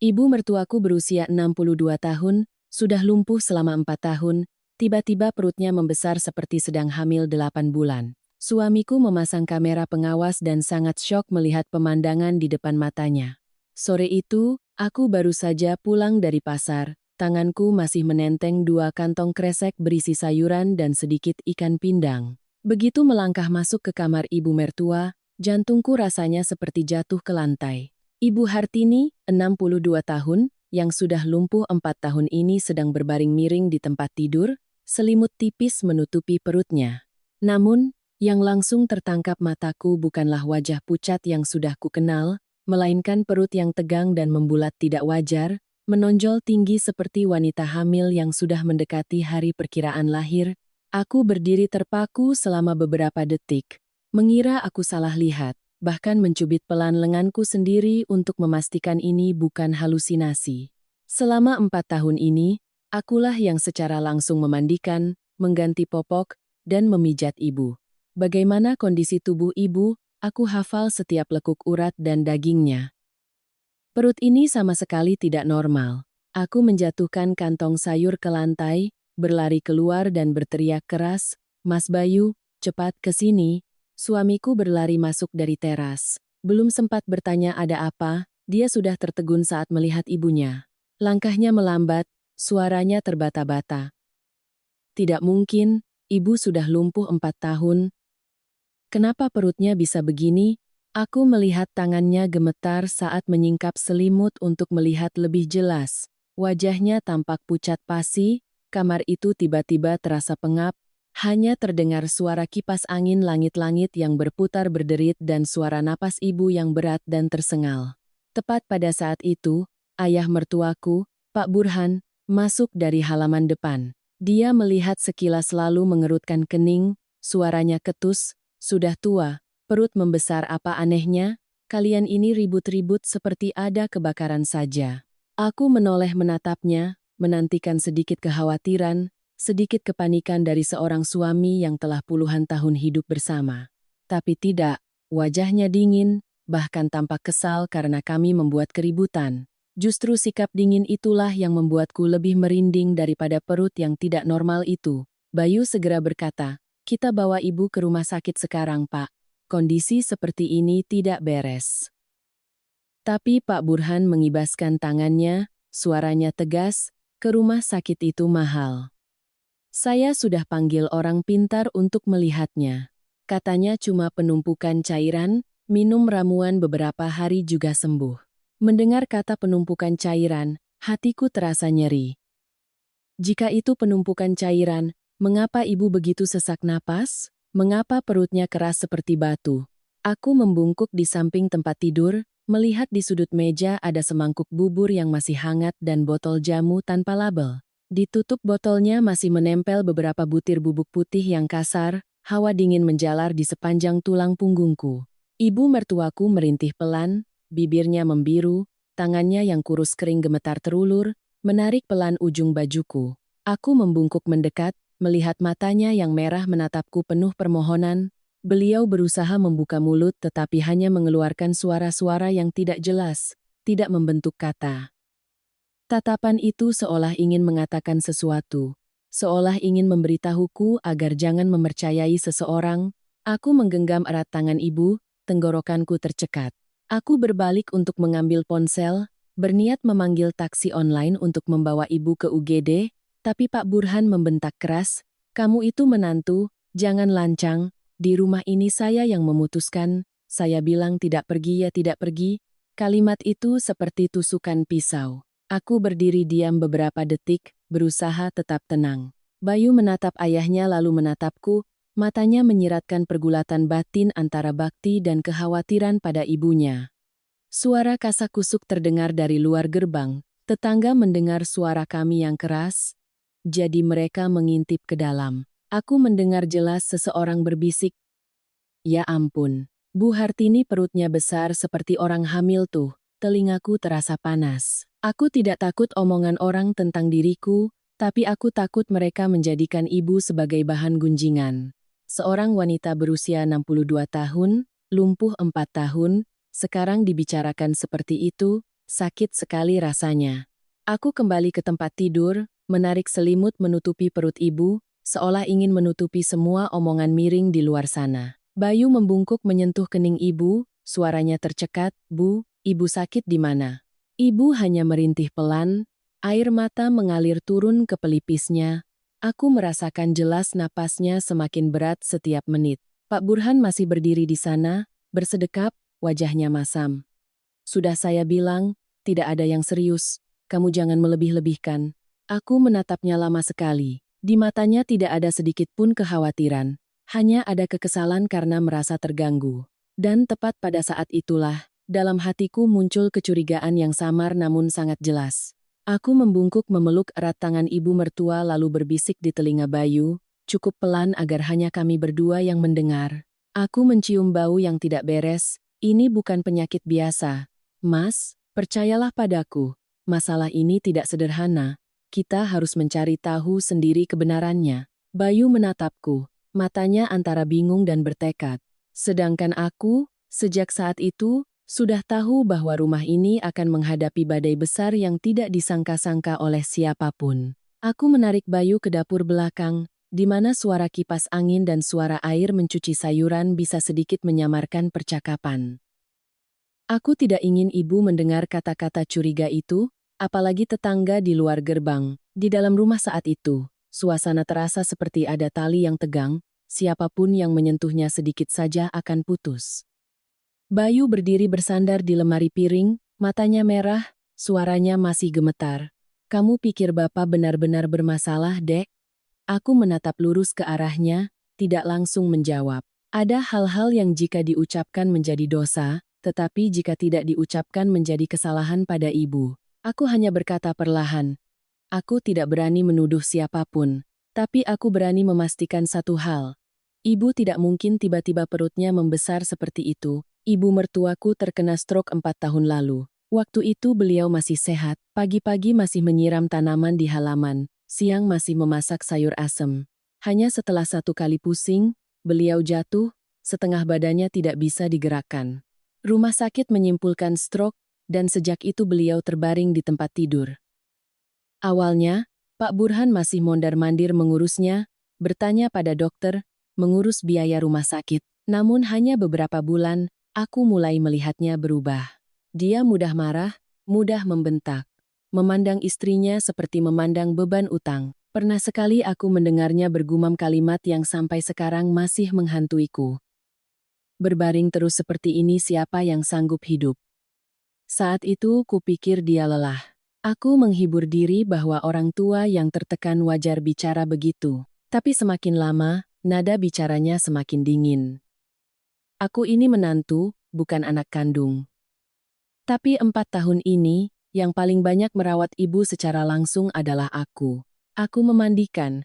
Ibu mertuaku berusia 62 tahun, sudah lumpuh selama 4 tahun, tiba-tiba perutnya membesar seperti sedang hamil 8 bulan. Suamiku memasang kamera pengawas dan sangat syok melihat pemandangan di depan matanya. Sore itu, aku baru saja pulang dari pasar, tanganku masih menenteng 2 kantong kresek berisi sayuran dan sedikit ikan pindang. Begitu melangkah masuk ke kamar ibu mertua, jantungku rasanya seperti jatuh ke lantai. Ibu Hartini, 62 tahun, yang sudah lumpuh 4 tahun ini sedang berbaring miring di tempat tidur, selimut tipis menutupi perutnya. Namun, yang langsung tertangkap mataku bukanlah wajah pucat yang sudah kukenal, melainkan perut yang tegang dan membulat tidak wajar, menonjol tinggi seperti wanita hamil yang sudah mendekati hari perkiraan lahir. Aku berdiri terpaku selama beberapa detik, mengira aku salah lihat. Bahkan mencubit pelan lenganku sendiri untuk memastikan ini bukan halusinasi. Selama 4 tahun ini, akulah yang secara langsung memandikan, mengganti popok, dan memijat ibu. Bagaimana kondisi tubuh ibu, aku hafal setiap lekuk urat dan dagingnya. Perut ini sama sekali tidak normal. Aku menjatuhkan kantong sayur ke lantai, berlari keluar dan berteriak keras, "Mas Bayu, cepat ke sini." Suamiku berlari masuk dari teras. Belum sempat bertanya ada apa, dia sudah tertegun saat melihat ibunya. Langkahnya melambat, suaranya terbata-bata. Tidak mungkin, ibu sudah lumpuh 4 tahun. Kenapa perutnya bisa begini? Aku melihat tangannya gemetar saat menyingkap selimut untuk melihat lebih jelas. Wajahnya tampak pucat pasi, kamar itu tiba-tiba terasa pengap. Hanya terdengar suara kipas angin langit-langit yang berputar berderit dan suara napas ibu yang berat dan tersengal. Tepat pada saat itu, ayah mertuaku, Pak Burhan, masuk dari halaman depan. Dia melihat sekilas lalu mengerutkan kening, suaranya ketus, "Sudah tua, perut membesar apa anehnya? Kalian ini ribut-ribut seperti ada kebakaran saja." Aku menoleh menatapnya, menantikan sedikit kekhawatiran, sedikit kepanikan dari seorang suami yang telah puluhan tahun hidup bersama. Tapi tidak, wajahnya dingin, bahkan tampak kesal karena kami membuat keributan. Justru sikap dingin itulah yang membuatku lebih merinding daripada perut yang tidak normal itu. Bayu segera berkata, "Kita bawa ibu ke rumah sakit sekarang, Pak. Kondisi seperti ini tidak beres." Tapi Pak Burhan mengibaskan tangannya, suaranya tegas, "Ke rumah sakit itu mahal. Saya sudah panggil orang pintar untuk melihatnya. Katanya cuma penumpukan cairan, minum ramuan beberapa hari juga sembuh." Mendengar kata penumpukan cairan, hatiku terasa nyeri. Jika itu penumpukan cairan, mengapa ibu begitu sesak napas? Mengapa perutnya keras seperti batu? Aku membungkuk di samping tempat tidur, melihat di sudut meja ada semangkuk bubur yang masih hangat dan botol jamu tanpa label. Di tutup botolnya masih menempel beberapa butir bubuk putih yang kasar, hawa dingin menjalar di sepanjang tulang punggungku. Ibu mertuaku merintih pelan, bibirnya membiru, tangannya yang kurus kering gemetar terulur, menarik pelan ujung bajuku. Aku membungkuk mendekat, melihat matanya yang merah menatapku penuh permohonan. Beliau berusaha membuka mulut tetapi hanya mengeluarkan suara-suara yang tidak jelas, tidak membentuk kata. Tatapan itu seolah ingin mengatakan sesuatu, seolah ingin memberitahuku agar jangan mempercayai seseorang. Aku menggenggam erat tangan ibu, tenggorokanku tercekat. Aku berbalik untuk mengambil ponsel, berniat memanggil taksi online untuk membawa ibu ke UGD, tapi Pak Burhan membentak keras, "Kamu itu menantu, jangan lancang, di rumah ini saya yang memutuskan." Saya bilang tidak pergi ya tidak pergi. Kalimat itu seperti tusukan pisau. Aku berdiri diam beberapa detik, berusaha tetap tenang. Bayu menatap ayahnya lalu menatapku, matanya menyiratkan pergulatan batin antara bakti dan kekhawatiran pada ibunya. Suara kasak-kusuk terdengar dari luar gerbang, tetangga mendengar suara kami yang keras, jadi mereka mengintip ke dalam. Aku mendengar jelas seseorang berbisik, "Ya ampun, Bu Hartini perutnya besar seperti orang hamil tuh." Telingaku terasa panas. Aku tidak takut omongan orang tentang diriku, tapi aku takut mereka menjadikan ibu sebagai bahan gunjingan. Seorang wanita berusia 62 tahun, lumpuh 4 tahun, sekarang dibicarakan seperti itu, sakit sekali rasanya. Aku kembali ke tempat tidur, menarik selimut menutupi perut ibu, seolah ingin menutupi semua omongan miring di luar sana. Bayu membungkuk menyentuh kening ibu, suaranya tercekat, "Bu, ibu sakit di mana?" Ibu hanya merintih pelan, air mata mengalir turun ke pelipisnya. Aku merasakan jelas napasnya semakin berat setiap menit. Pak Burhan masih berdiri di sana, bersedekap, wajahnya masam. "Sudah saya bilang, tidak ada yang serius. Kamu jangan melebih-lebihkan." Aku menatapnya lama sekali. Di matanya tidak ada sedikit pun kekhawatiran. Hanya ada kekesalan karena merasa terganggu. Dan tepat pada saat itulah, dalam hatiku muncul kecurigaan yang samar namun sangat jelas. Aku membungkuk memeluk erat tangan ibu mertua lalu berbisik di telinga Bayu, cukup pelan agar hanya kami berdua yang mendengar. Aku mencium bau yang tidak beres, ini bukan penyakit biasa. "Mas, percayalah padaku, masalah ini tidak sederhana. Kita harus mencari tahu sendiri kebenarannya." Bayu menatapku, matanya antara bingung dan bertekad. Sedangkan aku, sejak saat itu, sudah tahu bahwa rumah ini akan menghadapi badai besar yang tidak disangka-sangka oleh siapapun. Aku menarik Bayu ke dapur belakang, di mana suara kipas angin dan suara air mencuci sayuran bisa sedikit menyamarkan percakapan. Aku tidak ingin ibu mendengar kata-kata curiga itu, apalagi tetangga di luar gerbang. Di dalam rumah saat itu, suasana terasa seperti ada tali yang tegang, siapapun yang menyentuhnya sedikit saja akan putus. Bayu berdiri bersandar di lemari piring, matanya merah, suaranya masih gemetar. "Kamu pikir Bapak benar-benar bermasalah, Dek?" Aku menatap lurus ke arahnya, tidak langsung menjawab. Ada hal-hal yang jika diucapkan menjadi dosa, tetapi jika tidak diucapkan menjadi kesalahan pada ibu. Aku hanya berkata perlahan. Aku tidak berani menuduh siapapun, tapi aku berani memastikan satu hal. Ibu tidak mungkin tiba-tiba perutnya membesar seperti itu. Ibu mertuaku terkena stroke 4 tahun lalu. Waktu itu beliau masih sehat, pagi-pagi masih menyiram tanaman di halaman, siang masih memasak sayur asem. Hanya setelah 1 kali pusing, beliau jatuh, setengah badannya tidak bisa digerakkan. Rumah sakit menyimpulkan stroke, dan sejak itu beliau terbaring di tempat tidur. Awalnya, Pak Burhan masih mondar-mandir mengurusnya, bertanya pada dokter, mengurus biaya rumah sakit. Namun hanya beberapa bulan, aku mulai melihatnya berubah. Dia mudah marah, mudah membentak. Memandang istrinya seperti memandang beban utang. Pernah sekali aku mendengarnya bergumam kalimat yang sampai sekarang masih menghantuiku. "Berbaring terus seperti ini siapa yang sanggup hidup?" Saat itu kupikir dia lelah. Aku menghibur diri bahwa orang tua yang tertekan wajar bicara begitu. Tapi semakin lama, nada bicaranya semakin dingin. "Aku ini menantu, bukan anak kandung. Tapi 4 tahun ini, yang paling banyak merawat ibu secara langsung adalah aku. Aku memandikan,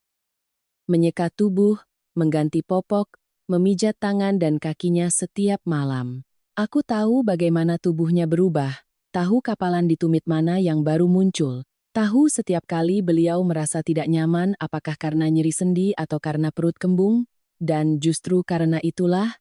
menyeka tubuh, mengganti popok, memijat tangan dan kakinya setiap malam. Aku tahu bagaimana tubuhnya berubah, tahu kapalan di tumit mana yang baru muncul, tahu setiap kali beliau merasa tidak nyaman apakah karena nyeri sendi atau karena perut kembung, dan justru karena itulah,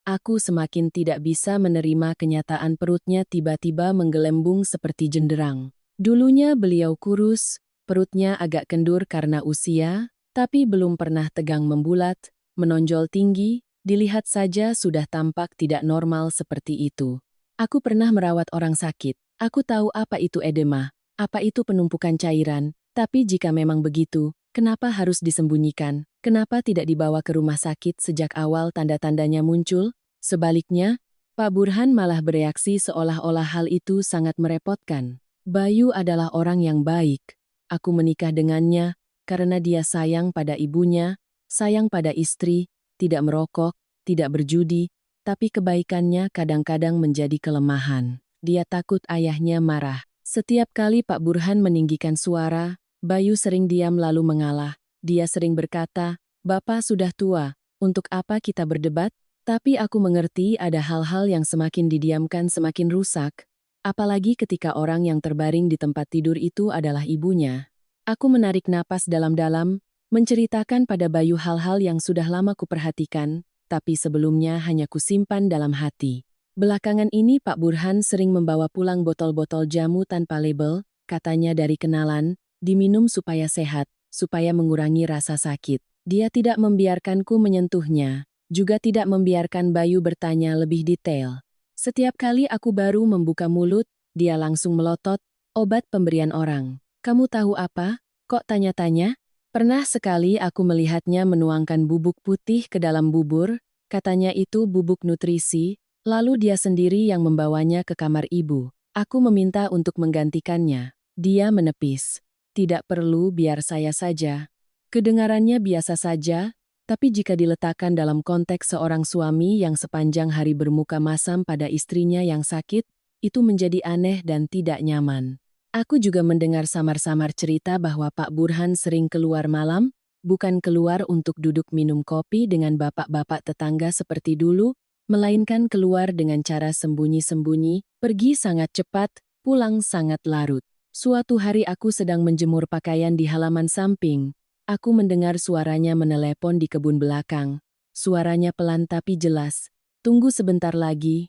aku semakin tidak bisa menerima kenyataan perutnya tiba-tiba menggelembung seperti jenderang. Dulunya beliau kurus, perutnya agak kendur karena usia, tapi belum pernah tegang membulat, menonjol tinggi, dilihat saja sudah tampak tidak normal seperti itu. Aku pernah merawat orang sakit, aku tahu apa itu edema, apa itu penumpukan cairan, tapi jika memang begitu, kenapa harus disembunyikan? Kenapa tidak dibawa ke rumah sakit sejak awal tanda-tandanya muncul? Sebaliknya, Pak Burhan malah bereaksi seolah-olah hal itu sangat merepotkan. Bayu adalah orang yang baik. Aku menikah dengannya karena dia sayang pada ibunya, sayang pada istri, tidak merokok, tidak berjudi, tapi kebaikannya kadang-kadang menjadi kelemahan. Dia takut ayahnya marah. Setiap kali Pak Burhan meninggikan suara, Bayu sering diam lalu mengalah. Dia sering berkata, "Bapak sudah tua, untuk apa kita berdebat?" Tapi aku mengerti ada hal-hal yang semakin didiamkan semakin rusak, apalagi ketika orang yang terbaring di tempat tidur itu adalah ibunya. Aku menarik napas dalam-dalam, menceritakan pada Bayu hal-hal yang sudah lama kuperhatikan, tapi sebelumnya hanya kusimpan dalam hati. Belakangan ini Pak Burhan sering membawa pulang botol-botol jamu tanpa label, katanya dari kenalan, diminum supaya sehat, supaya mengurangi rasa sakit. Dia tidak membiarkanku menyentuhnya, juga tidak membiarkan Bayu bertanya lebih detail. Setiap kali aku baru membuka mulut, dia langsung melotot, obat pemberian orang. Kamu tahu apa? Kok tanya-tanya? Pernah sekali aku melihatnya menuangkan bubuk putih ke dalam bubur, katanya itu bubuk nutrisi. Lalu dia sendiri yang membawanya ke kamar ibu. Aku meminta untuk menggantikannya. Dia menepis. Tidak perlu, biar saya saja. Kedengarannya biasa saja, tapi jika diletakkan dalam konteks seorang suami yang sepanjang hari bermuka masam pada istrinya yang sakit, itu menjadi aneh dan tidak nyaman. Aku juga mendengar samar-samar cerita bahwa Pak Burhan sering keluar malam, bukan keluar untuk duduk minum kopi dengan bapak-bapak tetangga seperti dulu, melainkan keluar dengan cara sembunyi-sembunyi, pergi sangat cepat, pulang sangat larut. Suatu hari aku sedang menjemur pakaian di halaman samping. Aku mendengar suaranya menelepon di kebun belakang. Suaranya pelan tapi jelas. Tunggu sebentar lagi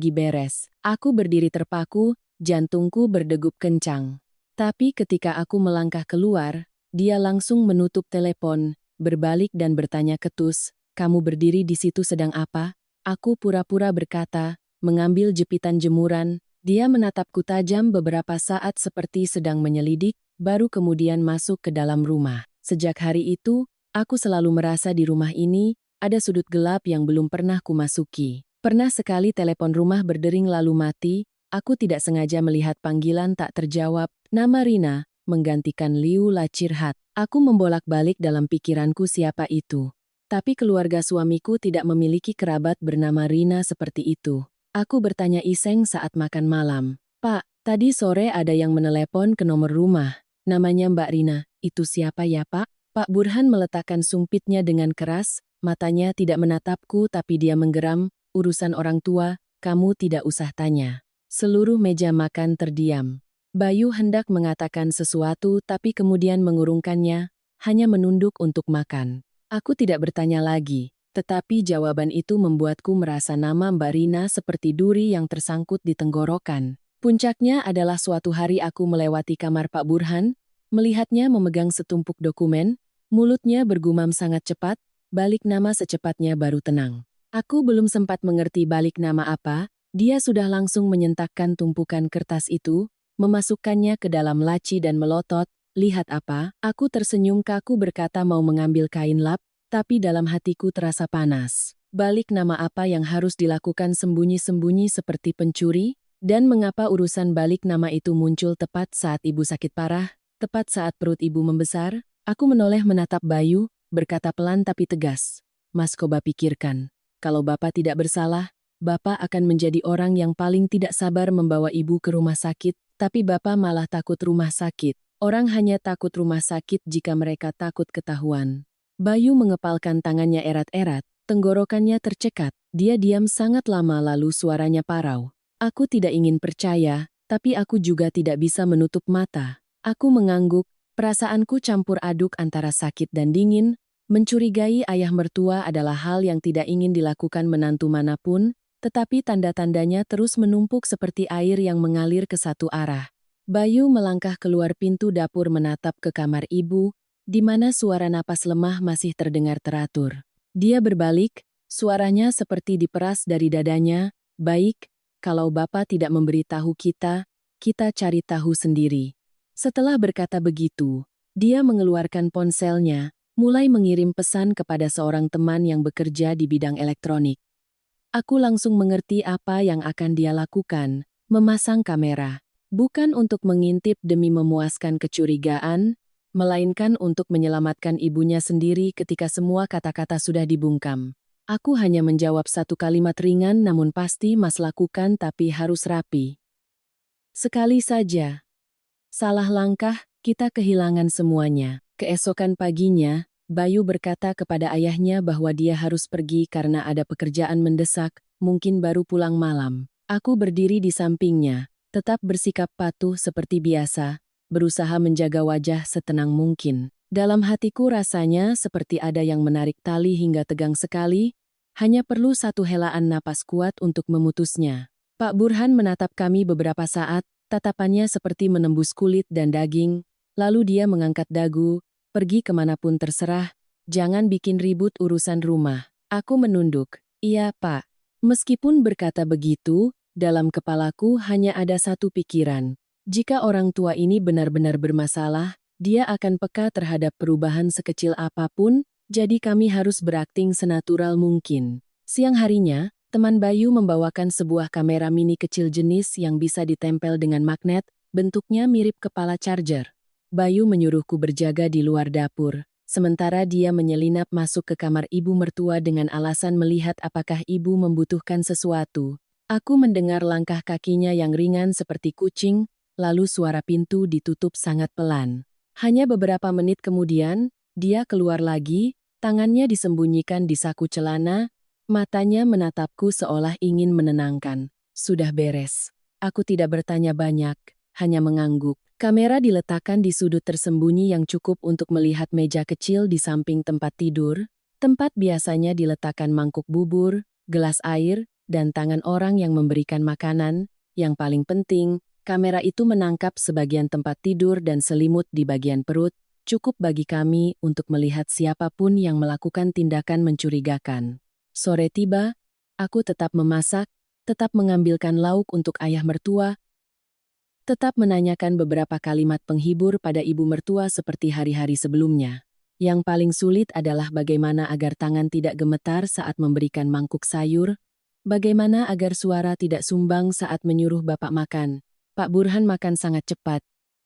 beres. Aku berdiri terpaku, jantungku berdegup kencang. Tapi ketika aku melangkah keluar, dia langsung menutup telepon, berbalik dan bertanya ketus, "Kamu berdiri di situ sedang apa?" Aku pura-pura berkata, mengambil jepitan jemuran. Dia menatapku tajam beberapa saat seperti sedang menyelidik, baru kemudian masuk ke dalam rumah. Sejak hari itu, aku selalu merasa di rumah ini ada sudut gelap yang belum pernah kumasuki. Pernah sekali telepon rumah berdering lalu mati, aku tidak sengaja melihat panggilan tak terjawab, nama Rina, menggantikan Liu Lacirhat. Aku membolak-balik dalam pikiranku siapa itu. Tapi keluarga suamiku tidak memiliki kerabat bernama Rina seperti itu. Aku bertanya iseng saat makan malam. "Pak, tadi sore ada yang menelepon ke nomor rumah. Namanya Mbak Rina. Itu siapa ya, Pak?" Pak Burhan meletakkan sumpitnya dengan keras, matanya tidak menatapku tapi dia menggeram, "Urusan orang tua, kamu tidak usah tanya." Seluruh meja makan terdiam. Bayu hendak mengatakan sesuatu tapi kemudian mengurungkannya, hanya menunduk untuk makan. Aku tidak bertanya lagi, tetapi jawaban itu membuatku merasa nama Mbak Rina seperti duri yang tersangkut di tenggorokan. Puncaknya adalah suatu hari aku melewati kamar Pak Burhan, melihatnya memegang setumpuk dokumen, mulutnya bergumam sangat cepat, balik nama secepatnya baru tenang. Aku belum sempat mengerti balik nama apa, dia sudah langsung menyentakkan tumpukan kertas itu, memasukkannya ke dalam laci dan melotot, "Lihat apa?" Aku tersenyum kaku berkata mau mengambil kain lap, tapi dalam hatiku terasa panas. Balik nama apa yang harus dilakukan sembunyi-sembunyi seperti pencuri? Dan mengapa urusan balik nama itu muncul tepat saat ibu sakit parah, tepat saat perut ibu membesar? Aku menoleh menatap Bayu, berkata pelan tapi tegas. "Mas, coba pikirkan. Kalau Bapak tidak bersalah, Bapak akan menjadi orang yang paling tidak sabar membawa ibu ke rumah sakit, tapi Bapak malah takut rumah sakit. Orang hanya takut rumah sakit jika mereka takut ketahuan." Bayu mengepalkan tangannya erat-erat, tenggorokannya tercekat. Dia diam sangat lama lalu suaranya parau. Aku tidak ingin percaya, tapi aku juga tidak bisa menutup mata. Aku mengangguk, perasaanku campur aduk antara sakit dan dingin. Mencurigai ayah mertua adalah hal yang tidak ingin dilakukan menantu manapun, tetapi tanda-tandanya terus menumpuk seperti air yang mengalir ke satu arah. Bayu melangkah keluar pintu dapur menatap ke kamar ibu, di mana suara napas lemah masih terdengar teratur. Dia berbalik, suaranya seperti diperas dari dadanya, "Baik, kalau Bapak tidak memberitahu kita, kita cari tahu sendiri." Setelah berkata begitu, dia mengeluarkan ponselnya, mulai mengirim pesan kepada seorang teman yang bekerja di bidang elektronik. Aku langsung mengerti apa yang akan dia lakukan, memasang kamera. Bukan untuk mengintip demi memuaskan kecurigaan, melainkan untuk menyelamatkan ibunya sendiri ketika semua kata-kata sudah dibungkam. Aku hanya menjawab satu kalimat ringan namun pasti Mas lakukan tapi harus rapi. Sekali saja. Salah langkah, kita kehilangan semuanya. Keesokan paginya, Bayu berkata kepada ayahnya bahwa dia harus pergi karena ada pekerjaan mendesak, mungkin baru pulang malam. Aku berdiri di sampingnya, tetap bersikap patuh seperti biasa, berusaha menjaga wajah setenang mungkin. Dalam hatiku rasanya seperti ada yang menarik tali hingga tegang sekali, Hanya perlu satu helaan napas kuat untuk memutusnya. Pak Burhan menatap kami beberapa saat, tatapannya seperti menembus kulit dan daging, lalu dia mengangkat dagu, pergi kemanapun terserah, jangan bikin ribut urusan rumah. Aku menunduk, iya Pak. Meskipun berkata begitu, dalam kepalaku hanya ada satu pikiran. Jika orang tua ini benar-benar bermasalah, dia akan peka terhadap perubahan sekecil apapun, jadi kami harus berakting senatural mungkin. Siang harinya, teman Bayu membawakan sebuah kamera mini kecil jenis yang bisa ditempel dengan magnet, bentuknya mirip kepala charger. Bayu menyuruhku berjaga di luar dapur, sementara dia menyelinap masuk ke kamar ibu mertua dengan alasan melihat apakah ibu membutuhkan sesuatu. Aku mendengar langkah kakinya yang ringan seperti kucing, lalu suara pintu ditutup sangat pelan. Hanya beberapa menit kemudian, dia keluar lagi, tangannya disembunyikan di saku celana, matanya menatapku seolah ingin menenangkan. Sudah beres. Aku tidak bertanya banyak, hanya mengangguk. Kamera diletakkan di sudut tersembunyi yang cukup untuk melihat meja kecil di samping tempat tidur, tempat biasanya diletakkan mangkuk bubur, gelas air, dan tangan orang yang memberikan makanan. Yang paling penting, kamera itu menangkap sebagian tempat tidur dan selimut di bagian perut, cukup bagi kami untuk melihat siapapun yang melakukan tindakan mencurigakan. Sore tiba, aku tetap memasak, tetap mengambilkan lauk untuk ayah mertua, tetap menanyakan beberapa kalimat penghibur pada ibu mertua seperti hari-hari sebelumnya. Yang paling sulit adalah bagaimana agar tangan tidak gemetar saat memberikan mangkuk sayur, bagaimana agar suara tidak sumbang saat menyuruh bapak makan. Pak Burhan makan sangat cepat.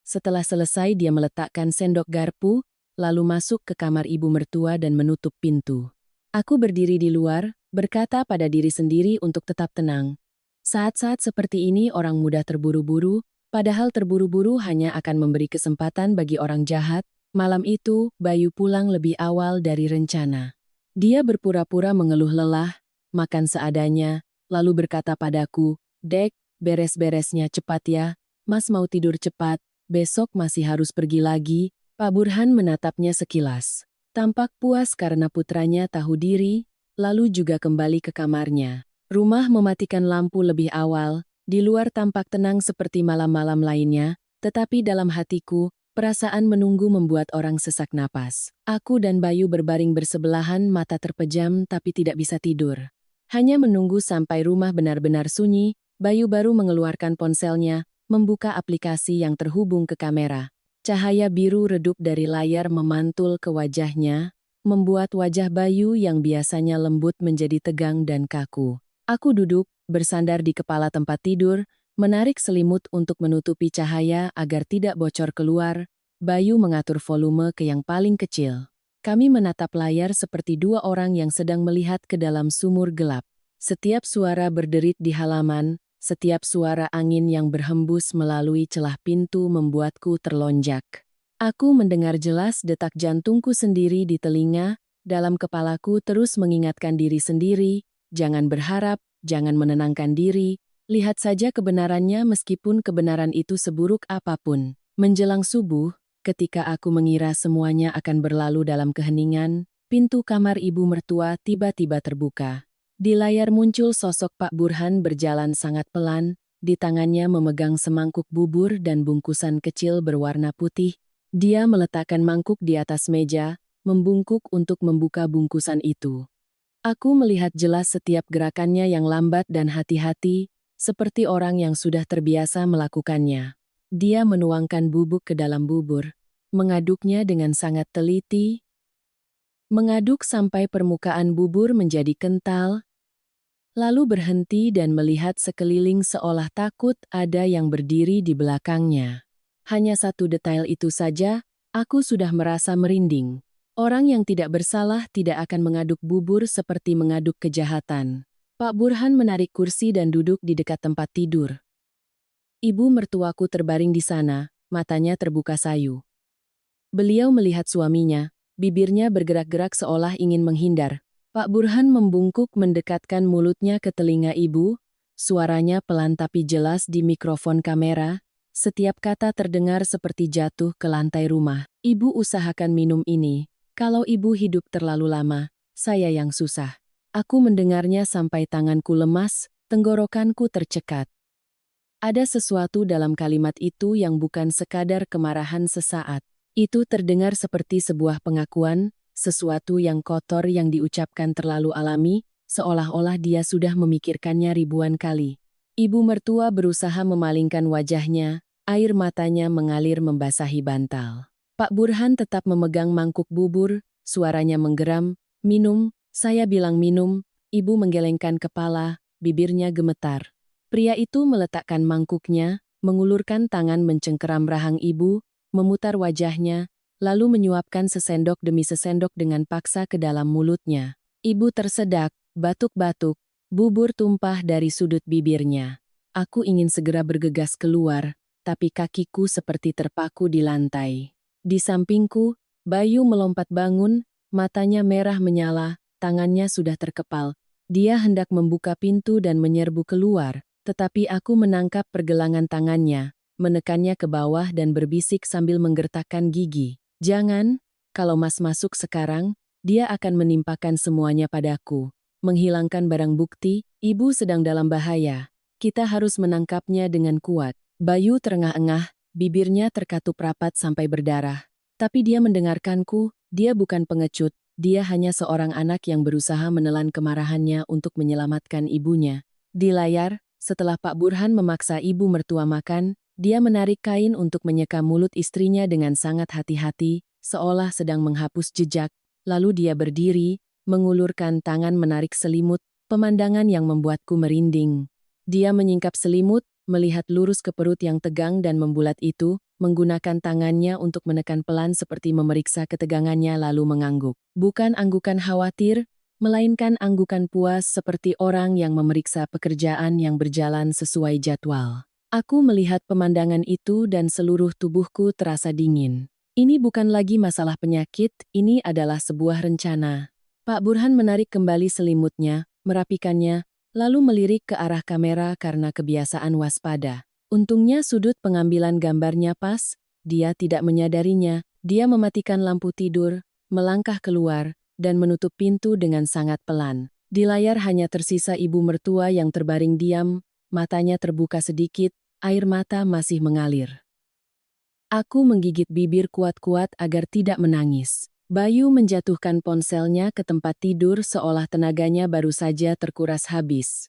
Setelah selesai dia meletakkan sendok garpu, lalu masuk ke kamar ibu mertua dan menutup pintu. Aku berdiri di luar, berkata pada diri sendiri untuk tetap tenang. Saat-saat seperti ini orang mudah terburu-buru, padahal terburu-buru hanya akan memberi kesempatan bagi orang jahat. Malam itu, Bayu pulang lebih awal dari rencana. Dia berpura-pura mengeluh lelah, makan seadanya, lalu berkata padaku, "Dek, beres-beresnya cepat ya, Mas mau tidur cepat. Besok masih harus pergi lagi." Pak Burhan menatapnya sekilas. Tampak puas karena putranya tahu diri, lalu juga kembali ke kamarnya. Rumah mematikan lampu lebih awal, di luar tampak tenang seperti malam-malam lainnya, tetapi dalam hatiku, perasaan menunggu membuat orang sesak napas. Aku dan Bayu berbaring bersebelahan, mata terpejam tapi tidak bisa tidur. Hanya menunggu sampai rumah benar-benar sunyi, Bayu baru mengeluarkan ponselnya, membuka aplikasi yang terhubung ke kamera. Cahaya biru redup dari layar memantul ke wajahnya, membuat wajah Bayu yang biasanya lembut menjadi tegang dan kaku. Aku duduk, bersandar di kepala tempat tidur, menarik selimut untuk menutupi cahaya agar tidak bocor keluar. Bayu mengatur volume ke yang paling kecil. Kami menatap layar seperti dua orang yang sedang melihat ke dalam sumur gelap. Setiap suara berderit di halaman, setiap suara angin yang berhembus melalui celah pintu membuatku terlonjak. Aku mendengar jelas detak jantungku sendiri di telinga, dalam kepalaku terus mengingatkan diri sendiri, jangan berharap, jangan menenangkan diri, lihat saja kebenarannya meskipun kebenaran itu seburuk apapun. Menjelang subuh, ketika aku mengira semuanya akan berlalu dalam keheningan, pintu kamar ibu mertua tiba-tiba terbuka. Di layar muncul sosok Pak Burhan berjalan sangat pelan, di tangannya memegang semangkuk bubur dan bungkusan kecil berwarna putih. Dia meletakkan mangkuk di atas meja, membungkuk untuk membuka bungkusan itu. Aku melihat jelas setiap gerakannya yang lambat dan hati-hati, seperti orang yang sudah terbiasa melakukannya. Dia menuangkan bubuk ke dalam bubur, mengaduknya dengan sangat teliti, mengaduk sampai permukaan bubur menjadi kental, lalu berhenti dan melihat sekeliling seolah takut ada yang berdiri di belakangnya. Hanya satu detail itu saja, aku sudah merasa merinding. Orang yang tidak bersalah tidak akan mengaduk bubur seperti mengaduk kejahatan. Pak Burhan menarik kursi dan duduk di dekat tempat tidur. Ibu mertuaku terbaring di sana, matanya terbuka sayu. Beliau melihat suaminya, bibirnya bergerak-gerak seolah ingin menghindar. Pak Burhan membungkuk mendekatkan mulutnya ke telinga ibu, suaranya pelan tapi jelas di mikrofon kamera, setiap kata terdengar seperti jatuh ke lantai rumah. Ibu usahakan minum ini, kalau ibu hidup terlalu lama, saya yang susah. Aku mendengarnya sampai tanganku lemas, tenggorokanku tercekat. Ada sesuatu dalam kalimat itu yang bukan sekadar kemarahan sesaat. Itu terdengar seperti sebuah pengakuan, sesuatu yang kotor yang diucapkan terlalu alami, seolah-olah dia sudah memikirkannya ribuan kali. Ibu mertua berusaha memalingkan wajahnya, air matanya mengalir membasahi bantal. Pak Burhan tetap memegang mangkuk bubur, suaranya menggeram, "Minum," saya bilang minum, ibu menggelengkan kepala, bibirnya gemetar. Pria itu meletakkan mangkuknya, mengulurkan tangan mencengkeram rahang ibu, memutar wajahnya, lalu menyuapkan sesendok demi sesendok dengan paksa ke dalam mulutnya. Ibu tersedak, batuk-batuk, bubur tumpah dari sudut bibirnya. Aku ingin segera bergegas keluar, tapi kakiku seperti terpaku di lantai. Di sampingku, Bayu melompat bangun, matanya merah menyala, tangannya sudah terkepal. Dia hendak membuka pintu dan menyerbu keluar. Tetapi aku menangkap pergelangan tangannya, menekannya ke bawah dan berbisik sambil menggertakkan gigi. "Jangan, kalau Mas masuk sekarang, dia akan menimpakan semuanya padaku. Menghilangkan barang bukti, ibu sedang dalam bahaya. Kita harus menangkapnya dengan kuat." Bayu terengah-engah, bibirnya terkatup rapat sampai berdarah. Tapi dia mendengarkanku, dia bukan pengecut, dia hanya seorang anak yang berusaha menelan kemarahannya untuk menyelamatkan ibunya. Di layar, setelah Pak Burhan memaksa ibu mertua makan, dia menarik kain untuk menyeka mulut istrinya dengan sangat hati-hati, seolah sedang menghapus jejak, lalu dia berdiri, mengulurkan tangan menarik selimut, pemandangan yang membuatku merinding. Dia menyingkap selimut, melihat lurus ke perut yang tegang dan membulat itu, menggunakan tangannya untuk menekan pelan seperti memeriksa ketegangannya lalu mengangguk. Bukan anggukan khawatir, melainkan anggukan puas seperti orang yang memeriksa pekerjaan yang berjalan sesuai jadwal. Aku melihat pemandangan itu dan seluruh tubuhku terasa dingin. Ini bukan lagi masalah penyakit, ini adalah sebuah rencana. Pak Burhan menarik kembali selimutnya, merapikannya, lalu melirik ke arah kamera karena kebiasaan waspada. Untungnya sudut pengambilan gambarnya pas, dia tidak menyadarinya, dia mematikan lampu tidur, melangkah keluar, dan menutup pintu dengan sangat pelan. Di layar hanya tersisa ibu mertua yang terbaring diam, matanya terbuka sedikit, air mata masih mengalir. Aku menggigit bibir kuat-kuat agar tidak menangis. Bayu menjatuhkan ponselnya ke tempat tidur seolah tenaganya baru saja terkuras habis.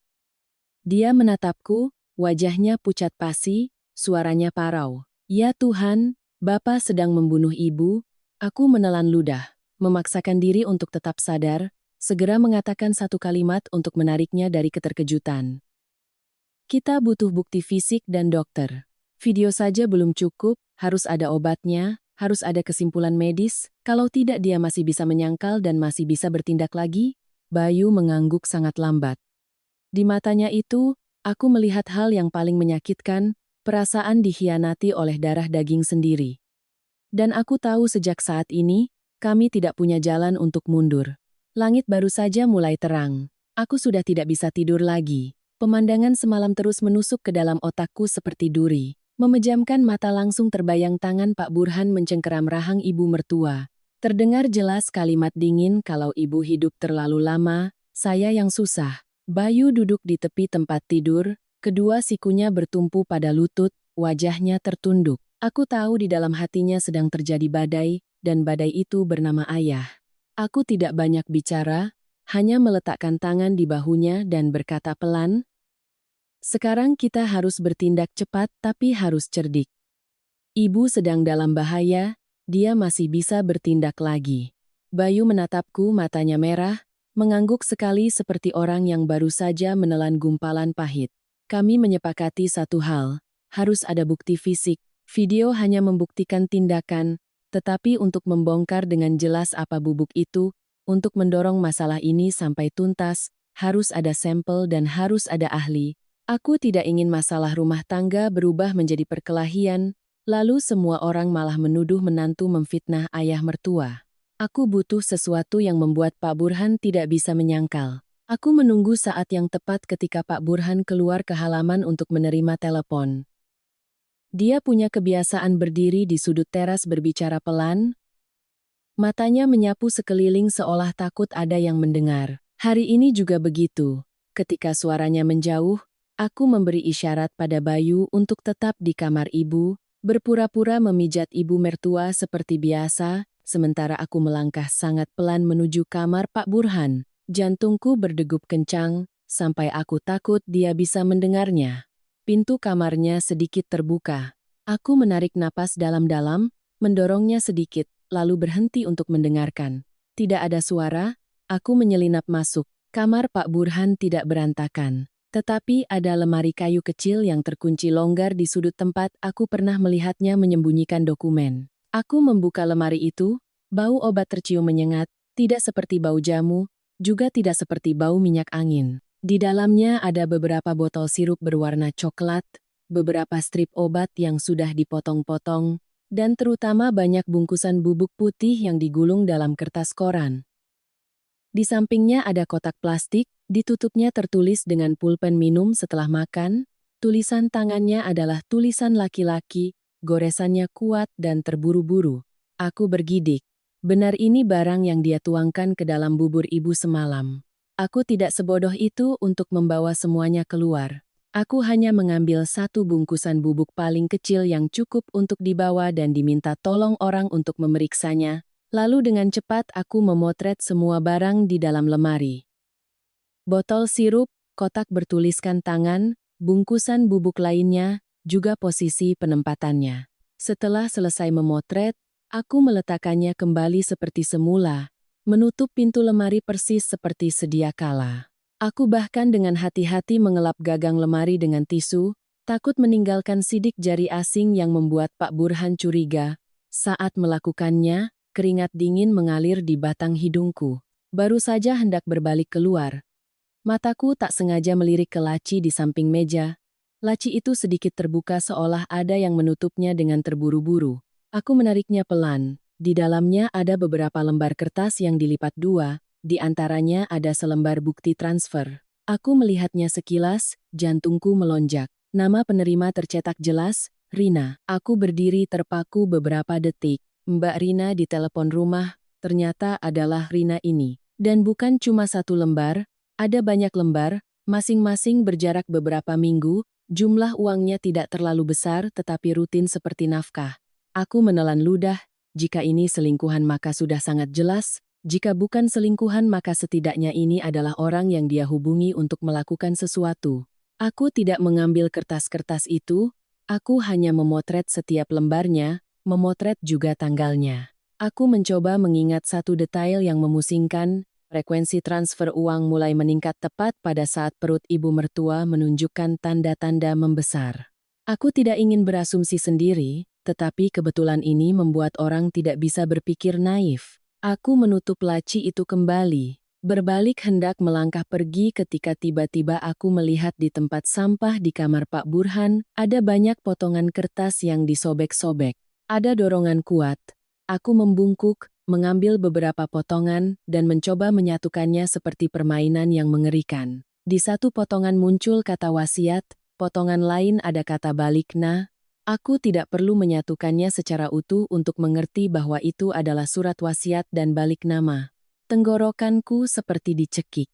Dia menatapku, wajahnya pucat pasi, suaranya parau. "Ya Tuhan, Bapa sedang membunuh ibu." Aku menelan ludah, memaksakan diri untuk tetap sadar, segera mengatakan satu kalimat untuk menariknya dari keterkejutan. "Kita butuh bukti fisik dan dokter. Video saja belum cukup, harus ada obatnya, harus ada kesimpulan medis, kalau tidak dia masih bisa menyangkal dan masih bisa bertindak lagi." Bayu mengangguk sangat lambat. Di matanya itu, aku melihat hal yang paling menyakitkan, perasaan dikhianati oleh darah daging sendiri. Dan aku tahu sejak saat ini, kami tidak punya jalan untuk mundur. Langit baru saja mulai terang. Aku sudah tidak bisa tidur lagi. Pemandangan semalam terus menusuk ke dalam otakku seperti duri. Memejamkan mata langsung terbayang tangan Pak Burhan mencengkeram rahang ibu mertua. Terdengar jelas kalimat dingin kalau ibu hidup terlalu lama, saya yang susah. Bayu duduk di tepi tempat tidur, kedua sikunya bertumpu pada lutut, wajahnya tertunduk. Aku tahu di dalam hatinya sedang terjadi badai, dan badai itu bernama ayah. Aku tidak banyak bicara, hanya meletakkan tangan di bahunya dan berkata pelan, "Sekarang kita harus bertindak cepat tapi harus cerdik. Ibu sedang dalam bahaya, dia masih bisa bertindak lagi." Bayu menatapku, matanya merah, mengangguk sekali seperti orang yang baru saja menelan gumpalan pahit. "Kami menyepakati satu hal, harus ada bukti fisik. Video hanya membuktikan tindakan, tetapi untuk membongkar dengan jelas apa bubuk itu, untuk mendorong masalah ini sampai tuntas, harus ada sampel dan harus ada ahli. Aku tidak ingin masalah rumah tangga berubah menjadi perkelahian, lalu semua orang malah menuduh menantu memfitnah ayah mertua. Aku butuh sesuatu yang membuat Pak Burhan tidak bisa menyangkal." Aku menunggu saat yang tepat ketika Pak Burhan keluar ke halaman untuk menerima telepon. Dia punya kebiasaan berdiri di sudut teras berbicara pelan, matanya menyapu sekeliling seolah takut ada yang mendengar. Hari ini juga begitu. Ketika suaranya menjauh, aku memberi isyarat pada Bayu untuk tetap di kamar ibu, berpura-pura memijat ibu mertua seperti biasa, sementara aku melangkah sangat pelan menuju kamar Pak Burhan. Jantungku berdegup kencang, sampai aku takut dia bisa mendengarnya. Pintu kamarnya sedikit terbuka. Aku menarik napas dalam-dalam, mendorongnya sedikit, lalu berhenti untuk mendengarkan. Tidak ada suara, aku menyelinap masuk. Kamar Pak Burhan tidak berantakan. Tetapi ada lemari kayu kecil yang terkunci longgar di sudut tempat aku pernah melihatnya menyembunyikan dokumen. Aku membuka lemari itu, bau obat tercium menyengat, tidak seperti bau jamu, juga tidak seperti bau minyak angin. Di dalamnya ada beberapa botol sirup berwarna coklat, beberapa strip obat yang sudah dipotong-potong, dan terutama banyak bungkusan bubuk putih yang digulung dalam kertas koran. Di sampingnya ada kotak plastik, ditutupnya tertulis dengan pulpen minum setelah makan. Tulisan tangannya adalah tulisan laki-laki, goresannya kuat dan terburu-buru. Aku bergidik. Benar ini barang yang dia tuangkan ke dalam bubur ibu semalam. Aku tidak sebodoh itu untuk membawa semuanya keluar. Aku hanya mengambil satu bungkusan bubuk paling kecil yang cukup untuk dibawa dan diminta tolong orang untuk memeriksanya. Lalu dengan cepat aku memotret semua barang di dalam lemari. Botol sirup, kotak bertuliskan tangan, bungkusan bubuk lainnya, juga posisi penempatannya. Setelah selesai memotret, aku meletakkannya kembali seperti semula, menutup pintu lemari persis seperti sedia kala. Aku bahkan dengan hati-hati mengelap gagang lemari dengan tisu, takut meninggalkan sidik jari asing yang membuat Pak Burhan curiga. Saat melakukannya, keringat dingin mengalir di batang hidungku. Baru saja hendak berbalik keluar. Mataku tak sengaja melirik ke laci di samping meja. Laci itu sedikit terbuka seolah ada yang menutupnya dengan terburu-buru. Aku menariknya pelan. Di dalamnya ada beberapa lembar kertas yang dilipat dua, di antaranya ada selembar bukti transfer. Aku melihatnya sekilas, jantungku melonjak. Nama penerima tercetak jelas, Rina. Aku berdiri terpaku beberapa detik. Mbak Rina di telepon rumah, ternyata adalah Rina ini. Dan bukan cuma satu lembar, ada banyak lembar, masing-masing berjarak beberapa minggu, jumlah uangnya tidak terlalu besar tetapi rutin seperti nafkah. Aku menelan ludah, jika ini selingkuhan maka sudah sangat jelas, jika bukan selingkuhan maka setidaknya ini adalah orang yang dia hubungi untuk melakukan sesuatu. Aku tidak mengambil kertas-kertas itu, aku hanya memotret setiap lembarnya, memotret juga tanggalnya. Aku mencoba mengingat satu detail yang memusingkan, frekuensi transfer uang mulai meningkat tepat pada saat perut ibu mertua menunjukkan tanda-tanda membesar. Aku tidak ingin berasumsi sendiri, tetapi kebetulan ini membuat orang tidak bisa berpikir naif. Aku menutup laci itu kembali, berbalik hendak melangkah pergi ketika tiba-tiba aku melihat di tempat sampah di kamar Pak Burhan, ada banyak potongan kertas yang disobek-sobek. Ada dorongan kuat. Aku membungkuk, mengambil beberapa potongan, dan mencoba menyatukannya seperti permainan yang mengerikan. Di satu potongan muncul kata wasiat, potongan lain ada kata balikna. Aku tidak perlu menyatukannya secara utuh untuk mengerti bahwa itu adalah surat wasiat dan balik nama. Tenggorokanku seperti dicekik.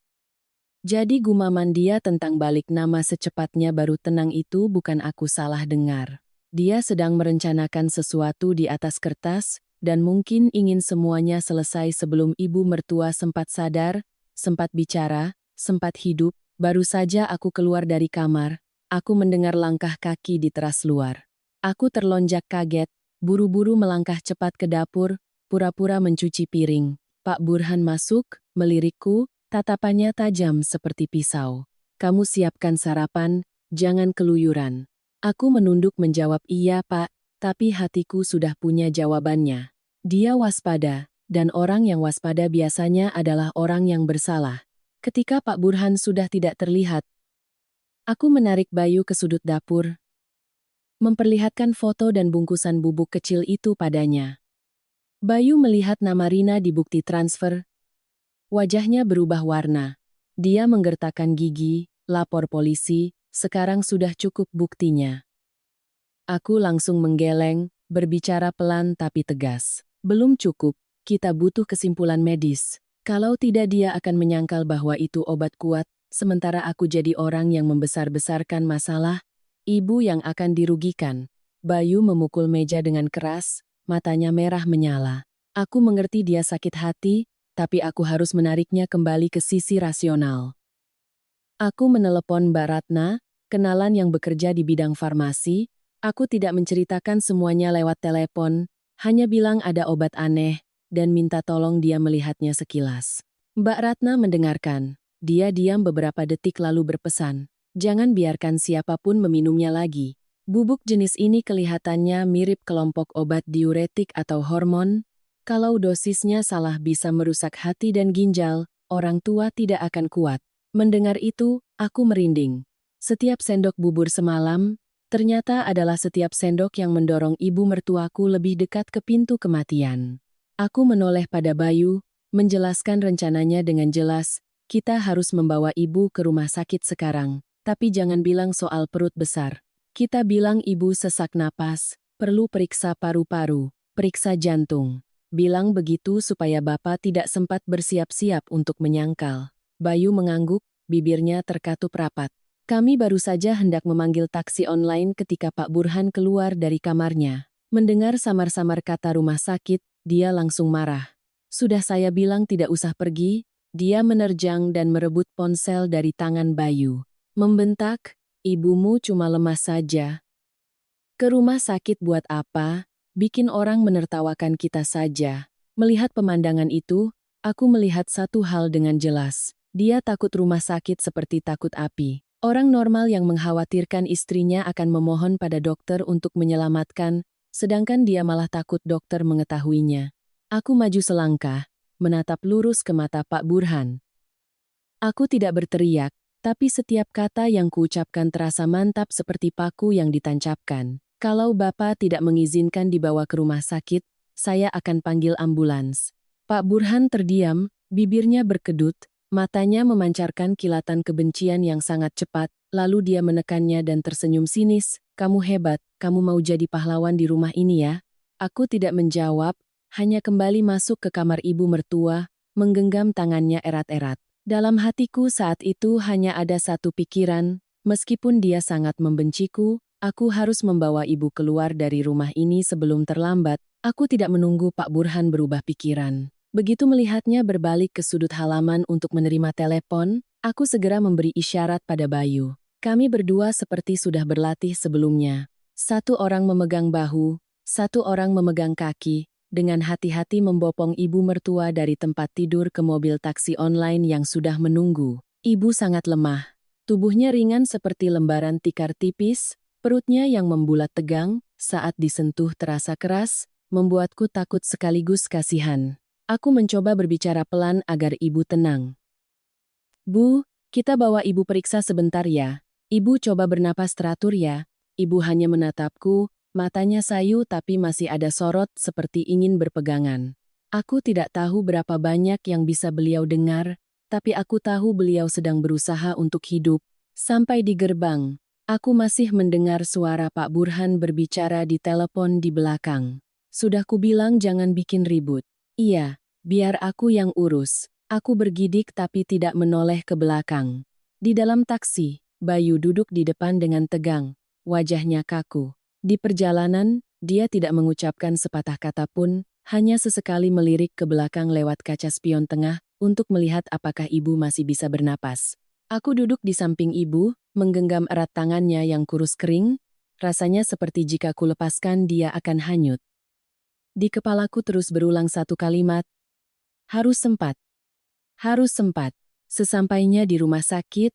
Jadi gumaman dia tentang balik nama secepatnya baru tenang itu bukan aku salah dengar. Dia sedang merencanakan sesuatu di atas kertas, dan mungkin ingin semuanya selesai sebelum ibu mertua sempat sadar, sempat bicara, sempat hidup. Baru saja aku keluar dari kamar, aku mendengar langkah kaki di teras luar. Aku terlonjak kaget, buru-buru melangkah cepat ke dapur, pura-pura mencuci piring. Pak Burhan masuk, melirikku, tatapannya tajam seperti pisau. Kamu siapkan sarapan, jangan keluyuran. Aku menunduk menjawab iya Pak, tapi hatiku sudah punya jawabannya. Dia waspada, dan orang yang waspada biasanya adalah orang yang bersalah. Ketika Pak Burhan sudah tidak terlihat, aku menarik Bayu ke sudut dapur, memperlihatkan foto dan bungkusan bubuk kecil itu padanya. Bayu melihat nama Rina di bukti transfer. Wajahnya berubah warna. Dia menggertakkan gigi, lapor polisi, sekarang sudah cukup buktinya. Aku langsung menggeleng, berbicara pelan tapi tegas. Belum cukup, kita butuh kesimpulan medis. Kalau tidak dia akan menyangkal bahwa itu obat kuat, sementara aku jadi orang yang membesar-besarkan masalah, ibu yang akan dirugikan. Bayu memukul meja dengan keras, matanya merah menyala. Aku mengerti dia sakit hati, tapi aku harus menariknya kembali ke sisi rasional. Aku menelepon Mbak Ratna, kenalan yang bekerja di bidang farmasi. Aku tidak menceritakan semuanya lewat telepon, hanya bilang ada obat aneh, dan minta tolong dia melihatnya sekilas. Mbak Ratna mendengarkan. Dia diam beberapa detik lalu berpesan, "Jangan biarkan siapapun meminumnya lagi. Bubuk jenis ini kelihatannya mirip kelompok obat diuretik atau hormon. Kalau dosisnya salah bisa merusak hati dan ginjal, orang tua tidak akan kuat." Mendengar itu, aku merinding. Setiap sendok bubur semalam, ternyata adalah setiap sendok yang mendorong ibu mertuaku lebih dekat ke pintu kematian. Aku menoleh pada Bayu, menjelaskan rencananya dengan jelas, kita harus membawa ibu ke rumah sakit sekarang, tapi jangan bilang soal perut besar. Kita bilang ibu sesak napas, perlu periksa paru-paru, periksa jantung. Bilang begitu supaya Bapak tidak sempat bersiap-siap untuk menyangkal. Bayu mengangguk, bibirnya terkatup rapat. Kami baru saja hendak memanggil taksi online ketika Pak Burhan keluar dari kamarnya. Mendengar samar-samar kata rumah sakit, dia langsung marah. Sudah saya bilang tidak usah pergi, dia menerjang dan merebut ponsel dari tangan Bayu. Membentak, ibumu cuma lemas saja. Ke rumah sakit buat apa? Bikin orang menertawakan kita saja. Melihat pemandangan itu, aku melihat satu hal dengan jelas. Dia takut rumah sakit seperti takut api. Orang normal yang mengkhawatirkan istrinya akan memohon pada dokter untuk menyelamatkan, sedangkan dia malah takut dokter mengetahuinya. Aku maju selangkah, menatap lurus ke mata Pak Burhan. Aku tidak berteriak, tapi setiap kata yang kuucapkan terasa mantap seperti paku yang ditancapkan. Kalau Bapak tidak mengizinkan dibawa ke rumah sakit, saya akan panggil ambulans. Pak Burhan terdiam, bibirnya berkedut, matanya memancarkan kilatan kebencian yang sangat cepat, lalu dia menekannya dan tersenyum sinis, "Kamu hebat, kamu mau jadi pahlawan di rumah ini ya?" Aku tidak menjawab, hanya kembali masuk ke kamar ibu mertua, menggenggam tangannya erat-erat. Dalam hatiku saat itu hanya ada satu pikiran, meskipun dia sangat membenciku, aku harus membawa ibu keluar dari rumah ini sebelum terlambat. Aku tidak menunggu Pak Burhan berubah pikiran. Begitu melihatnya berbalik ke sudut halaman untuk menerima telepon, aku segera memberi isyarat pada Bayu. Kami berdua seperti sudah berlatih sebelumnya. Satu orang memegang bahu, satu orang memegang kaki, dengan hati-hati membopong ibu mertua dari tempat tidur ke mobil taksi online yang sudah menunggu. Ibu sangat lemah. Tubuhnya ringan seperti lembaran tikar tipis, perutnya yang membulat tegang, saat disentuh terasa keras, membuatku takut sekaligus kasihan. Aku mencoba berbicara pelan agar ibu tenang. "Bu, kita bawa ibu periksa sebentar ya. Ibu coba bernapas teratur ya." Ibu hanya menatapku, matanya sayu tapi masih ada sorot seperti ingin berpegangan. Aku tidak tahu berapa banyak yang bisa beliau dengar, tapi aku tahu beliau sedang berusaha untuk hidup. Sampai di gerbang, aku masih mendengar suara Pak Burhan berbicara di telepon di belakang. "Sudah kubilang jangan bikin ribut." "Iya, biar aku yang urus." Aku bergidik tapi tidak menoleh ke belakang. Di dalam taksi, Bayu duduk di depan dengan tegang, wajahnya kaku. Di perjalanan, dia tidak mengucapkan sepatah kata pun, hanya sesekali melirik ke belakang lewat kaca spion tengah untuk melihat apakah ibu masih bisa bernapas. Aku duduk di samping ibu, menggenggam erat tangannya yang kurus kering, rasanya seperti jika kulepaskan dia akan hanyut. Di kepalaku terus berulang satu kalimat, harus sempat. Harus sempat. Sesampainya di rumah sakit,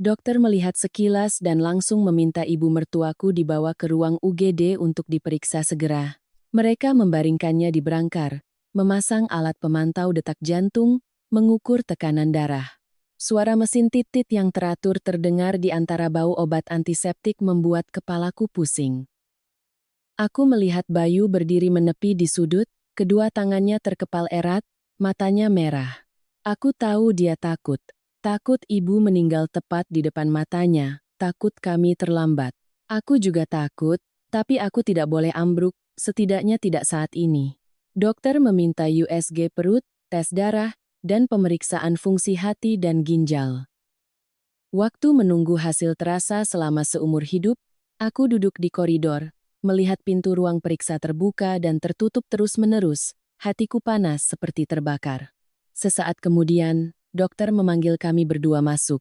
dokter melihat sekilas dan langsung meminta ibu mertuaku dibawa ke ruang UGD untuk diperiksa segera. Mereka membaringkannya di brankar, memasang alat pemantau detak jantung, mengukur tekanan darah. Suara mesin titit yang teratur terdengar di antara bau obat antiseptik membuat kepalaku pusing. Aku melihat Bayu berdiri menepi di sudut, kedua tangannya terkepal erat, matanya merah. Aku tahu dia takut. Takut ibu meninggal tepat di depan matanya, takut kami terlambat. Aku juga takut, tapi aku tidak boleh ambruk, setidaknya tidak saat ini. Dokter meminta USG perut, tes darah, dan pemeriksaan fungsi hati dan ginjal. Waktu menunggu hasil terasa selama seumur hidup, aku duduk di koridor, melihat pintu ruang periksa terbuka dan tertutup terus-menerus, hatiku panas seperti terbakar. Sesaat kemudian, dokter memanggil kami berdua masuk.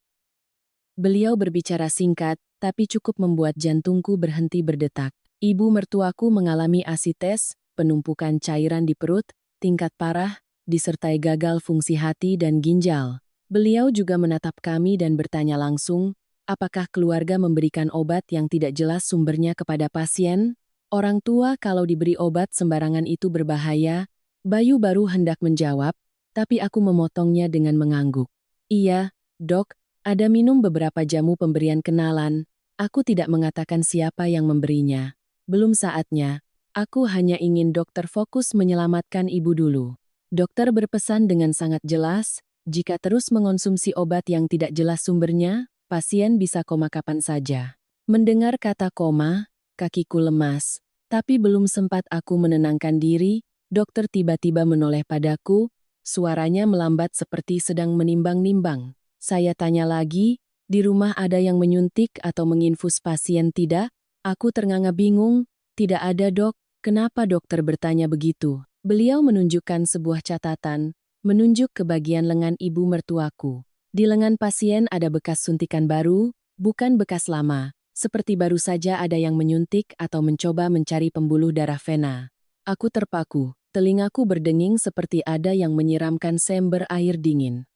Beliau berbicara singkat, tapi cukup membuat jantungku berhenti berdetak. Ibu mertuaku mengalami asites, penumpukan cairan di perut, tingkat parah, disertai gagal fungsi hati dan ginjal. Beliau juga menatap kami dan bertanya langsung, apakah keluarga memberikan obat yang tidak jelas sumbernya kepada pasien? Orang tua kalau diberi obat sembarangan itu berbahaya. Bayu baru hendak menjawab, tapi aku memotongnya dengan mengangguk. Iya, dok, ada minum beberapa jamu pemberian kenalan. Aku tidak mengatakan siapa yang memberinya. Belum saatnya. Aku hanya ingin dokter fokus menyelamatkan ibu dulu. Dokter berpesan dengan sangat jelas, jika terus mengonsumsi obat yang tidak jelas sumbernya, pasien bisa koma kapan saja. Mendengar kata koma, kakiku lemas. Tapi belum sempat aku menenangkan diri, dokter tiba-tiba menoleh padaku, suaranya melambat seperti sedang menimbang-nimbang. Saya tanya lagi, di rumah ada yang menyuntik atau menginfus pasien tidak? Aku ternganga bingung, tidak ada dok. Kenapa dokter bertanya begitu? Beliau menunjukkan sebuah catatan, menunjuk ke bagian lengan ibu mertuaku. Di lengan pasien ada bekas suntikan baru, bukan bekas lama, seperti baru saja ada yang menyuntik atau mencoba mencari pembuluh darah vena. Aku terpaku, telingaku berdenging seperti ada yang menyiramkan sember air dingin.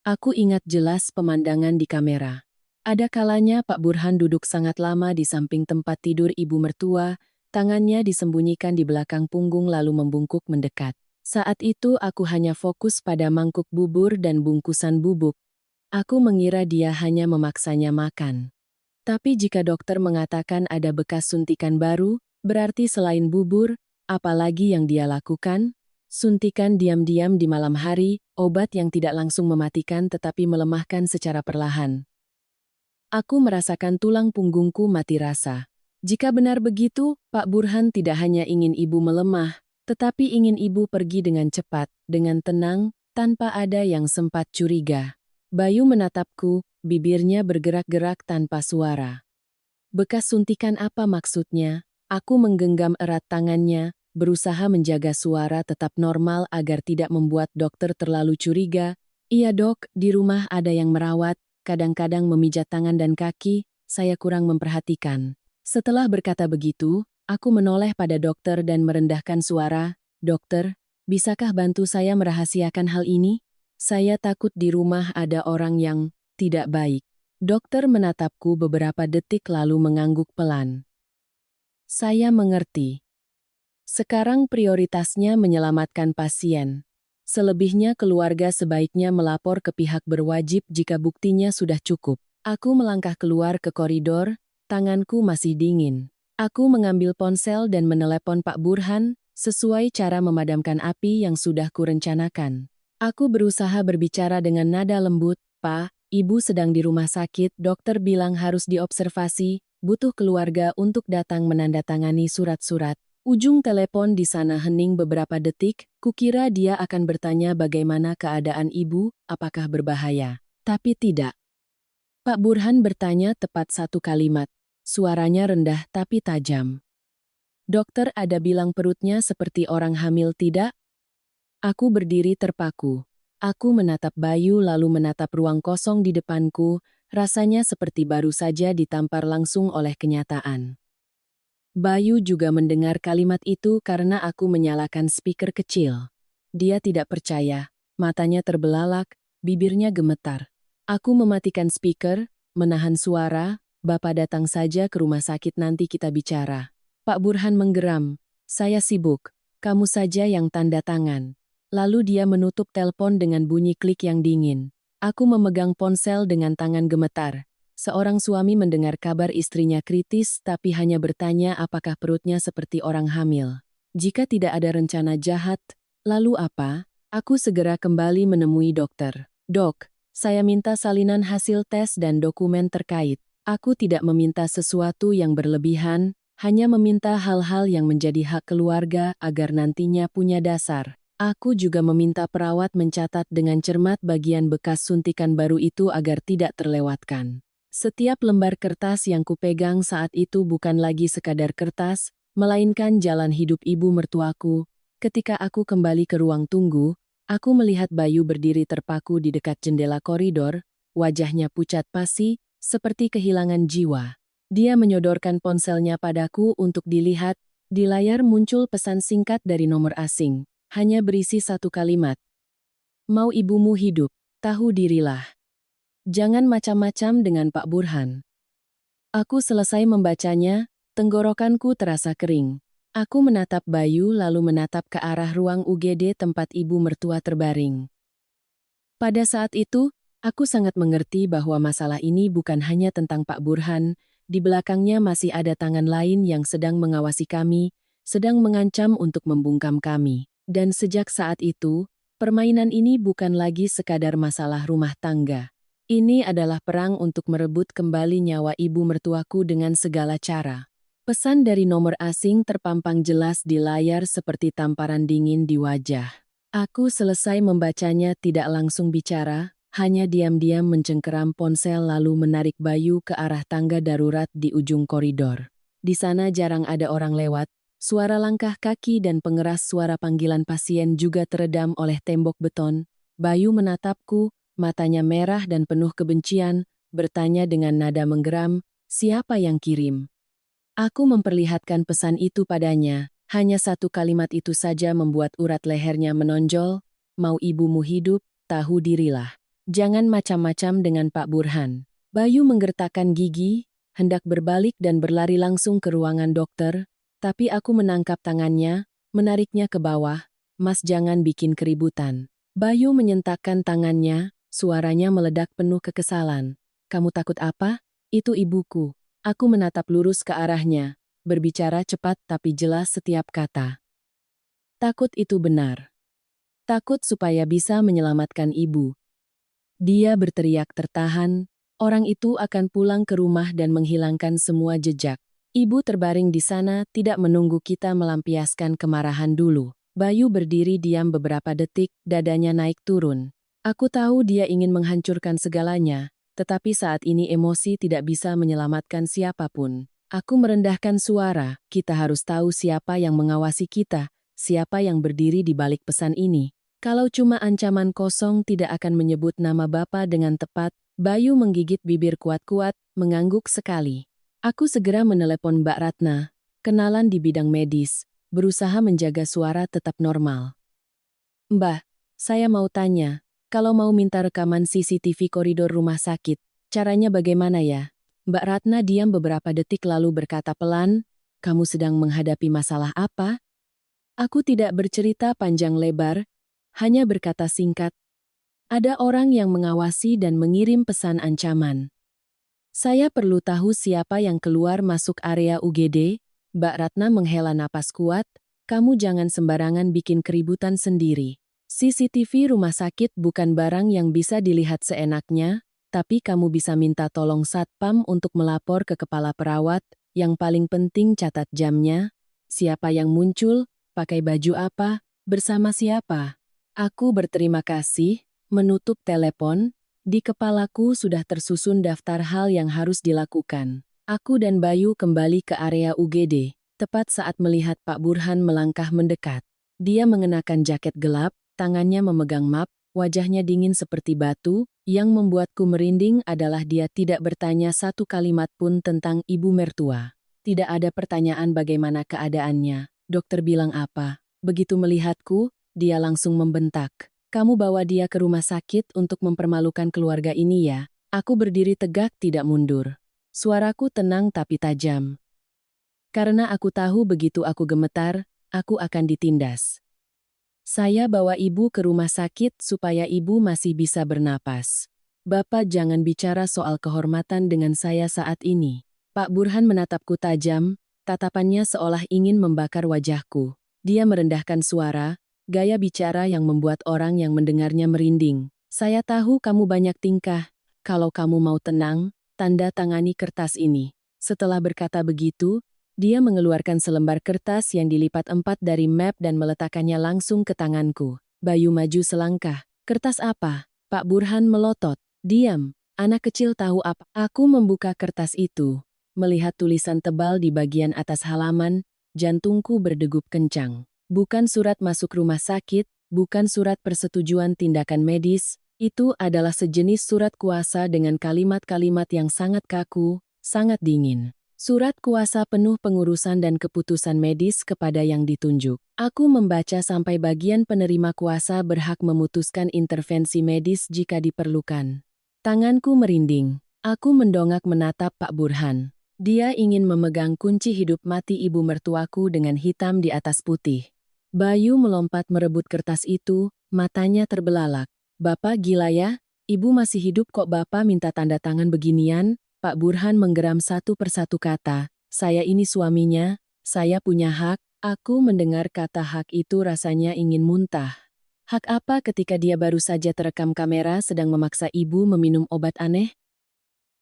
Aku ingat jelas pemandangan di kamera. Ada kalanya Pak Burhan duduk sangat lama di samping tempat tidur ibu mertua, tangannya disembunyikan di belakang punggung lalu membungkuk mendekat. Saat itu aku hanya fokus pada mangkuk bubur dan bungkusan bubuk. Aku mengira dia hanya memaksanya makan. Tapi jika dokter mengatakan ada bekas suntikan baru, berarti selain bubur, apalagi yang dia lakukan? Suntikan diam-diam di malam hari, obat yang tidak langsung mematikan tetapi melemahkan secara perlahan. Aku merasakan tulang punggungku mati rasa. Jika benar begitu, Pak Burhan tidak hanya ingin ibu melemah, tetapi ingin ibu pergi dengan cepat, dengan tenang, tanpa ada yang sempat curiga. Bayu menatapku, bibirnya bergerak-gerak tanpa suara. Bekas suntikan apa maksudnya? Aku menggenggam erat tangannya, berusaha menjaga suara tetap normal agar tidak membuat dokter terlalu curiga. Iya dok, di rumah ada yang merawat, kadang-kadang memijat tangan dan kaki, saya kurang memperhatikan. Setelah berkata begitu, aku menoleh pada dokter dan merendahkan suara, dokter, bisakah bantu saya merahasiakan hal ini? Saya takut di rumah ada orang yang tidak baik. Dokter menatapku beberapa detik lalu mengangguk pelan. Saya mengerti. Sekarang prioritasnya menyelamatkan pasien. Selebihnya keluarga sebaiknya melapor ke pihak berwajib jika buktinya sudah cukup. Aku melangkah keluar ke koridor, tanganku masih dingin. Aku mengambil ponsel dan menelepon Pak Burhan, sesuai cara memadamkan api yang sudah kurencanakan. Aku berusaha berbicara dengan nada lembut, Pak, ibu sedang di rumah sakit, dokter bilang harus diobservasi, butuh keluarga untuk datang menandatangani surat-surat. Ujung telepon di sana hening beberapa detik, kukira dia akan bertanya bagaimana keadaan ibu, apakah berbahaya. Tapi tidak. Pak Burhan bertanya tepat satu kalimat. Suaranya rendah tapi tajam. Dokter ada bilang perutnya seperti orang hamil tidak? Aku berdiri terpaku. Aku menatap Bayu lalu menatap ruang kosong di depanku, rasanya seperti baru saja ditampar langsung oleh kenyataan. Bayu juga mendengar kalimat itu karena aku menyalakan speaker kecil. Dia tidak percaya, matanya terbelalak, bibirnya gemetar. Aku mematikan speaker, menahan suara, Bapak datang saja ke rumah sakit nanti kita bicara. Pak Burhan menggeram, saya sibuk, kamu saja yang tanda tangan. Lalu dia menutup telepon dengan bunyi klik yang dingin. Aku memegang ponsel dengan tangan gemetar. Seorang suami mendengar kabar istrinya kritis tapi hanya bertanya apakah perutnya seperti orang hamil. Jika tidak ada rencana jahat, lalu apa? Aku segera kembali menemui dokter. Dok, saya minta salinan hasil tes dan dokumen terkait. Aku tidak meminta sesuatu yang berlebihan, hanya meminta hal-hal yang menjadi hak keluarga agar nantinya punya dasar. Aku juga meminta perawat mencatat dengan cermat bagian bekas suntikan baru itu agar tidak terlewatkan. Setiap lembar kertas yang kupegang saat itu bukan lagi sekadar kertas, melainkan jalan hidup ibu mertuaku. Ketika aku kembali ke ruang tunggu, aku melihat Bayu berdiri terpaku di dekat jendela koridor, wajahnya pucat pasi, seperti kehilangan jiwa. Dia menyodorkan ponselnya padaku untuk dilihat. Di layar muncul pesan singkat dari nomor asing. Hanya berisi satu kalimat. Mau ibumu hidup, tahu dirilah. Jangan macam-macam dengan Pak Burhan. Aku selesai membacanya, tenggorokanku terasa kering. Aku menatap Bayu lalu menatap ke arah ruang UGD tempat ibu mertua terbaring. Pada saat itu, aku sangat mengerti bahwa masalah ini bukan hanya tentang Pak Burhan, di belakangnya masih ada tangan lain yang sedang mengawasi kami, sedang mengancam untuk membungkam kami. Dan sejak saat itu, permainan ini bukan lagi sekadar masalah rumah tangga. Ini adalah perang untuk merebut kembali nyawa ibu mertuaku dengan segala cara. Pesan dari nomor asing terpampang jelas di layar seperti tamparan dingin di wajah. Aku selesai membacanya tidak langsung bicara, hanya diam-diam mencengkeram ponsel lalu menarik Bayu ke arah tangga darurat di ujung koridor. Di sana jarang ada orang lewat. Suara langkah kaki dan pengeras suara panggilan pasien juga teredam oleh tembok beton. Bayu menatapku, matanya merah dan penuh kebencian, bertanya dengan nada menggeram, siapa yang kirim? Aku memperlihatkan pesan itu padanya, hanya satu kalimat itu saja membuat urat lehernya menonjol, mau ibumu hidup, tahu dirilah. Jangan macam-macam dengan Pak Burhan. Bayu menggertakkan gigi, hendak berbalik dan berlari langsung ke ruangan dokter, tapi aku menangkap tangannya, menariknya ke bawah. Mas jangan bikin keributan. Bayu menyentakkan tangannya, suaranya meledak penuh kekesalan. Kamu takut apa? Itu ibuku. Aku menatap lurus ke arahnya, berbicara cepat tapi jelas setiap kata. Takut itu benar. Takut supaya bisa menyelamatkan ibu. Dia berteriak tertahan, orang itu akan pulang ke rumah dan menghilangkan semua jejak. Ibu terbaring di sana tidak menunggu kita melampiaskan kemarahan dulu. Bayu berdiri diam beberapa detik, dadanya naik turun. Aku tahu dia ingin menghancurkan segalanya, tetapi saat ini emosi tidak bisa menyelamatkan siapapun. Aku merendahkan suara, kita harus tahu siapa yang mengawasi kita, siapa yang berdiri di balik pesan ini. Kalau cuma ancaman kosong tidak akan menyebut nama Bapa dengan tepat. Bayu menggigit bibir kuat-kuat, mengangguk sekali. Aku segera menelepon Mbak Ratna, kenalan di bidang medis, berusaha menjaga suara tetap normal. Mbah, saya mau tanya, kalau mau minta rekaman CCTV koridor rumah sakit, caranya bagaimana ya? Mbak Ratna diam beberapa detik lalu berkata pelan, kamu sedang menghadapi masalah apa? Aku tidak bercerita panjang lebar, hanya berkata singkat. Ada orang yang mengawasi dan mengirim pesan ancaman. Saya perlu tahu siapa yang keluar masuk area UGD. Mbak Ratna menghela napas kuat, kamu jangan sembarangan bikin keributan sendiri. CCTV rumah sakit bukan barang yang bisa dilihat seenaknya, tapi kamu bisa minta tolong Satpam untuk melapor ke kepala perawat, yang paling penting catat jamnya, siapa yang muncul, pakai baju apa, bersama siapa. Aku berterima kasih, menutup telepon. Di kepalaku sudah tersusun daftar hal yang harus dilakukan. Aku dan Bayu kembali ke area UGD, tepat saat melihat Pak Burhan melangkah mendekat. Dia mengenakan jaket gelap, tangannya memegang map, wajahnya dingin seperti batu. Yang membuatku merinding adalah dia tidak bertanya satu kalimat pun tentang ibu mertua. Tidak ada pertanyaan bagaimana keadaannya, dokter bilang apa. Begitu melihatku, dia langsung membentak. Kamu bawa dia ke rumah sakit untuk mempermalukan keluarga ini ya. Aku berdiri tegak tidak mundur. Suaraku tenang tapi tajam. Karena aku tahu begitu aku gemetar, aku akan ditindas. Saya bawa ibu ke rumah sakit supaya ibu masih bisa bernapas. Bapak jangan bicara soal kehormatan dengan saya saat ini. Pak Burhan menatapku tajam, tatapannya seolah ingin membakar wajahku. Dia merendahkan suara, gaya bicara yang membuat orang yang mendengarnya merinding. Saya tahu kamu banyak tingkah. Kalau kamu mau tenang, tanda tangani kertas ini. Setelah berkata begitu, Dia mengeluarkan selembar kertas yang dilipat 4 dari map dan meletakkannya langsung ke tanganku. Bayu maju selangkah. Kertas apa? Pak Burhan melotot. Diam. Anak kecil tahu apa? Aku membuka kertas itu. Melihat tulisan tebal di bagian atas halaman, jantungku berdegup kencang. Bukan surat masuk rumah sakit, bukan surat persetujuan tindakan medis, itu adalah sejenis surat kuasa dengan kalimat-kalimat yang sangat kaku, sangat dingin. Surat kuasa penuh pengurusan dan keputusan medis kepada yang ditunjuk. Aku membaca sampai bagian penerima kuasa berhak memutuskan intervensi medis jika diperlukan. Tanganku merinding. Aku mendongak menatap Pak Burhan. Dia ingin memegang kunci hidup mati ibu mertuaku dengan hitam di atas putih. Bayu melompat merebut kertas itu, matanya terbelalak. Bapak gila ya? Ibu masih hidup kok Bapak minta tanda tangan beginian? Pak Burhan menggeram satu persatu kata, saya ini suaminya, saya punya hak. Aku mendengar kata hak itu rasanya ingin muntah. Hak apa ketika dia baru saja terekam kamera sedang memaksa ibu meminum obat aneh?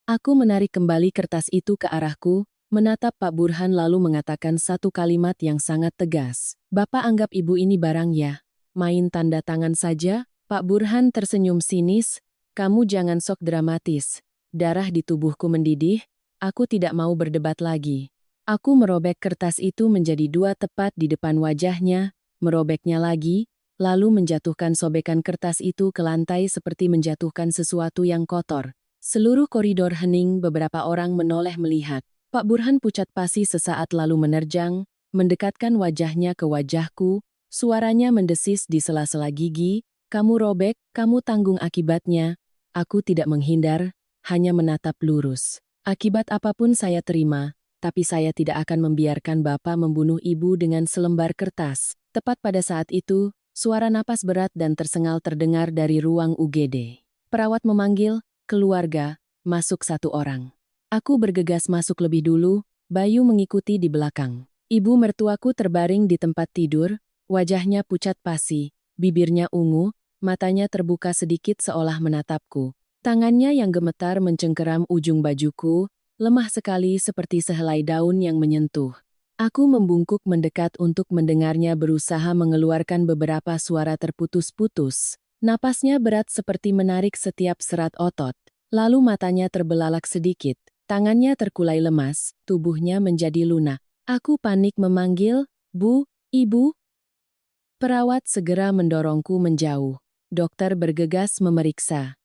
Aku menarik kembali kertas itu ke arahku, menatap Pak Burhan lalu mengatakan satu kalimat yang sangat tegas. Bapak anggap ibu ini barang ya? Main tanda tangan saja? Pak Burhan tersenyum sinis, kamu jangan sok dramatis. Darah di tubuhku mendidih, aku tidak mau berdebat lagi. Aku merobek kertas itu menjadi 2 tepat di depan wajahnya, merobeknya lagi, lalu menjatuhkan sobekan kertas itu ke lantai seperti menjatuhkan sesuatu yang kotor. Seluruh koridor hening, beberapa orang menoleh melihat. Pak Burhan pucat pasi sesaat lalu menerjang, mendekatkan wajahnya ke wajahku, suaranya mendesis di sela-sela gigi, kamu robek, kamu tanggung akibatnya. Aku tidak menghindar, hanya menatap lurus. Akibat apapun saya terima, tapi saya tidak akan membiarkan Bapak membunuh ibu dengan selembar kertas. Tepat pada saat itu, suara napas berat dan tersengal terdengar dari ruang UGD. Perawat memanggil, keluarga, masuk 1 orang. Aku bergegas masuk lebih dulu, Bayu mengikuti di belakang. Ibu mertuaku terbaring di tempat tidur, wajahnya pucat pasi, bibirnya ungu, matanya terbuka sedikit seolah menatapku. Tangannya yang gemetar mencengkeram ujung bajuku, lemah sekali seperti sehelai daun yang menyentuh. Aku membungkuk mendekat untuk mendengarnya berusaha mengeluarkan beberapa suara terputus-putus. Napasnya berat seperti menarik setiap serat otot. Lalu matanya terbelalak sedikit. Tangannya terkulai lemas, tubuhnya menjadi lunak. Aku panik memanggil, Bu, Ibu. Perawat segera mendorongku menjauh. Dokter bergegas memeriksa.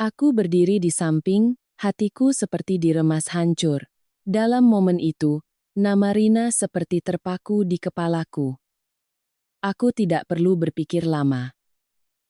Aku berdiri di samping, hatiku seperti diremas hancur. Dalam momen itu, nama Rina seperti terpaku di kepalaku. Aku tidak perlu berpikir lama.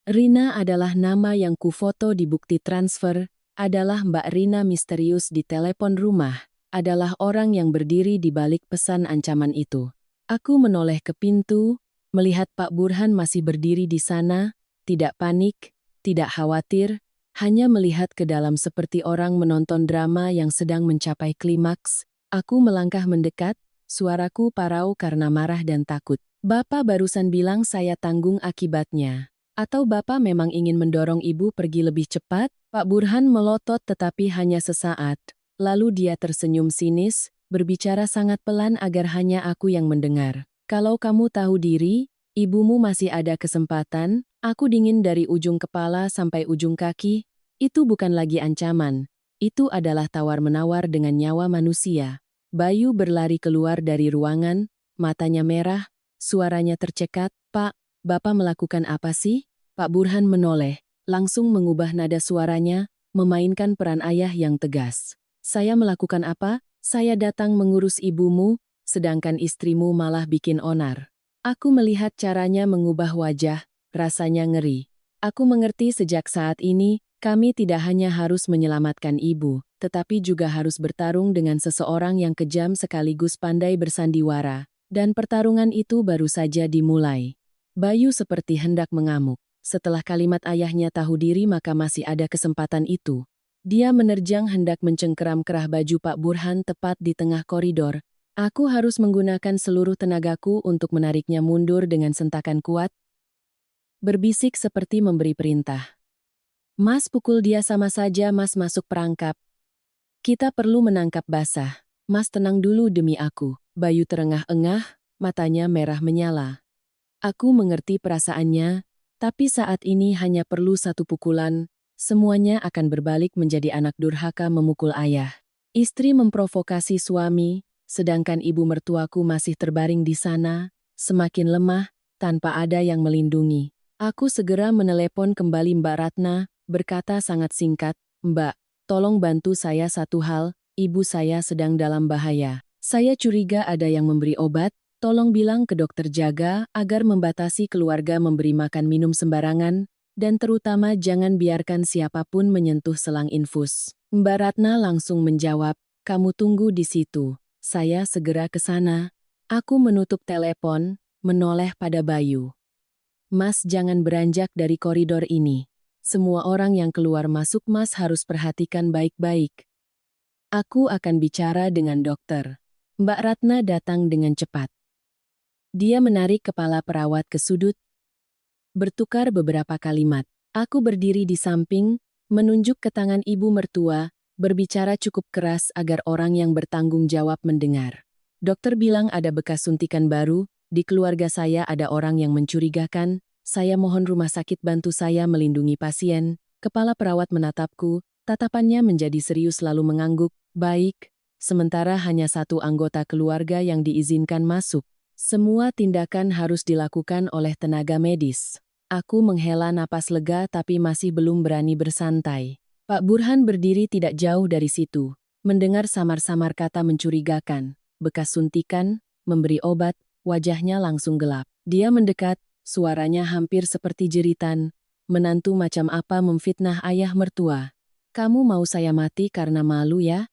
Rina adalah nama yang kufoto di bukti transfer, adalah Mbak Rina misterius di telepon rumah, adalah orang yang berdiri di balik pesan ancaman itu. Aku menoleh ke pintu, melihat Pak Burhan masih berdiri di sana, tidak panik, tidak khawatir, hanya melihat ke dalam seperti orang menonton drama yang sedang mencapai klimaks. Aku melangkah mendekat, suaraku parau karena marah dan takut. Bapak barusan bilang saya tanggung akibatnya. Atau Bapak memang ingin mendorong ibu pergi lebih cepat? Pak Burhan melotot tetapi hanya sesaat. Lalu dia tersenyum sinis, berbicara sangat pelan agar hanya aku yang mendengar. Kalau kamu tahu diri, ibumu masih ada kesempatan. Aku dingin dari ujung kepala sampai ujung kaki. Itu bukan lagi ancaman. Itu adalah tawar-menawar dengan nyawa manusia. Bayu berlari keluar dari ruangan, matanya merah, suaranya tercekat. Pak, Bapak melakukan apa sih? Pak Burhan menoleh, langsung mengubah nada suaranya, memainkan peran ayah yang tegas. Saya melakukan apa? Saya datang mengurus ibumu, sedangkan istrimu malah bikin onar. Aku melihat caranya mengubah wajah, rasanya ngeri. Aku mengerti sejak saat ini, kami tidak hanya harus menyelamatkan ibu, tetapi juga harus bertarung dengan seseorang yang kejam sekaligus pandai bersandiwara, dan pertarungan itu baru saja dimulai. Bayu seperti hendak mengamuk. Setelah kalimat ayahnya tahu diri maka masih ada kesempatan itu. Dia menerjang hendak mencengkeram kerah baju Pak Burhan tepat di tengah koridor. Aku harus menggunakan seluruh tenagaku untuk menariknya mundur dengan sentakan kuat. Berbisik seperti memberi perintah. Mas pukul dia sama saja Mas masuk perangkap. Kita perlu menangkap basah. Mas tenang dulu demi aku. Bayu terengah-engah, matanya merah menyala. Aku mengerti perasaannya, tapi saat ini hanya perlu satu pukulan, semuanya akan berbalik menjadi anak durhaka memukul ayah. Istri memprovokasi suami, sedangkan ibu mertuaku masih terbaring di sana, semakin lemah, tanpa ada yang melindungi. Aku segera menelepon kembali Mbak Ratna, berkata sangat singkat, "Mbak, tolong bantu saya satu hal, ibu saya sedang dalam bahaya. Saya curiga ada yang memberi obat, tolong bilang ke dokter jaga agar membatasi keluarga memberi makan minum sembarangan, dan terutama jangan biarkan siapapun menyentuh selang infus." Mbak Ratna langsung menjawab, "Kamu tunggu di situ. Saya segera ke sana." Aku menutup telepon, menoleh pada Bayu. "Mas jangan beranjak dari koridor ini. Semua orang yang keluar masuk Mas harus perhatikan baik-baik. Aku akan bicara dengan dokter." Mbak Ratna datang dengan cepat. Dia menarik kepala perawat ke sudut, bertukar beberapa kalimat. Aku berdiri di samping, menunjuk ke tangan ibu mertua, berbicara cukup keras agar orang yang bertanggung jawab mendengar. "Dokter bilang ada bekas suntikan baru, di keluarga saya ada orang yang mencurigakan, saya mohon rumah sakit bantu saya melindungi pasien." Kepala perawat menatapku, tatapannya menjadi serius lalu mengangguk, "Baik." Sementara hanya satu anggota keluarga yang diizinkan masuk. Semua tindakan harus dilakukan oleh tenaga medis. Aku menghela napas lega tapi masih belum berani bersantai. Pak Burhan berdiri tidak jauh dari situ. Mendengar samar-samar kata mencurigakan, bekas suntikan, memberi obat, wajahnya langsung gelap. Dia mendekat, suaranya hampir seperti jeritan. "Menantu macam apa memfitnah ayah mertua? Kamu mau saya mati karena malu ya?"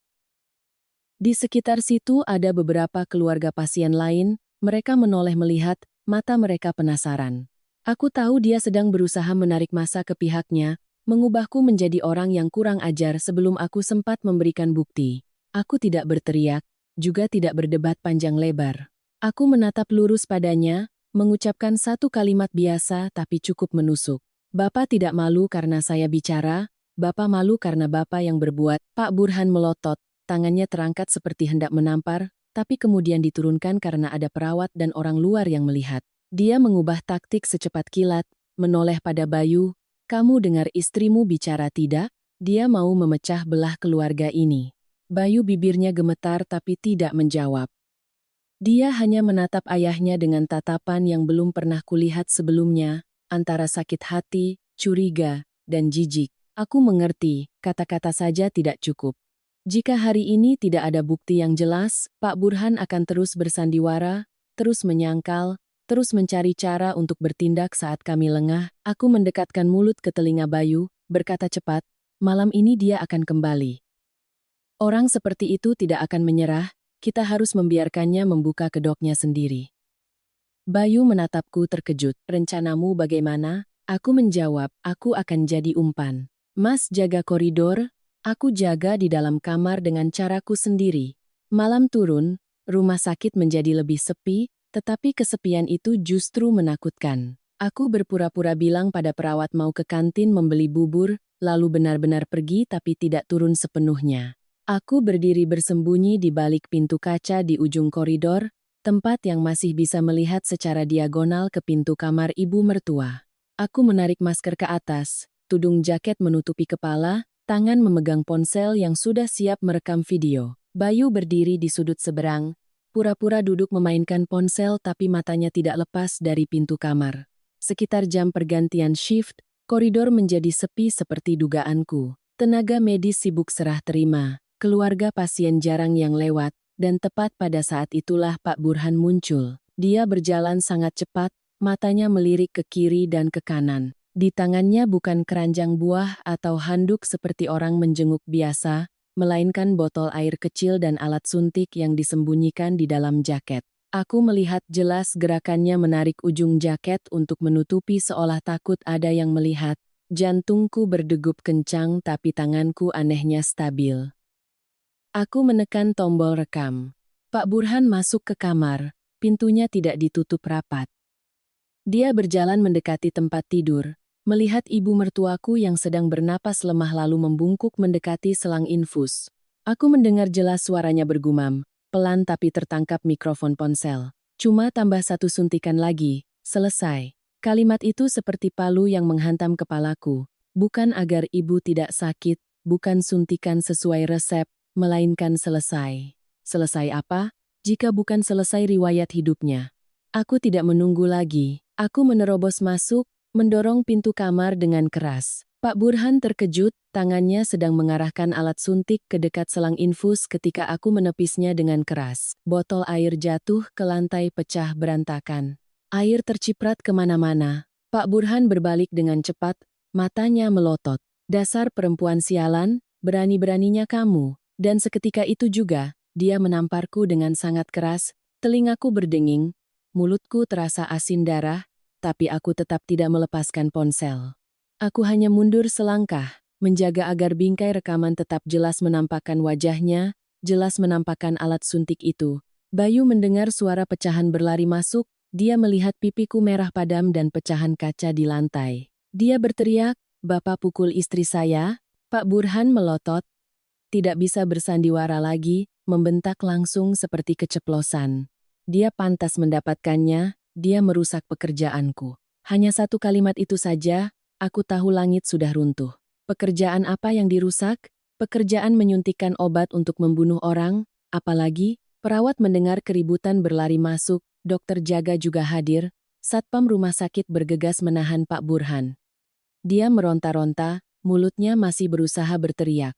Di sekitar situ ada beberapa keluarga pasien lain, mereka menoleh melihat, mata mereka penasaran. Aku tahu dia sedang berusaha menarik massa ke pihaknya, mengubahku menjadi orang yang kurang ajar sebelum aku sempat memberikan bukti. Aku tidak berteriak, juga tidak berdebat panjang lebar. Aku menatap lurus padanya, mengucapkan satu kalimat biasa tapi cukup menusuk. "Bapak tidak malu karena saya bicara, Bapak malu karena Bapak yang berbuat." Pak Burhan melotot, tangannya terangkat seperti hendak menampar, tapi kemudian diturunkan karena ada perawat dan orang luar yang melihat. Dia mengubah taktik secepat kilat, menoleh pada Bayu, "Kamu dengar istrimu bicara tidak? Dia mau memecah belah keluarga ini." Bayu bibirnya gemetar tapi tidak menjawab. Dia hanya menatap ayahnya dengan tatapan yang belum pernah kulihat sebelumnya, antara sakit hati, curiga, dan jijik. Aku mengerti, kata-kata saja tidak cukup. Jika hari ini tidak ada bukti yang jelas, Pak Burhan akan terus bersandiwara, terus menyangkal, terus mencari cara untuk bertindak saat kami lengah. Aku mendekatkan mulut ke telinga Bayu, berkata cepat, "Malam ini dia akan kembali. Orang seperti itu tidak akan menyerah, kita harus membiarkannya membuka kedoknya sendiri." Bayu menatapku terkejut. "Rencanamu bagaimana?" Aku menjawab, "Aku akan jadi umpan. Mas jaga koridor, aku jaga di dalam kamar dengan caraku sendiri." Malam turun, rumah sakit menjadi lebih sepi, tetapi kesepian itu justru menakutkan. Aku berpura-pura bilang pada perawat mau ke kantin membeli bubur, lalu benar-benar pergi tapi tidak turun sepenuhnya. Aku berdiri bersembunyi di balik pintu kaca di ujung koridor, tempat yang masih bisa melihat secara diagonal ke pintu kamar ibu mertua. Aku menarik masker ke atas, tudung jaket menutupi kepala, tangan memegang ponsel yang sudah siap merekam video. Bayu berdiri di sudut seberang, pura-pura duduk memainkan ponsel tapi matanya tidak lepas dari pintu kamar. Sekitar jam pergantian shift, koridor menjadi sepi seperti dugaanku. Tenaga medis sibuk serah terima, keluarga pasien jarang yang lewat, dan tepat pada saat itulah Pak Burhan muncul. Dia berjalan sangat cepat, matanya melirik ke kiri dan ke kanan. Di tangannya bukan keranjang buah atau handuk seperti orang menjenguk biasa, melainkan botol air kecil dan alat suntik yang disembunyikan di dalam jaket. Aku melihat jelas gerakannya menarik ujung jaket untuk menutupi seolah takut ada yang melihat. Jantungku berdegup kencang tapi tanganku anehnya stabil. Aku menekan tombol rekam. Pak Burhan masuk ke kamar, pintunya tidak ditutup rapat. Dia berjalan mendekati tempat tidur, melihat ibu mertuaku yang sedang bernapas lemah lalu membungkuk mendekati selang infus. Aku mendengar jelas suaranya bergumam, pelan tapi tertangkap mikrofon ponsel. Cuma tambah satu suntikan lagi, selesai. Kalimat itu seperti palu yang menghantam kepalaku. Bukan agar ibu tidak sakit, bukan suntikan sesuai resep, melainkan selesai. Selesai apa? Jika bukan selesai riwayat hidupnya. Aku tidak menunggu lagi. Aku menerobos masuk, mendorong pintu kamar dengan keras. Pak Burhan terkejut, tangannya sedang mengarahkan alat suntik ke dekat selang infus ketika aku menepisnya dengan keras. Botol air jatuh ke lantai pecah berantakan. Air terciprat kemana-mana. Pak Burhan berbalik dengan cepat, matanya melotot. Dasar perempuan sialan, berani-beraninya kamu. Dan seketika itu juga, dia menamparku dengan sangat keras, telingaku berdenging, mulutku terasa asin darah, tapi aku tetap tidak melepaskan ponsel. Aku hanya mundur selangkah, menjaga agar bingkai rekaman tetap jelas menampakkan wajahnya, jelas menampakkan alat suntik itu. Bayu mendengar suara pecahan berlari masuk, dia melihat pipiku merah padam dan pecahan kaca di lantai. Dia berteriak, "Bapak pukul istri saya?" Pak Burhan melotot, tidak bisa bersandiwara lagi, membentak langsung seperti keceplosan. Dia pantas mendapatkannya, dia merusak pekerjaanku. Hanya satu kalimat itu saja, aku tahu langit sudah runtuh. Pekerjaan apa yang dirusak? Pekerjaan menyuntikkan obat untuk membunuh orang, apalagi perawat mendengar keributan berlari masuk, dokter jaga juga hadir, satpam rumah sakit bergegas menahan Pak Burhan. Dia meronta-ronta, mulutnya masih berusaha berteriak.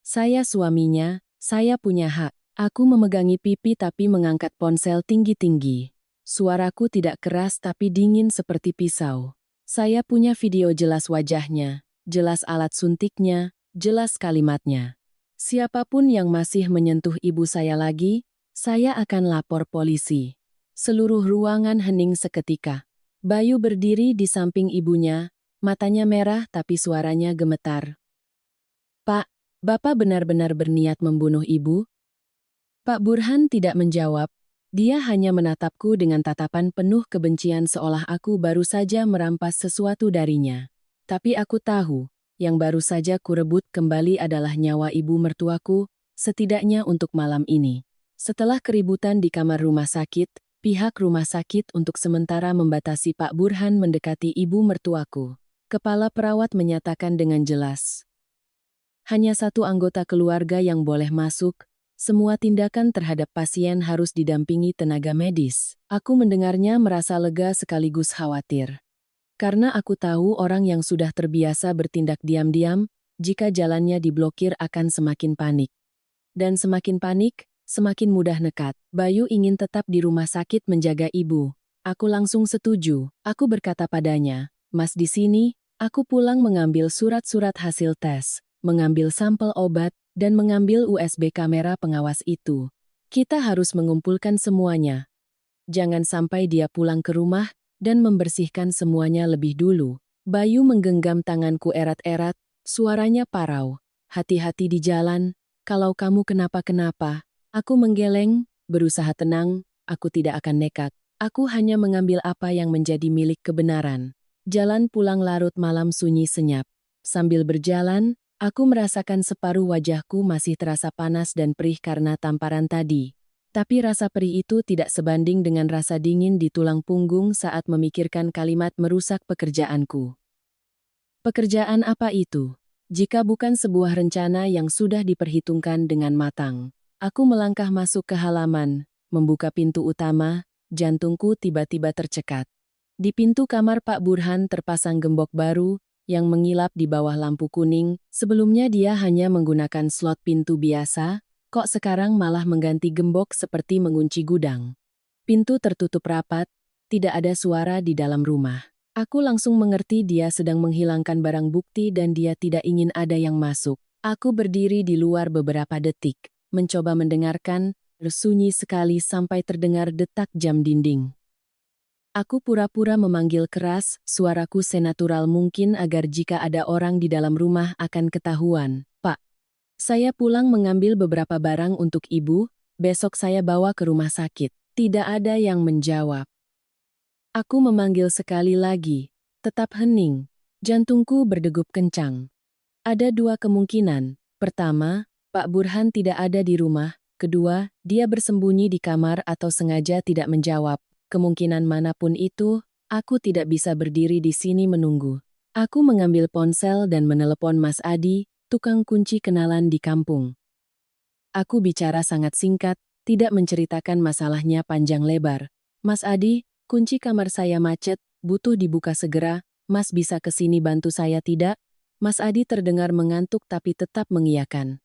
Saya suaminya, saya punya hak. Aku memegangi pipi tapi mengangkat ponsel tinggi-tinggi. Suaraku tidak keras tapi dingin seperti pisau. Saya punya video jelas wajahnya, jelas alat suntiknya, jelas kalimatnya. Siapapun yang masih menyentuh ibu saya lagi, saya akan lapor polisi. Seluruh ruangan hening seketika. Bayu berdiri di samping ibunya, matanya merah tapi suaranya gemetar. "Pak, Bapak benar-benar berniat membunuh ibu?" Pak Burhan tidak menjawab. Dia hanya menatapku dengan tatapan penuh kebencian seolah aku baru saja merampas sesuatu darinya. Tapi aku tahu, yang baru saja kurebut kembali adalah nyawa ibu mertuaku, setidaknya untuk malam ini. Setelah keributan di kamar rumah sakit, pihak rumah sakit untuk sementara membatasi Pak Burhan mendekati ibu mertuaku. Kepala perawat menyatakan dengan jelas, hanya satu anggota keluarga yang boleh masuk, semua tindakan terhadap pasien harus didampingi tenaga medis. Aku mendengarnya merasa lega sekaligus khawatir. Karena aku tahu orang yang sudah terbiasa bertindak diam-diam, jika jalannya diblokir akan semakin panik. Dan semakin panik, semakin mudah nekat. Bayu ingin tetap di rumah sakit menjaga ibu. Aku langsung setuju. Aku berkata padanya, "Mas di sini, aku pulang mengambil surat-surat hasil tes, mengambil sampel obat, dan mengambil USB kamera pengawas itu. Kita harus mengumpulkan semuanya. Jangan sampai dia pulang ke rumah dan membersihkan semuanya lebih dulu." Bayu menggenggam tanganku erat-erat, suaranya parau. "Hati-hati di jalan, kalau kamu kenapa-kenapa." Aku menggeleng, berusaha tenang, aku tidak akan nekat. Aku hanya mengambil apa yang menjadi milik kebenaran. Jalan pulang larut malam sunyi senyap. Sambil berjalan, aku merasakan separuh wajahku masih terasa panas dan perih karena tamparan tadi. Tapi rasa perih itu tidak sebanding dengan rasa dingin di tulang punggung saat memikirkan kalimat merusak pekerjaanku. Pekerjaan apa itu? Jika bukan sebuah rencana yang sudah diperhitungkan dengan matang. Aku melangkah masuk ke halaman, membuka pintu utama, jantungku tiba-tiba tercekat. Di pintu kamar Pak Burhan terpasang gembok baru, yang mengilap di bawah lampu kuning. Sebelumnya dia hanya menggunakan slot pintu biasa, kok sekarang malah mengganti gembok seperti mengunci gudang. Pintu tertutup rapat, tidak ada suara di dalam rumah. Aku langsung mengerti dia sedang menghilangkan barang bukti dan dia tidak ingin ada yang masuk. Aku berdiri di luar beberapa detik, mencoba mendengarkan, sunyi sekali sampai terdengar detak jam dinding. Aku pura-pura memanggil keras, suaraku senatural mungkin agar jika ada orang di dalam rumah akan ketahuan. "Pak, saya pulang mengambil beberapa barang untuk ibu, besok saya bawa ke rumah sakit." Tidak ada yang menjawab. Aku memanggil sekali lagi, tetap hening. Jantungku berdegup kencang. Ada dua kemungkinan. Pertama, Pak Burhan tidak ada di rumah. Kedua, dia bersembunyi di kamar atau sengaja tidak menjawab. Kemungkinan manapun itu, aku tidak bisa berdiri di sini menunggu. Aku mengambil ponsel dan menelepon Mas Adi, tukang kunci kenalan di kampung. Aku bicara sangat singkat, tidak menceritakan masalahnya panjang lebar. Mas Adi, kunci kamar saya macet, butuh dibuka segera. Mas bisa ke sini bantu saya tidak? Mas Adi terdengar mengantuk tapi tetap mengiyakan.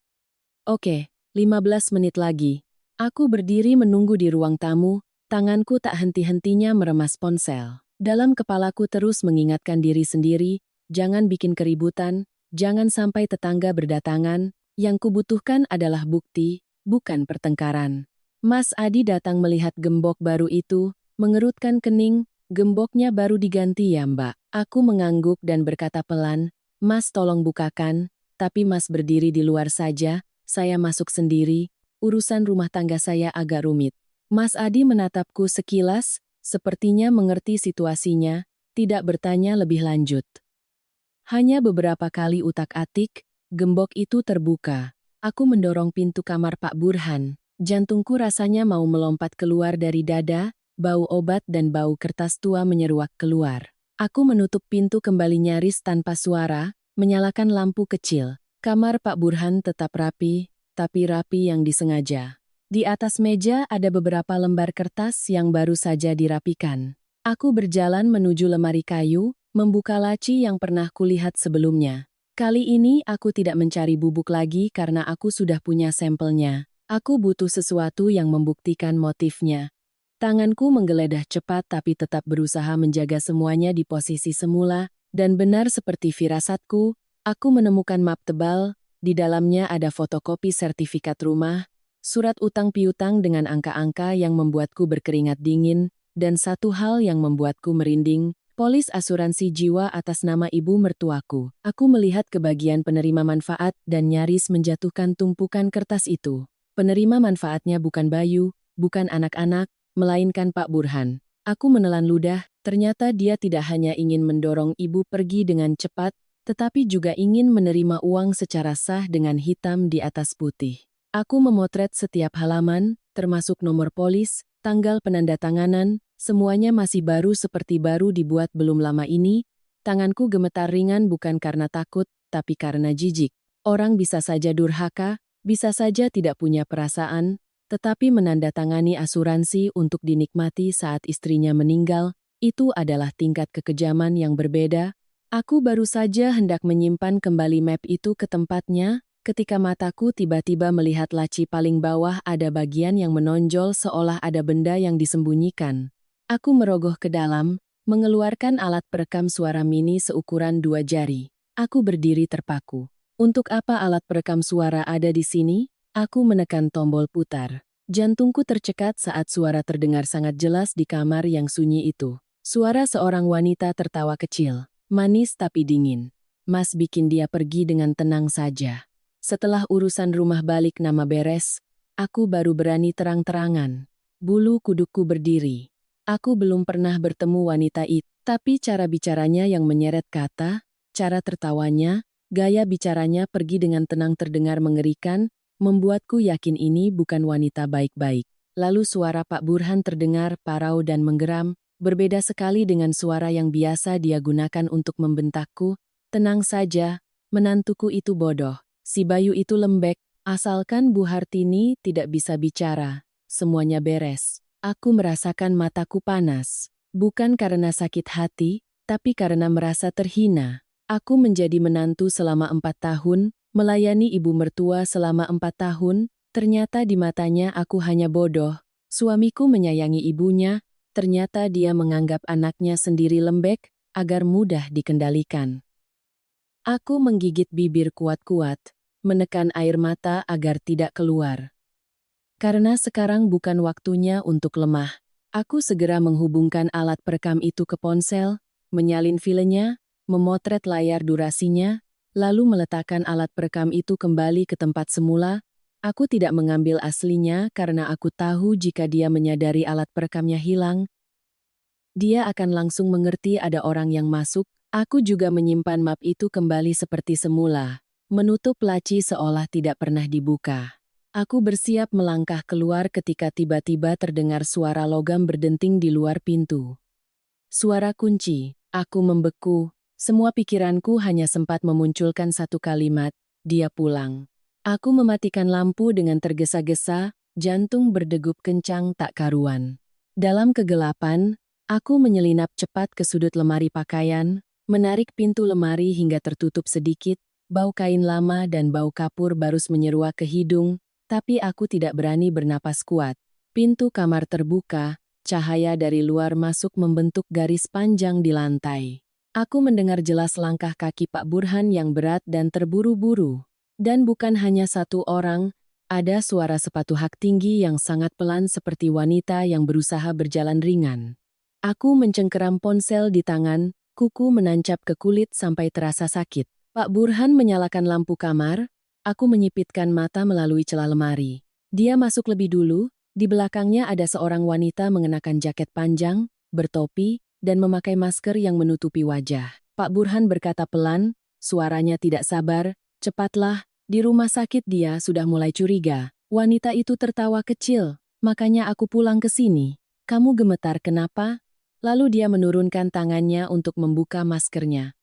Oke, 15 menit lagi. Aku berdiri menunggu di ruang tamu, tanganku tak henti-hentinya meremas ponsel. Dalam kepalaku terus mengingatkan diri sendiri, jangan bikin keributan, jangan sampai tetangga berdatangan, yang kubutuhkan adalah bukti, bukan pertengkaran. Mas Adi datang melihat gembok baru itu, mengerutkan kening, gemboknya baru diganti ya Mbak. Aku mengangguk dan berkata pelan, Mas tolong bukakan, tapi Mas berdiri di luar saja. Saya masuk sendiri, urusan rumah tangga saya agak rumit. Mas Adi menatapku sekilas, sepertinya mengerti situasinya, tidak bertanya lebih lanjut. Hanya beberapa kali utak-atik, gembok itu terbuka. Aku mendorong pintu kamar Pak Burhan. Jantungku rasanya mau melompat keluar dari dada, bau obat dan bau kertas tua menyeruak keluar. Aku menutup pintu kembali nyaris tanpa suara, menyalakan lampu kecil. Kamar Pak Burhan tetap rapi, tapi rapi yang disengaja. Di atas meja ada beberapa lembar kertas yang baru saja dirapikan. Aku berjalan menuju lemari kayu, membuka laci yang pernah kulihat sebelumnya. Kali ini aku tidak mencari bubuk lagi karena aku sudah punya sampelnya. Aku butuh sesuatu yang membuktikan motifnya. Tanganku menggeledah cepat tapi tetap berusaha menjaga semuanya di posisi semula, dan benar seperti firasatku, aku menemukan map tebal, di dalamnya ada fotokopi sertifikat rumah, surat utang piutang dengan angka-angka yang membuatku berkeringat dingin, dan satu hal yang membuatku merinding, polis asuransi jiwa atas nama ibu mertuaku. Aku melihat ke bagian penerima manfaat dan nyaris menjatuhkan tumpukan kertas itu. Penerima manfaatnya bukan Bayu, bukan anak-anak, melainkan Pak Burhan. Aku menelan ludah, ternyata dia tidak hanya ingin mendorong ibu pergi dengan cepat, tetapi juga ingin menerima uang secara sah dengan hitam di atas putih. Aku memotret setiap halaman, termasuk nomor polis, tanggal penandatanganan, semuanya masih baru seperti baru dibuat belum lama ini. Tanganku gemetar ringan bukan karena takut, tapi karena jijik. Orang bisa saja durhaka, bisa saja tidak punya perasaan, tetapi menandatangani asuransi untuk dinikmati saat istrinya meninggal, itu adalah tingkat kekejaman yang berbeda. Aku baru saja hendak menyimpan kembali map itu ke tempatnya, ketika mataku tiba-tiba melihat laci paling bawah ada bagian yang menonjol seolah ada benda yang disembunyikan. Aku merogoh ke dalam, mengeluarkan alat perekam suara mini seukuran 2 jari. Aku berdiri terpaku. Untuk apa alat perekam suara ada di sini? Aku menekan tombol putar. Jantungku tercekat saat suara terdengar sangat jelas di kamar yang sunyi itu. Suara seorang wanita tertawa kecil. Manis tapi dingin. Mas bikin dia pergi dengan tenang saja. Setelah urusan rumah balik nama beres, aku baru berani terang-terangan. Bulu kudukku berdiri. Aku belum pernah bertemu wanita itu, tapi cara bicaranya yang menyeret kata, cara tertawanya, gaya bicaranya pergi dengan tenang terdengar mengerikan, membuatku yakin ini bukan wanita baik-baik. Lalu suara Pak Burhan terdengar parau dan menggeram, berbeda sekali dengan suara yang biasa dia gunakan untuk membentakku. Tenang saja, menantuku itu bodoh. Si Bayu itu lembek, asalkan Bu Hartini tidak bisa bicara. Semuanya beres. Aku merasakan mataku panas. Bukan karena sakit hati, tapi karena merasa terhina. Aku menjadi menantu selama 4 tahun, melayani ibu mertua selama 4 tahun, ternyata di matanya aku hanya bodoh. Suamiku menyayangi ibunya, ternyata dia menganggap anaknya sendiri lembek, agar mudah dikendalikan. Aku menggigit bibir kuat-kuat, menekan air mata agar tidak keluar. Karena sekarang bukan waktunya untuk lemah. Aku segera menghubungkan alat perekam itu ke ponsel, menyalin filenya, memotret layar durasinya, lalu meletakkan alat perekam itu kembali ke tempat semula. Aku tidak mengambil aslinya karena aku tahu jika dia menyadari alat perekamnya hilang, dia akan langsung mengerti ada orang yang masuk. Aku juga menyimpan map itu kembali seperti semula. menutup laci seolah tidak pernah dibuka. Aku bersiap melangkah keluar ketika tiba-tiba terdengar suara logam berdenting di luar pintu. Suara kunci. Aku membeku. Semua pikiranku hanya sempat memunculkan satu kalimat, dia pulang. Aku mematikan lampu dengan tergesa-gesa, jantung berdegup kencang tak karuan. Dalam kegelapan, aku menyelinap cepat ke sudut lemari pakaian, menarik pintu lemari hingga tertutup sedikit. Bau kain lama dan bau kapur barus menyeruak ke hidung, tapi aku tidak berani bernapas kuat. Pintu kamar terbuka, cahaya dari luar masuk membentuk garis panjang di lantai. Aku mendengar jelas langkah kaki Pak Burhan yang berat dan terburu-buru. Dan bukan hanya satu orang, ada suara sepatu hak tinggi yang sangat pelan seperti wanita yang berusaha berjalan ringan. Aku mencengkeram ponsel di tangan, kuku menancap ke kulit sampai terasa sakit. Pak Burhan menyalakan lampu kamar, aku menyipitkan mata melalui celah lemari. Dia masuk lebih dulu, di belakangnya ada seorang wanita mengenakan jaket panjang, bertopi, dan memakai masker yang menutupi wajah. Pak Burhan berkata pelan, suaranya tidak sabar, cepatlah, di rumah sakit dia sudah mulai curiga. Wanita itu tertawa kecil, makanya aku pulang ke sini. Kamu gemetar kenapa? Lalu dia menurunkan tangannya untuk membuka maskernya.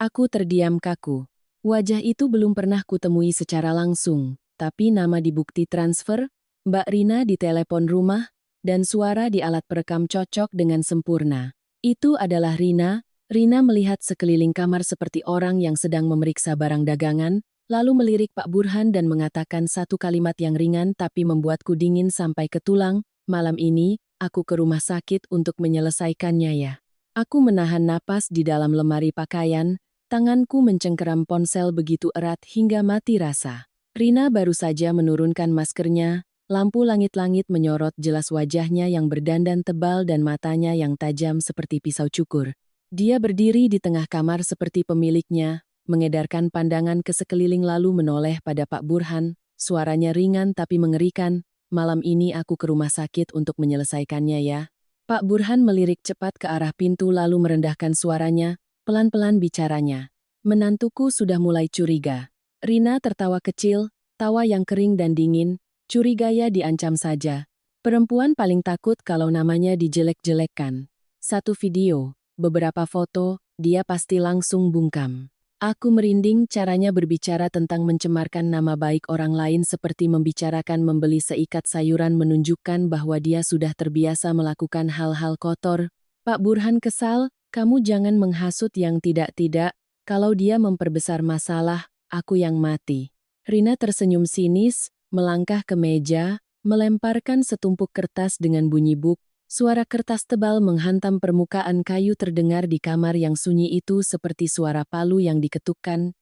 Aku terdiam kaku. Wajah itu belum pernah kutemui secara langsung, tapi nama di bukti transfer, Mbak Rina di telepon rumah, dan suara di alat perekam cocok dengan sempurna. Itu adalah Rina. Rina melihat sekeliling kamar seperti orang yang sedang memeriksa barang dagangan, lalu melirik Pak Burhan dan mengatakan satu kalimat yang ringan tapi membuatku dingin sampai ke tulang, malam ini, aku ke rumah sakit untuk menyelesaikannya ya. Aku menahan napas di dalam lemari pakaian, tanganku mencengkeram ponsel begitu erat hingga mati rasa. Rina baru saja menurunkan maskernya, lampu langit-langit menyorot jelas wajahnya yang berdandan tebal dan matanya yang tajam seperti pisau cukur. Dia berdiri di tengah kamar seperti pemiliknya, mengedarkan pandangan ke sekeliling lalu menoleh pada Pak Burhan, suaranya ringan tapi mengerikan, malam ini aku ke rumah sakit untuk menyelesaikannya ya. Pak Burhan melirik cepat ke arah pintu lalu merendahkan suaranya, pelan-pelan bicaranya. Menantuku sudah mulai curiga. Rina tertawa kecil, tawa yang kering dan dingin, curiganya diancam saja. Perempuan paling takut kalau namanya dijelek-jelekkan. Satu video, beberapa foto, dia pasti langsung bungkam. Aku merinding caranya berbicara tentang mencemarkan nama baik orang lain seperti membicarakan membeli seikat sayuran menunjukkan bahwa dia sudah terbiasa melakukan hal-hal kotor. Pak Burhan kesal, kamu jangan menghasut yang tidak-tidak, kalau dia memperbesar masalah, aku yang mati. Rina tersenyum sinis, melangkah ke meja, melemparkan setumpuk kertas dengan bunyi buk. Suara kertas tebal menghantam permukaan kayu terdengar di kamar yang sunyi itu seperti suara palu yang diketukkan.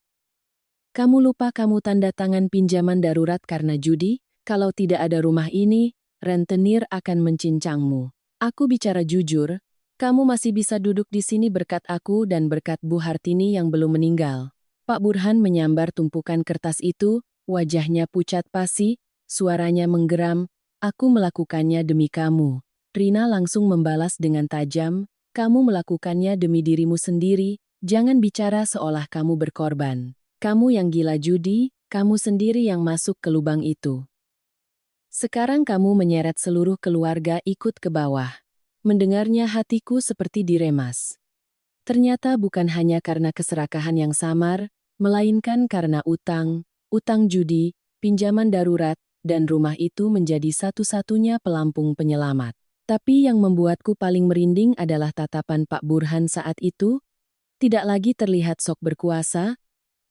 Kamu lupa kamu tanda tangan pinjaman darurat karena judi? Kalau tidak ada rumah ini, rentenir akan mencincangmu. Aku bicara jujur, kamu masih bisa duduk di sini berkat aku dan berkat Bu Hartini yang belum meninggal. Pak Burhan menyambar tumpukan kertas itu, wajahnya pucat pasi, suaranya menggeram, aku melakukannya demi kamu. Rina langsung membalas dengan tajam, kamu melakukannya demi dirimu sendiri, jangan bicara seolah kamu berkorban. Kamu yang gila judi, kamu sendiri yang masuk ke lubang itu. Sekarang kamu menyeret seluruh keluarga ikut ke bawah. Mendengarnya hatiku seperti diremas. Ternyata bukan hanya karena keserakahan yang samar, melainkan karena utang judi, pinjaman darurat, dan rumah itu menjadi satu-satunya pelampung penyelamat. Tapi yang membuatku paling merinding adalah tatapan Pak Burhan saat itu, tidak lagi terlihat sok berkuasa,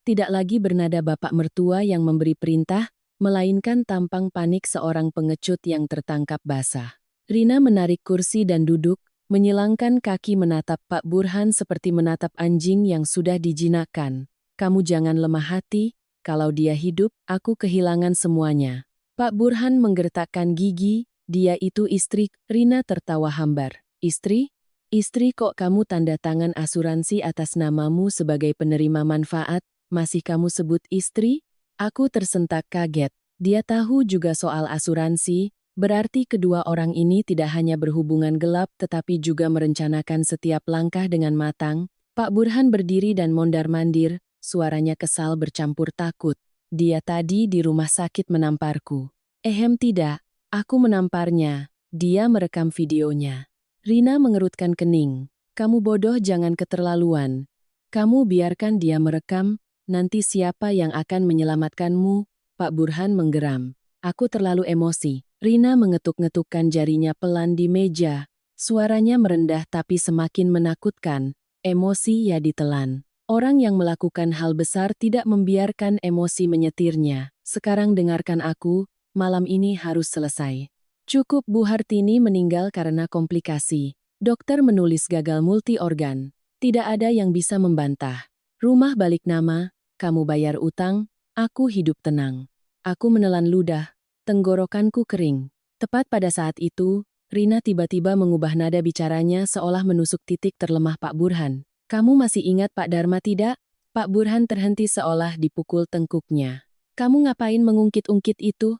tidak lagi bernada bapak mertua yang memberi perintah, melainkan tampang panik seorang pengecut yang tertangkap basah. Rina menarik kursi dan duduk, menyilangkan kaki menatap Pak Burhan seperti menatap anjing yang sudah dijinakkan. Kamu jangan lemah hati, kalau dia hidup, aku kehilangan semuanya. Pak Burhan menggertakkan gigi, dia itu istri. Rina tertawa hambar. Istri? Istri kok kamu tanda tangan asuransi atas namamu sebagai penerima manfaat, masih kamu sebut istri? Aku tersentak kaget. Dia tahu juga soal asuransi, berarti kedua orang ini tidak hanya berhubungan gelap tetapi juga merencanakan setiap langkah dengan matang. Pak Burhan berdiri dan mondar-mandir, suaranya kesal bercampur takut. Dia tadi di rumah sakit menamparku. Tidak, aku menamparnya. Dia merekam videonya. Rina mengerutkan kening. Kamu bodoh, jangan keterlaluan. Kamu biarkan dia merekam, nanti siapa yang akan menyelamatkanmu? Pak Burhan menggeram. Aku terlalu emosi. Rina mengetuk-ngetukkan jarinya pelan di meja. Suaranya merendah tapi semakin menakutkan. Emosi ya ditelan. Orang yang melakukan hal besar tidak membiarkan emosi menyetirnya. Sekarang dengarkan aku, malam ini harus selesai. Cukup, Bu Hartini meninggal karena komplikasi. Dokter menulis gagal multi-organ. Tidak ada yang bisa membantah. Rumah balik nama, kamu bayar utang, aku hidup tenang. Aku menelan ludah, tenggorokanku kering. Tepat pada saat itu, Rina tiba-tiba mengubah nada bicaranya seolah menusuk titik terlemah Pak Burhan. Kamu masih ingat Pak Dharma tidak? Pak Burhan terhenti seolah dipukul tengkuknya. Kamu ngapain mengungkit-ungkit itu?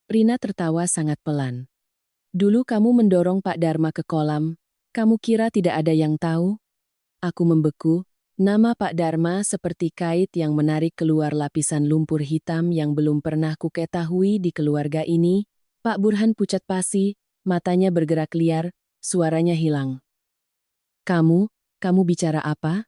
Rina tertawa sangat pelan. Dulu kamu mendorong Pak Dharma ke kolam. Kamu kira tidak ada yang tahu? Aku membeku. Nama Pak Dharma seperti kait yang menarik keluar lapisan lumpur hitam yang belum pernah kuketahui di keluarga ini. Pak Burhan pucat pasi, matanya bergerak liar, suaranya hilang. Kamu bicara apa?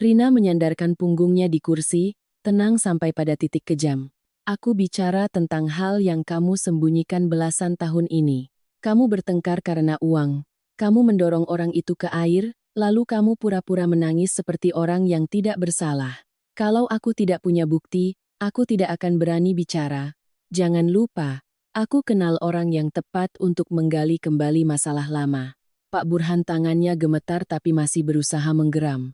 Rina menyandarkan punggungnya di kursi, tenang sampai pada titik kejam. Aku bicara tentang hal yang kamu sembunyikan belasan tahun ini. Kamu bertengkar karena uang. Kamu mendorong orang itu ke air, lalu kamu pura-pura menangis seperti orang yang tidak bersalah. Kalau aku tidak punya bukti, aku tidak akan berani bicara. Jangan lupa, aku kenal orang yang tepat untuk menggali kembali masalah lama. Pak Burhan tangannya gemetar tapi masih berusaha menggeram.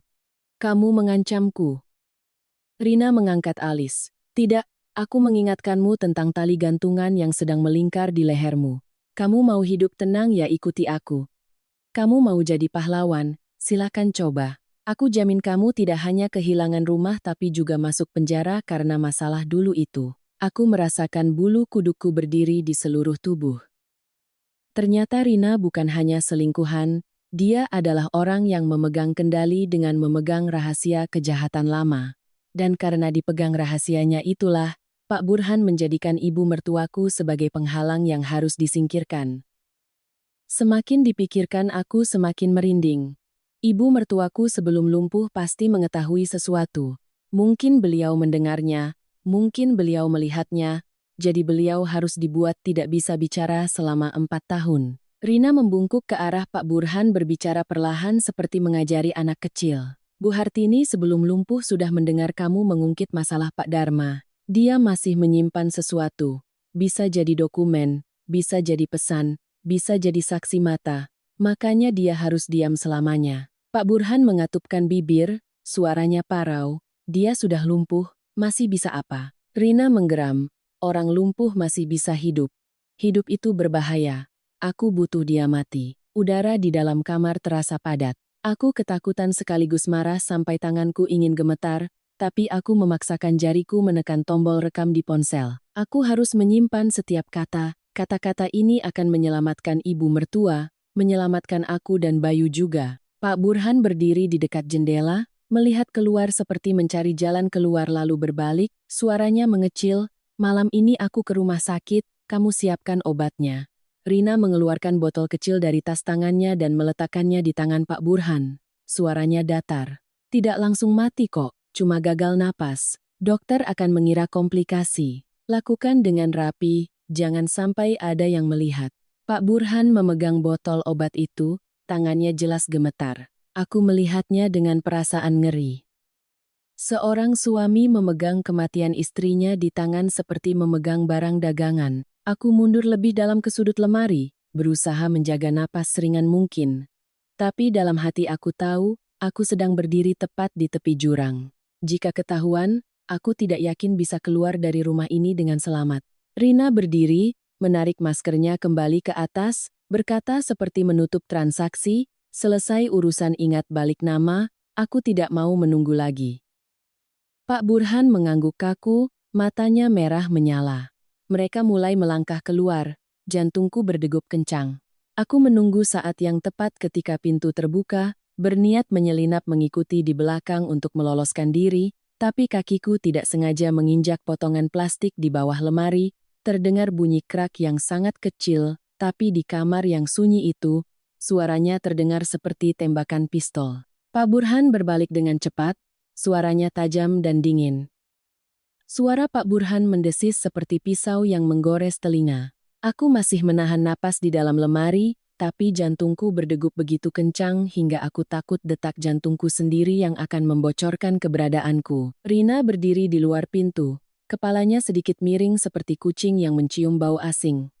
Kamu mengancamku. Rina mengangkat alis. Tidak, aku mengingatkanmu tentang tali gantungan yang sedang melingkar di lehermu. Kamu mau hidup tenang ya ikuti aku. Kamu mau jadi pahlawan, silakan coba. Aku jamin kamu tidak hanya kehilangan rumah tapi juga masuk penjara karena masalah dulu itu. Aku merasakan bulu kudukku berdiri di seluruh tubuh. Ternyata Rina bukan hanya selingkuhan, dia adalah orang yang memegang kendali dengan memegang rahasia kejahatan lama. Dan karena dipegang rahasianya itulah, Pak Burhan menjadikan ibu mertuaku sebagai penghalang yang harus disingkirkan. Semakin dipikirkan aku semakin merinding. Ibu mertuaku sebelum lumpuh pasti mengetahui sesuatu. Mungkin beliau mendengarnya, mungkin beliau melihatnya, jadi beliau harus dibuat tidak bisa bicara selama 4 tahun. Rina membungkuk ke arah Pak Burhan berbicara perlahan seperti mengajari anak kecil. Bu Hartini sebelum lumpuh sudah mendengar kamu mengungkit masalah Pak Dharma. Dia masih menyimpan sesuatu. Bisa jadi dokumen, bisa jadi pesan, bisa jadi saksi mata. Makanya dia harus diam selamanya. Pak Burhan mengatupkan bibir, suaranya parau. Dia sudah lumpuh, masih bisa apa? Rina menggeram. Orang lumpuh masih bisa hidup. Hidup itu berbahaya. Aku butuh dia mati. Udara di dalam kamar terasa padat. Aku ketakutan sekaligus marah sampai tanganku ingin gemetar, tapi aku memaksakan jariku menekan tombol rekam di ponsel. Aku harus menyimpan setiap kata. Kata-kata ini akan menyelamatkan ibu mertua, menyelamatkan aku dan Bayu juga. Pak Burhan berdiri di dekat jendela, melihat keluar seperti mencari jalan keluar lalu berbalik, suaranya mengecil, malam ini aku ke rumah sakit, kamu siapkan obatnya. Rina mengeluarkan botol kecil dari tas tangannya dan meletakkannya di tangan Pak Burhan. Suaranya datar. Tidak langsung mati kok, cuma gagal napas. Dokter akan mengira komplikasi. Lakukan dengan rapi, jangan sampai ada yang melihat. Pak Burhan memegang botol obat itu, tangannya jelas gemetar. Aku melihatnya dengan perasaan ngeri. Seorang suami memegang kematian istrinya di tangan seperti memegang barang dagangan. Aku mundur lebih dalam ke sudut lemari, berusaha menjaga napas seringan mungkin. Tapi dalam hati aku tahu, aku sedang berdiri tepat di tepi jurang. Jika ketahuan, aku tidak yakin bisa keluar dari rumah ini dengan selamat. Rina berdiri, menarik maskernya kembali ke atas, berkata seperti menutup transaksi, selesai urusan ingat balik nama, aku tidak mau menunggu lagi. Pak Burhan mengangguk kaku, matanya merah menyala. Mereka mulai melangkah keluar, jantungku berdegup kencang. Aku menunggu saat yang tepat ketika pintu terbuka, berniat menyelinap mengikuti di belakang untuk meloloskan diri, Tapi kakiku tidak sengaja menginjak potongan plastik di bawah lemari, terdengar bunyi krak yang sangat kecil, tapi di kamar yang sunyi itu, suaranya terdengar seperti tembakan pistol. Pak Burhan berbalik dengan cepat, suaranya tajam dan dingin. Suara Pak Burhan mendesis seperti pisau yang menggores telinga. Aku masih menahan napas di dalam lemari, tapi jantungku berdegup begitu kencang hingga aku takut detak jantungku sendiri yang akan membocorkan keberadaanku. Rina berdiri di luar pintu, kepalanya sedikit miring seperti kucing yang mencium bau asing.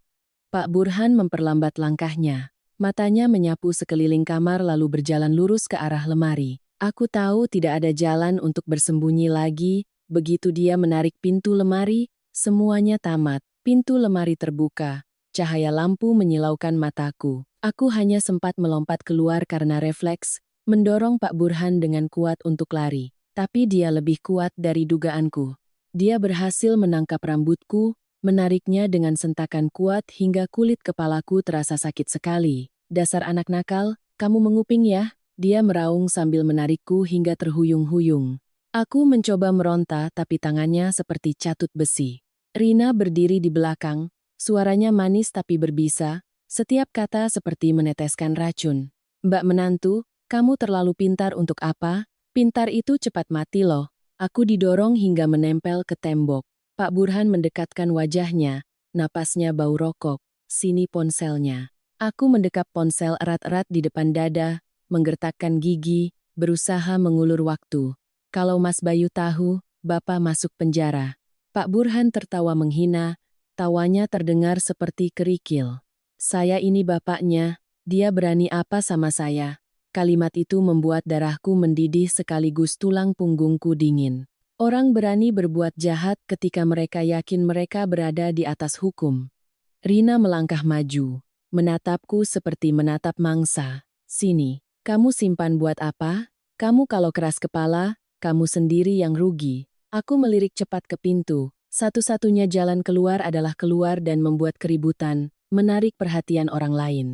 Pak Burhan memperlambat langkahnya. Matanya menyapu sekeliling kamar lalu berjalan lurus ke arah lemari. Aku tahu tidak ada jalan untuk bersembunyi lagi. Begitu dia menarik pintu lemari, semuanya tamat. Pintu lemari terbuka. Cahaya lampu menyilaukan mataku. Aku hanya sempat melompat keluar karena refleks, mendorong Pak Burhan dengan kuat untuk lari. Tapi dia lebih kuat dari dugaanku. Dia berhasil menangkap rambutku, menariknya dengan sentakan kuat hingga kulit kepalaku terasa sakit sekali. Dasar anak nakal, kamu menguping ya? Dia meraung sambil menarikku hingga terhuyung-huyung. Aku mencoba meronta tapi tangannya seperti catut besi. Rina berdiri di belakang, suaranya manis tapi berbisa, setiap kata seperti meneteskan racun. Mbak menantu, kamu terlalu pintar untuk apa? Pintar itu cepat mati loh. Aku didorong hingga menempel ke tembok. Pak Burhan mendekatkan wajahnya, napasnya bau rokok. Sini ponselnya. Aku mendekap ponsel erat-erat di depan dada, menggertakkan gigi, berusaha mengulur waktu. Kalau Mas Bayu tahu, Bapak masuk penjara. Pak Burhan tertawa menghina, tawanya terdengar seperti kerikil. Saya ini bapaknya, dia berani apa sama saya? Kalimat itu membuat darahku mendidih sekaligus tulang punggungku dingin. Orang berani berbuat jahat ketika mereka yakin mereka berada di atas hukum. Rina melangkah maju, menatapku seperti menatap mangsa. Sini, kamu simpan buat apa? Kamu kalau keras kepala, kamu sendiri yang rugi. Aku melirik cepat ke pintu. Satu-satunya jalan keluar adalah keluar dan membuat keributan, menarik perhatian orang lain.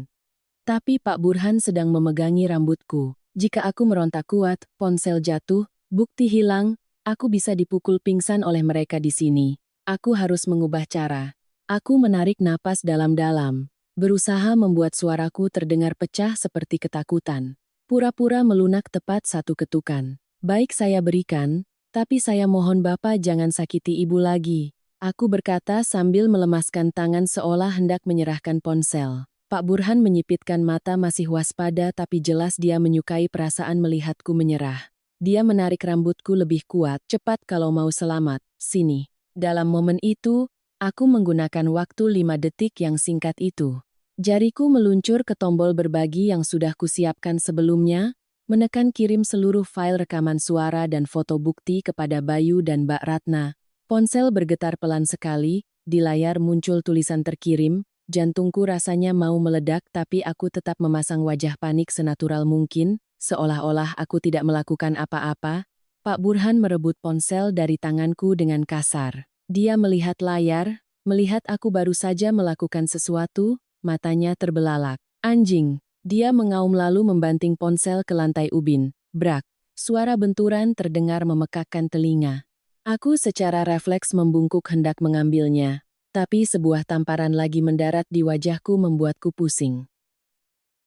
Tapi Pak Burhan sedang memegangi rambutku. Jika aku meronta kuat, ponsel jatuh, bukti hilang, aku bisa dipukul pingsan oleh mereka di sini. Aku harus mengubah cara. Aku menarik napas dalam-dalam, berusaha membuat suaraku terdengar pecah seperti ketakutan. Pura-pura melunak tepat satu ketukan. Baik saya berikan, tapi saya mohon Bapak jangan sakiti ibu lagi. Aku berkata sambil melemaskan tangan seolah hendak menyerahkan ponsel. Pak Burhan menyipitkan mata masih waspada tapi jelas dia menyukai perasaan melihatku menyerah. Dia menarik rambutku lebih kuat, cepat kalau mau selamat, sini. Dalam momen itu, aku menggunakan waktu 5 detik yang singkat itu. Jariku meluncur ke tombol berbagi yang sudah kusiapkan sebelumnya, menekan kirim seluruh file rekaman suara dan foto bukti kepada Bayu dan Mbak Ratna. Ponsel bergetar pelan sekali, di layar muncul tulisan terkirim, jantungku rasanya mau meledak tapi aku tetap memasang wajah panik senatural mungkin, seolah-olah aku tidak melakukan apa-apa. Pak Burhan merebut ponsel dari tanganku dengan kasar. Dia melihat layar, melihat aku baru saja melakukan sesuatu, matanya terbelalak. Anjing! Dia mengaum lalu membanting ponsel ke lantai ubin. Brak! Suara benturan terdengar memekakkan telinga. Aku secara refleks membungkuk hendak mengambilnya. Tapi sebuah tamparan lagi mendarat di wajahku membuatku pusing.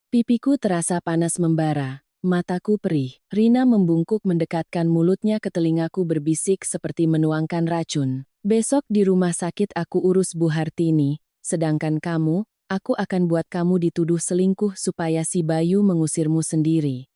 Pipiku terasa panas membara. Mataku perih. Rina membungkuk mendekatkan mulutnya ke telingaku berbisik seperti menuangkan racun. Besok di rumah sakit aku urus Bu Hartini, sedangkan kamu, aku akan buat kamu dituduh selingkuh supaya si Bayu mengusirmu sendiri.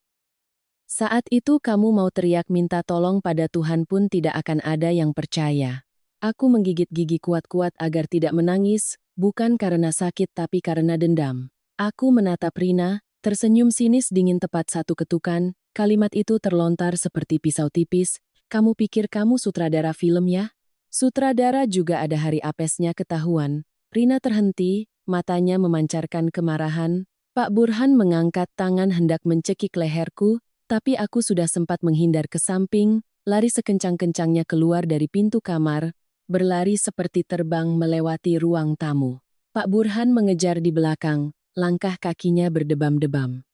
Saat itu kamu mau teriak minta tolong pada Tuhan pun tidak akan ada yang percaya. Aku menggigit gigi kuat-kuat agar tidak menangis, bukan karena sakit tapi karena dendam. Aku menatap Rina, tersenyum sinis dingin tepat satu ketukan, kalimat itu terlontar seperti pisau tipis, kamu pikir kamu sutradara film ya? Sutradara juga ada hari apesnya ketahuan. Rina terhenti, matanya memancarkan kemarahan. Pak Burhan mengangkat tangan hendak mencekik leherku, tapi aku sudah sempat menghindar ke samping, lari sekencang-kencangnya keluar dari pintu kamar, berlari seperti terbang melewati ruang tamu. Pak Burhan mengejar di belakang, langkah kakinya berdebam-debam.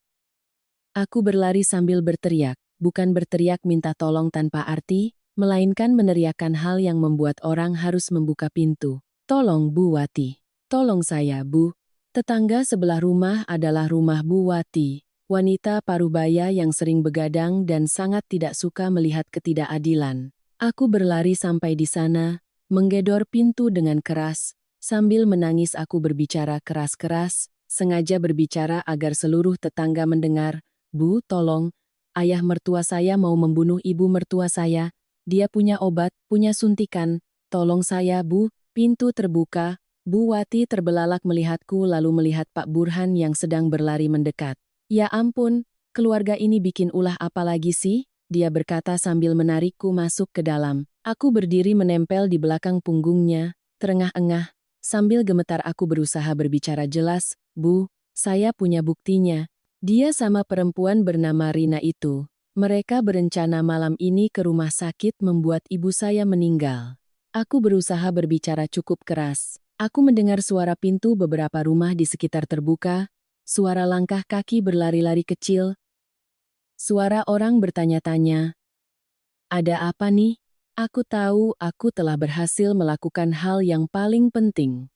Aku berlari sambil berteriak, bukan berteriak minta tolong tanpa arti, melainkan meneriakkan hal yang membuat orang harus membuka pintu. "Tolong Bu Wati. Tolong saya Bu." Tetangga sebelah rumah adalah rumah Bu Wati, wanita parubaya yang sering begadang dan sangat tidak suka melihat ketidakadilan. Aku berlari sampai di sana, menggedor pintu dengan keras, sambil menangis aku berbicara keras-keras, sengaja berbicara agar seluruh tetangga mendengar. "Bu, tolong, ayah mertua saya mau membunuh ibu mertua saya. Dia punya obat, punya suntikan. Tolong saya Bu." Pintu terbuka, Bu Wati terbelalak melihatku lalu melihat Pak Burhan yang sedang berlari mendekat. "Ya ampun, keluarga ini bikin ulah apa lagi sih?" Dia berkata sambil menarikku masuk ke dalam. Aku berdiri menempel di belakang punggungnya, terengah-engah. Sambil gemetar aku berusaha berbicara jelas, "Bu, saya punya buktinya. Dia sama perempuan bernama Rina itu. Mereka berencana malam ini ke rumah sakit membuat ibu saya meninggal." Aku berusaha berbicara cukup keras. Aku mendengar suara pintu beberapa rumah di sekitar terbuka, suara langkah kaki berlari-lari kecil, suara orang bertanya-tanya, "Ada apa nih?" Aku tahu aku telah berhasil melakukan hal yang paling penting.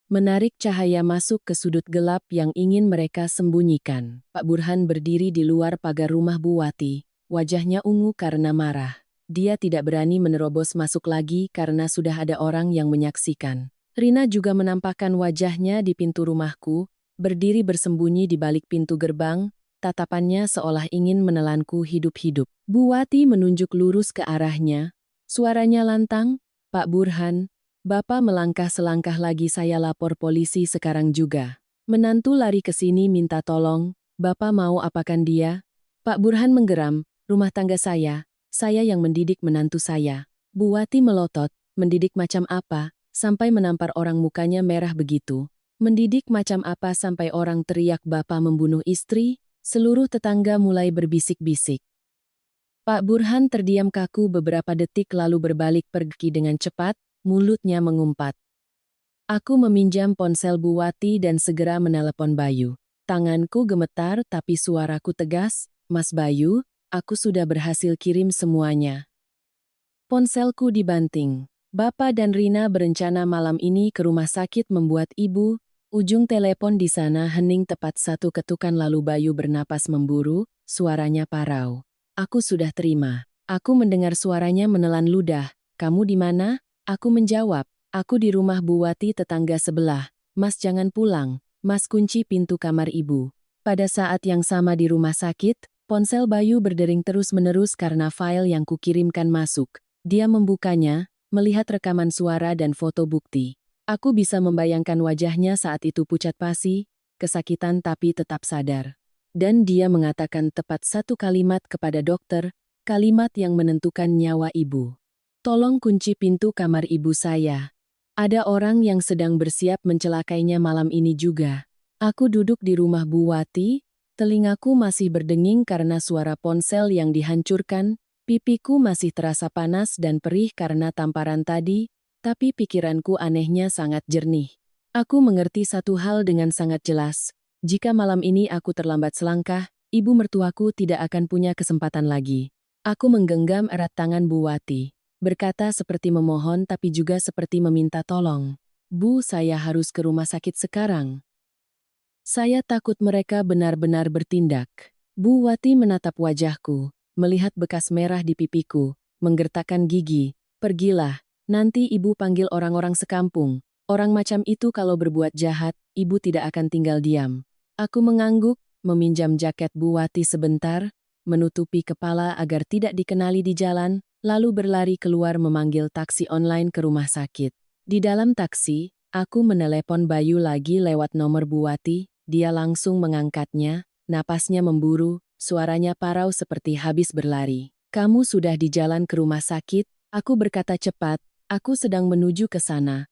Menarik cahaya masuk ke sudut gelap yang ingin mereka sembunyikan. Pak Burhan berdiri di luar pagar rumah Bu Wati, wajahnya ungu karena marah. Dia tidak berani menerobos masuk lagi karena sudah ada orang yang menyaksikan. Rina juga menampakkan wajahnya di pintu rumahku, berdiri bersembunyi di balik pintu gerbang, tatapannya seolah ingin menelanku hidup-hidup. Bu Wati menunjuk lurus ke arahnya. Suaranya lantang, "Pak Burhan, Bapak melangkah selangkah lagi, saya lapor polisi sekarang juga." Menantu lari ke sini minta tolong, "Bapak mau apakan dia?" Pak Burhan menggeram, "Rumah tangga saya yang mendidik menantu saya." Bu Wati melotot, "Mendidik macam apa, sampai menampar orang mukanya merah begitu? Mendidik macam apa sampai orang teriak Bapak membunuh istri?" Seluruh tetangga mulai berbisik-bisik. Pak Burhan terdiam kaku beberapa detik lalu berbalik pergi dengan cepat, mulutnya mengumpat. Aku meminjam ponsel Bu Wati dan segera menelepon Bayu. Tanganku gemetar tapi suaraku tegas, "Mas Bayu, aku sudah berhasil kirim semuanya." Ponselku dibanting. "Bapak dan Rina berencana malam ini ke rumah sakit membuat ibu." Ujung telepon di sana hening tepat satu ketukan lalu Bayu bernapas memburu, suaranya parau. Aku sudah terima. Aku mendengar suaranya menelan ludah. "Kamu di mana?" Aku menjawab, "Aku di rumah Bu Wati tetangga sebelah." "Mas jangan pulang, Mas kunci pintu kamar ibu." Pada saat yang sama di rumah sakit, ponsel Bayu berdering terus-menerus karena file yang kukirimkan masuk. Dia membukanya, melihat rekaman suara dan foto bukti. Aku bisa membayangkan wajahnya saat itu pucat pasi, kesakitan tapi tetap sadar. Dan dia mengatakan tepat satu kalimat kepada dokter, kalimat yang menentukan nyawa ibu. "Tolong kunci pintu kamar ibu saya. Ada orang yang sedang bersiap mencelakainya malam ini juga." Aku duduk di rumah Bu Wati, telingaku masih berdenging karena suara ponsel yang dihancurkan, pipiku masih terasa panas dan perih karena tamparan tadi, tapi pikiranku anehnya sangat jernih. Aku mengerti satu hal dengan sangat jelas. Jika malam ini aku terlambat selangkah, ibu mertuaku tidak akan punya kesempatan lagi. Aku menggenggam erat tangan Bu Wati, berkata seperti memohon tapi juga seperti meminta tolong. "Bu, saya harus ke rumah sakit sekarang. Saya takut mereka benar-benar bertindak." Bu Wati menatap wajahku, melihat bekas merah di pipiku, menggertakkan gigi. "Pergilah. Nanti ibu panggil orang-orang sekampung. Orang macam itu kalau berbuat jahat, ibu tidak akan tinggal diam." Aku mengangguk, meminjam jaket Bu Wati sebentar, menutupi kepala agar tidak dikenali di jalan, lalu berlari keluar memanggil taksi online ke rumah sakit. Di dalam taksi, aku menelepon Bayu lagi lewat nomor Bu Wati, dia langsung mengangkatnya, napasnya memburu, suaranya parau seperti habis berlari. "Kamu sudah di jalan ke rumah sakit?" Aku berkata cepat, "Aku sedang menuju ke sana."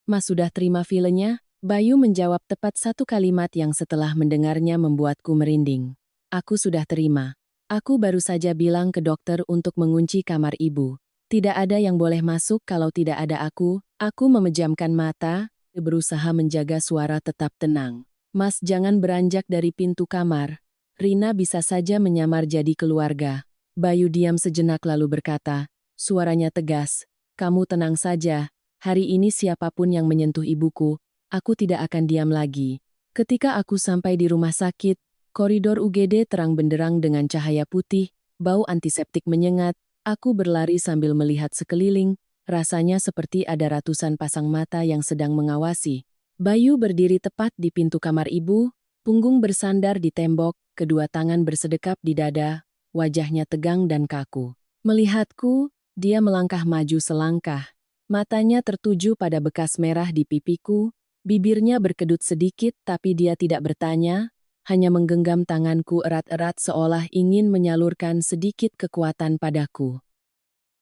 "Mas sudah terima filenya?" Bayu menjawab tepat satu kalimat yang setelah mendengarnya membuatku merinding. "Aku sudah terima. Aku baru saja bilang ke dokter untuk mengunci kamar ibu. Tidak ada yang boleh masuk kalau tidak ada aku." Aku memejamkan mata, berusaha menjaga suara tetap tenang. "Mas jangan beranjak dari pintu kamar. Rina bisa saja menyamar jadi keluarga." Bayu diam sejenak lalu berkata, suaranya tegas. Kamu tenang saja, hari ini siapapun yang menyentuh ibuku, aku tidak akan diam lagi. Ketika aku sampai di rumah sakit, koridor UGD terang benderang dengan cahaya putih, bau antiseptik menyengat, aku berlari sambil melihat sekeliling, rasanya seperti ada ratusan pasang mata yang sedang mengawasi. Bayu berdiri tepat di pintu kamar ibu, punggung bersandar di tembok, kedua tangan bersedekap di dada, wajahnya tegang dan kaku. Melihatku, dia melangkah maju selangkah. Matanya tertuju pada bekas merah di pipiku, bibirnya berkedut sedikit tapi dia tidak bertanya, hanya menggenggam tanganku erat-erat seolah ingin menyalurkan sedikit kekuatan padaku.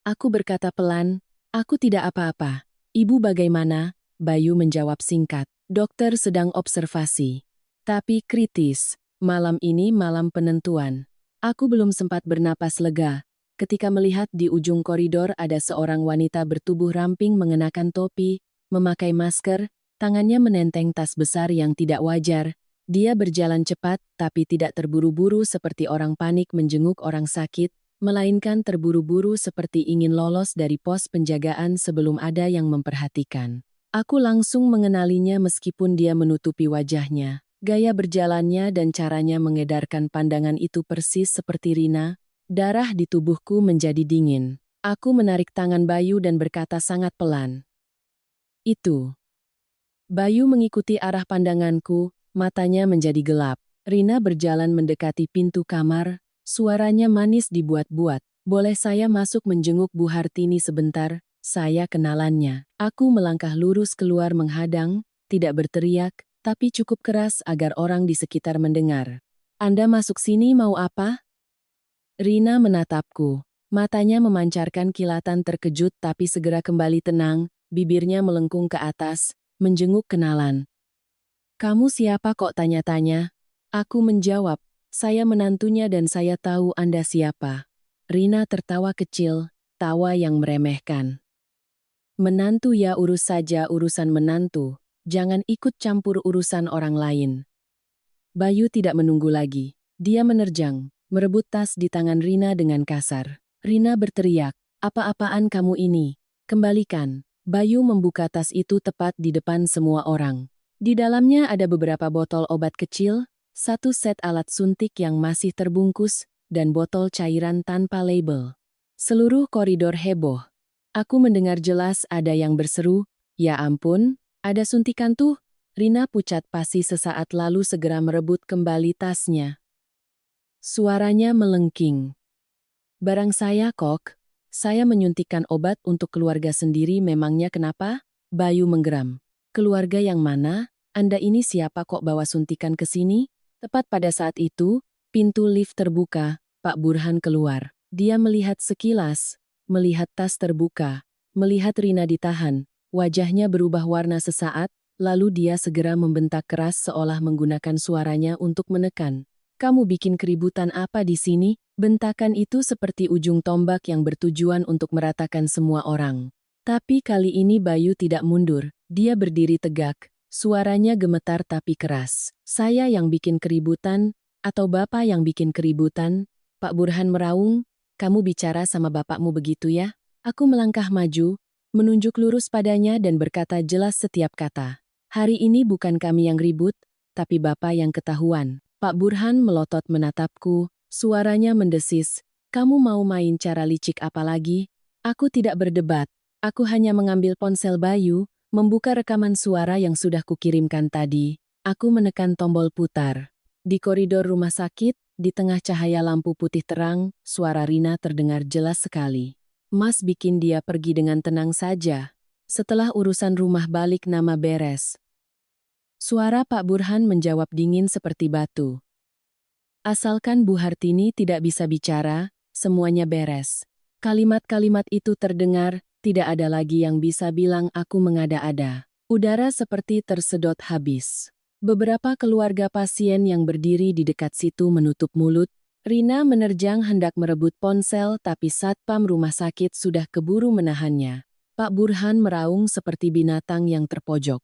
Aku berkata pelan, aku tidak apa-apa. Ibu bagaimana? Bayu menjawab singkat. Dokter sedang observasi. Tapi kritis. Malam ini malam penentuan. Aku belum sempat bernapas lega. Ketika melihat di ujung koridor ada seorang wanita bertubuh ramping mengenakan topi, memakai masker, tangannya menenteng tas besar yang tidak wajar. Dia berjalan cepat tapi tidak terburu-buru seperti orang panik menjenguk orang sakit, melainkan terburu-buru seperti ingin lolos dari pos penjagaan sebelum ada yang memperhatikan. Aku langsung mengenalinya meskipun dia menutupi wajahnya. Gaya berjalannya dan caranya mengedarkan pandangan itu persis seperti Rina. Darah di tubuhku menjadi dingin. Aku menarik tangan Bayu dan berkata sangat pelan. Itu. Bayu mengikuti arah pandanganku, matanya menjadi gelap. Rina berjalan mendekati pintu kamar. Suaranya manis dibuat-buat. Boleh saya masuk menjenguk Bu Hartini sebentar? Saya kenalannya. Aku melangkah lurus keluar menghadang, tidak berteriak, tapi cukup keras agar orang di sekitar mendengar. Anda masuk sini mau apa? Rina menatapku. Matanya memancarkan kilatan terkejut tapi segera kembali tenang, bibirnya melengkung ke atas, menjenguk kenalan. Kamu siapa kok tanya-tanya? Aku menjawab. Saya menantunya dan saya tahu Anda siapa. Rina tertawa kecil, tawa yang meremehkan. Menantu ya urus saja urusan menantu, jangan ikut campur urusan orang lain. Bayu tidak menunggu lagi. Dia menerjang, merebut tas di tangan Rina dengan kasar. Rina berteriak, apa-apaan kamu ini? Kembalikan. Bayu membuka tas itu tepat di depan semua orang. Di dalamnya ada beberapa botol obat kecil, satu set alat suntik yang masih terbungkus, dan botol cairan tanpa label. Seluruh koridor heboh. Aku mendengar jelas ada yang berseru, ya ampun, ada suntikan tuh. Rina pucat pasi sesaat lalu segera merebut kembali tasnya. Suaranya melengking. Barang saya kok, saya menyuntikkan obat untuk keluarga sendiri memangnya kenapa? Bayu menggeram. Keluarga yang mana? Anda ini siapa kok bawa suntikan ke sini? Tepat pada saat itu, pintu lift terbuka, Pak Burhan keluar. Dia melihat sekilas, melihat tas terbuka, melihat Rina ditahan, wajahnya berubah warna sesaat, lalu dia segera membentak keras seolah menggunakan suaranya untuk menekan. Kamu bikin keributan apa di sini? Bentakan itu seperti ujung tombak yang bertujuan untuk meratakan semua orang. Tapi kali ini Bayu tidak mundur, dia berdiri tegak. Suaranya gemetar tapi keras. Saya yang bikin keributan, atau Bapak yang bikin keributan? Pak Burhan meraung, kamu bicara sama bapakmu begitu ya? Aku melangkah maju, menunjuk lurus padanya dan berkata jelas setiap kata. Hari ini bukan kami yang ribut, tapi Bapak yang ketahuan. Pak Burhan melotot menatapku, suaranya mendesis. Kamu mau main cara licik apa lagi? Aku tidak berdebat, aku hanya mengambil ponsel Bayu, membuka rekaman suara yang sudah kukirimkan tadi. Aku menekan tombol putar. Di koridor rumah sakit, di tengah cahaya lampu putih terang, suara Rina terdengar jelas sekali. Mas bikin dia pergi dengan tenang saja. Setelah urusan rumah balik nama beres. Suara Pak Burhan menjawab dingin seperti batu. Asalkan Bu Hartini tidak bisa bicara, semuanya beres. Kalimat-kalimat itu terdengar, tidak ada lagi yang bisa bilang aku mengada-ada. Udara seperti tersedot habis. Beberapa keluarga pasien yang berdiri di dekat situ menutup mulut. Rina menerjang hendak merebut ponsel tapi satpam rumah sakit sudah keburu menahannya. Pak Burhan meraung seperti binatang yang terpojok.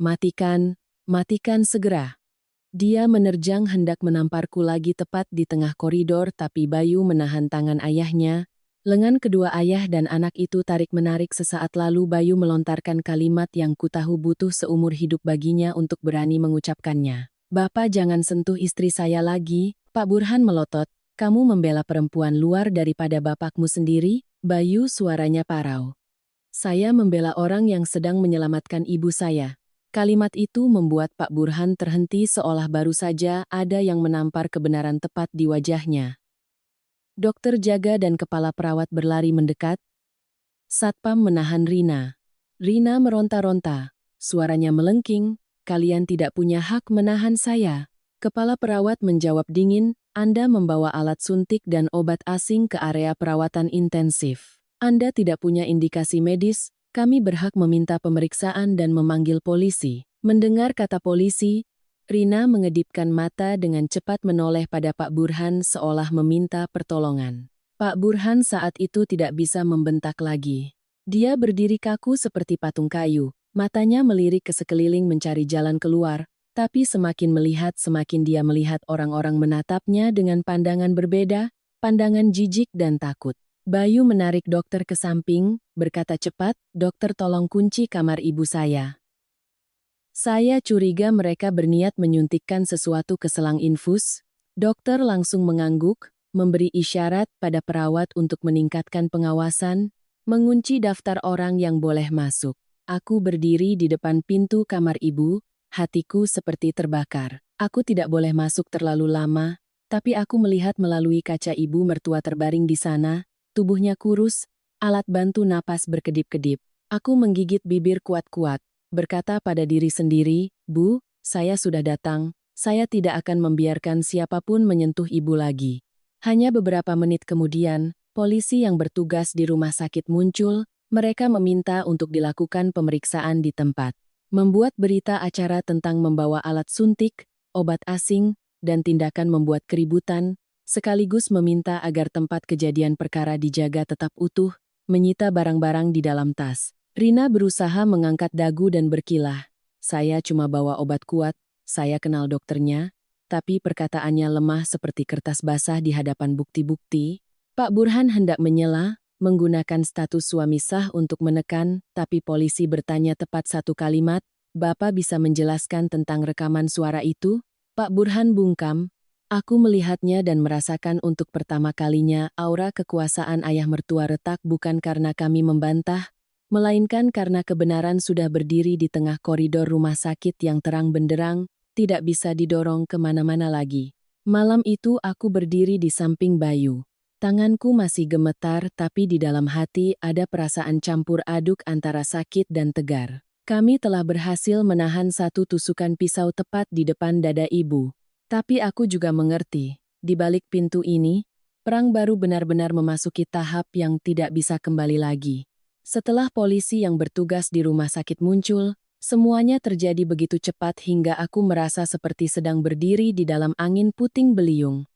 Matikan, matikan segera. Dia menerjang hendak menamparku lagi tepat di tengah koridor tapi Bayu menahan tangan ayahnya, Lengan kedua ayah dan anak itu tarik-menarik sesaat lalu Bayu melontarkan kalimat yang kutahu butuh seumur hidup baginya untuk berani mengucapkannya. Bapak jangan sentuh istri saya lagi, Pak Burhan melotot. Kamu membela perempuan luar daripada bapakmu sendiri? Bayu suaranya parau. Saya membela orang yang sedang menyelamatkan ibu saya. Kalimat itu membuat Pak Burhan terhenti seolah baru saja ada yang menampar kebenaran tepat di wajahnya. Dokter jaga dan kepala perawat berlari mendekat. Satpam menahan Rina. Rina meronta-ronta. Suaranya melengking, kalian tidak punya hak menahan saya. Kepala perawat menjawab dingin, Anda membawa alat suntik dan obat asing ke area perawatan intensif. Anda tidak punya indikasi medis, kami berhak meminta pemeriksaan dan memanggil polisi. Mendengar kata polisi, Rina mengedipkan mata dengan cepat menoleh pada Pak Burhan seolah meminta pertolongan. Pak Burhan saat itu tidak bisa membentak lagi. Dia berdiri kaku seperti patung kayu, matanya melirik ke sekeliling mencari jalan keluar, tapi semakin melihat semakin dia melihat orang-orang menatapnya dengan pandangan berbeda, pandangan jijik dan takut. Bayu menarik dokter ke samping, berkata cepat, "Dokter tolong kunci kamar ibu saya. Saya curiga mereka berniat menyuntikkan sesuatu ke selang infus." Dokter langsung mengangguk, memberi isyarat pada perawat untuk meningkatkan pengawasan, mengunci daftar orang yang boleh masuk. Aku berdiri di depan pintu kamar ibu, hatiku seperti terbakar. Aku tidak boleh masuk terlalu lama, tapi aku melihat melalui kaca ibu mertua terbaring di sana, tubuhnya kurus, alat bantu napas berkedip-kedip. Aku menggigit bibir kuat-kuat. Berkata pada diri sendiri, "Bu, saya sudah datang, saya tidak akan membiarkan siapapun menyentuh ibu lagi." Hanya beberapa menit kemudian, polisi yang bertugas di rumah sakit muncul, mereka meminta untuk dilakukan pemeriksaan di tempat. Membuat berita acara tentang membawa alat suntik, obat asing, dan tindakan membuat keributan, sekaligus meminta agar tempat kejadian perkara dijaga tetap utuh, menyita barang-barang di dalam tas. Rina berusaha mengangkat dagu dan berkilah. "Saya cuma bawa obat kuat, saya kenal dokternya," tapi perkataannya lemah seperti kertas basah di hadapan bukti-bukti. Pak Burhan hendak menyela, menggunakan status suami sah untuk menekan, tapi polisi bertanya tepat satu kalimat, "Bapak bisa menjelaskan tentang rekaman suara itu?" Pak Burhan bungkam, "Aku melihatnya dan merasakan untuk pertama kalinya aura kekuasaan ayah mertua retak bukan karena kami membantah, melainkan karena kebenaran sudah berdiri di tengah koridor rumah sakit yang terang benderang, tidak bisa didorong kemana-mana lagi. Malam itu aku berdiri di samping Bayu. Tanganku masih gemetar tapi di dalam hati ada perasaan campur aduk antara sakit dan tegar. Kami telah berhasil menahan satu tusukan pisau tepat di depan dada ibu. Tapi aku juga mengerti, di balik pintu ini, perang baru benar-benar memasuki tahap yang tidak bisa kembali lagi. Setelah polisi yang bertugas di rumah sakit muncul, semuanya terjadi begitu cepat hingga aku merasa seperti sedang berdiri di dalam angin puting beliung.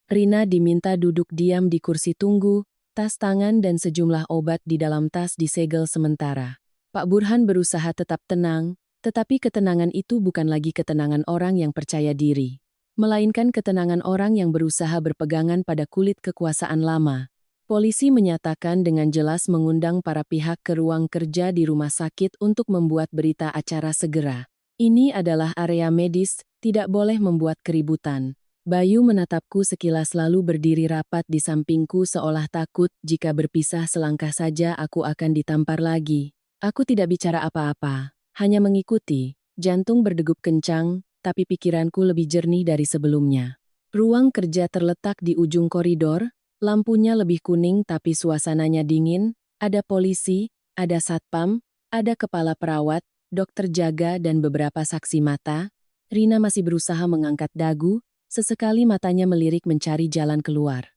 Rina diminta duduk diam di kursi tunggu, tas tangan dan sejumlah obat di dalam tas disegel sementara. Pak Burhan berusaha tetap tenang, tetapi ketenangan itu bukan lagi ketenangan orang yang percaya diri, melainkan ketenangan orang yang berusaha berpegangan pada kulit kekuasaan lama. Polisi menyatakan dengan jelas mengundang para pihak ke ruang kerja di rumah sakit untuk membuat berita acara segera. "Ini adalah area medis, tidak boleh membuat keributan." Bayu menatapku sekilas lalu berdiri rapat di sampingku seolah takut jika berpisah selangkah saja aku akan ditampar lagi. Aku tidak bicara apa-apa, hanya mengikuti. Jantung berdegup kencang, tapi pikiranku lebih jernih dari sebelumnya. Ruang kerja terletak di ujung koridor, lampunya lebih kuning tapi suasananya dingin, ada polisi, ada satpam, ada kepala perawat, dokter jaga dan beberapa saksi mata. Rina masih berusaha mengangkat dagu, sesekali matanya melirik mencari jalan keluar.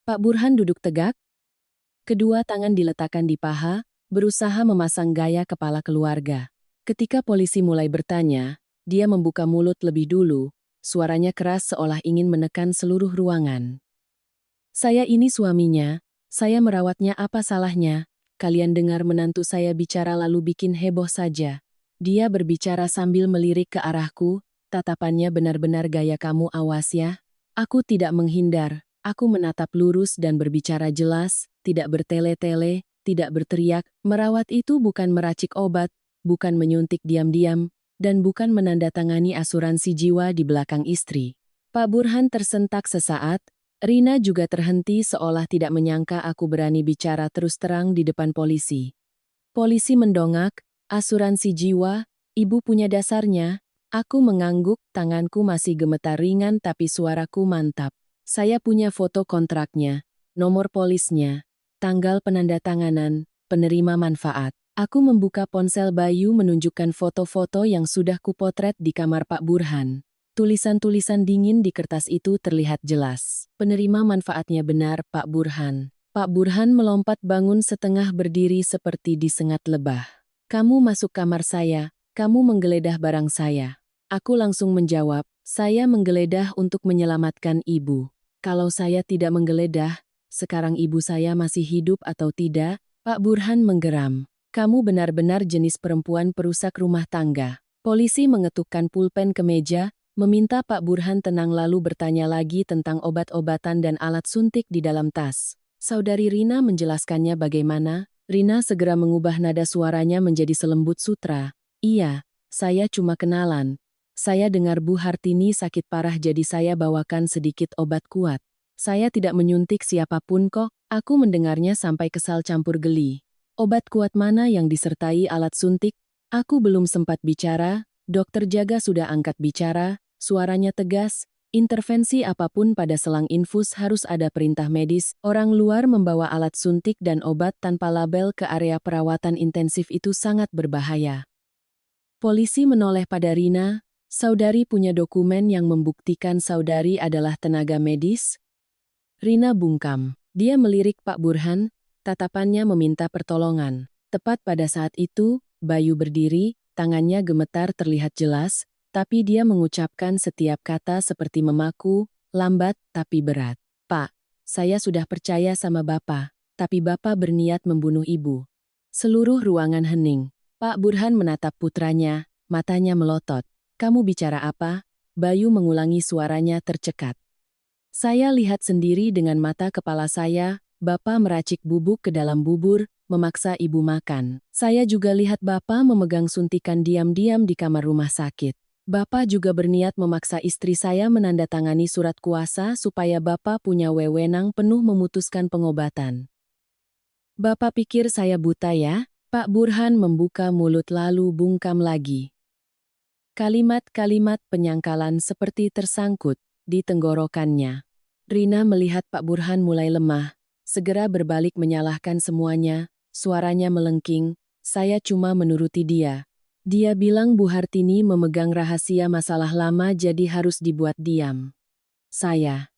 Pak Burhan duduk tegak, kedua tangan diletakkan di paha, berusaha memasang gaya kepala keluarga. Ketika polisi mulai bertanya, dia membuka mulut lebih dulu, suaranya keras seolah ingin menekan seluruh ruangan. "Saya ini suaminya, saya merawatnya, apa salahnya? Kalian dengar menantu saya bicara lalu bikin heboh saja." Dia berbicara sambil melirik ke arahku, tatapannya benar-benar gaya kamu, awas ya. Aku tidak menghindar, aku menatap lurus dan berbicara jelas, tidak bertele-tele, tidak berteriak. Merawat itu bukan meracik obat, bukan menyuntik diam-diam, dan bukan menandatangani asuransi jiwa di belakang istri. Pak Burhan tersentak sesaat. Rina juga terhenti seolah tidak menyangka aku berani bicara terus terang di depan polisi. Polisi mendongak, asuransi jiwa, ibu punya dasarnya. Aku mengangguk, tanganku masih gemetar ringan tapi suaraku mantap. Saya punya foto kontraknya, nomor polisnya, tanggal penandatanganan, penerima manfaat. Aku membuka ponsel Bayu menunjukkan foto-foto yang sudah kupotret di kamar Pak Burhan. Tulisan-tulisan dingin di kertas itu terlihat jelas. Penerima manfaatnya benar, Pak Burhan. Pak Burhan melompat bangun setengah berdiri seperti disengat lebah. Kamu masuk kamar saya, kamu menggeledah barang saya. Aku langsung menjawab, saya menggeledah untuk menyelamatkan ibu. Kalau saya tidak menggeledah, sekarang ibu saya masih hidup atau tidak? Pak Burhan menggeram. Kamu benar-benar jenis perempuan perusak rumah tangga. Polisi mengetukkan pulpen ke meja, meminta Pak Burhan tenang lalu bertanya lagi tentang obat-obatan dan alat suntik di dalam tas. Saudari Rina menjelaskannya bagaimana. Rina segera mengubah nada suaranya menjadi selembut sutra. Iya, saya cuma kenalan. Saya dengar Bu Hartini sakit parah jadi saya bawakan sedikit obat kuat. Saya tidak menyuntik siapapun kok, aku mendengarnya sampai kesal campur geli. Obat kuat mana yang disertai alat suntik? Aku belum sempat bicara, dokter jaga sudah angkat bicara. Suaranya tegas, intervensi apapun pada selang infus harus ada perintah medis. Orang luar membawa alat suntik dan obat tanpa label ke area perawatan intensif itu sangat berbahaya. Polisi menoleh pada Rina, saudari punya dokumen yang membuktikan saudari adalah tenaga medis? Rina bungkam. Dia melirik Pak Burhan, tatapannya meminta pertolongan. Tepat pada saat itu, Bayu berdiri, tangannya gemetar terlihat jelas, tapi dia mengucapkan setiap kata seperti memaku, lambat tapi berat. Pak, saya sudah percaya sama Bapak, tapi Bapak berniat membunuh ibu. Seluruh ruangan hening. Pak Burhan menatap putranya, matanya melotot. Kamu bicara apa? Bayu mengulangi suaranya tercekat. Saya lihat sendiri dengan mata kepala saya, Bapak meracik bubuk ke dalam bubur, memaksa ibu makan. Saya juga lihat Bapak memegang suntikan diam-diam di kamar rumah sakit. Bapak juga berniat memaksa istri saya menandatangani surat kuasa supaya Bapak punya wewenang penuh memutuskan pengobatan. Bapak pikir saya buta ya? Pak Burhan membuka mulut lalu bungkam lagi. Kalimat-kalimat penyangkalan seperti tersangkut di tenggorokannya. Rina melihat Pak Burhan mulai lemah, segera berbalik menyalahkan semuanya, suaranya melengking, saya cuma menuruti dia. Dia bilang Bu Hartini memegang rahasia masalah lama jadi harus dibuat diam. Saya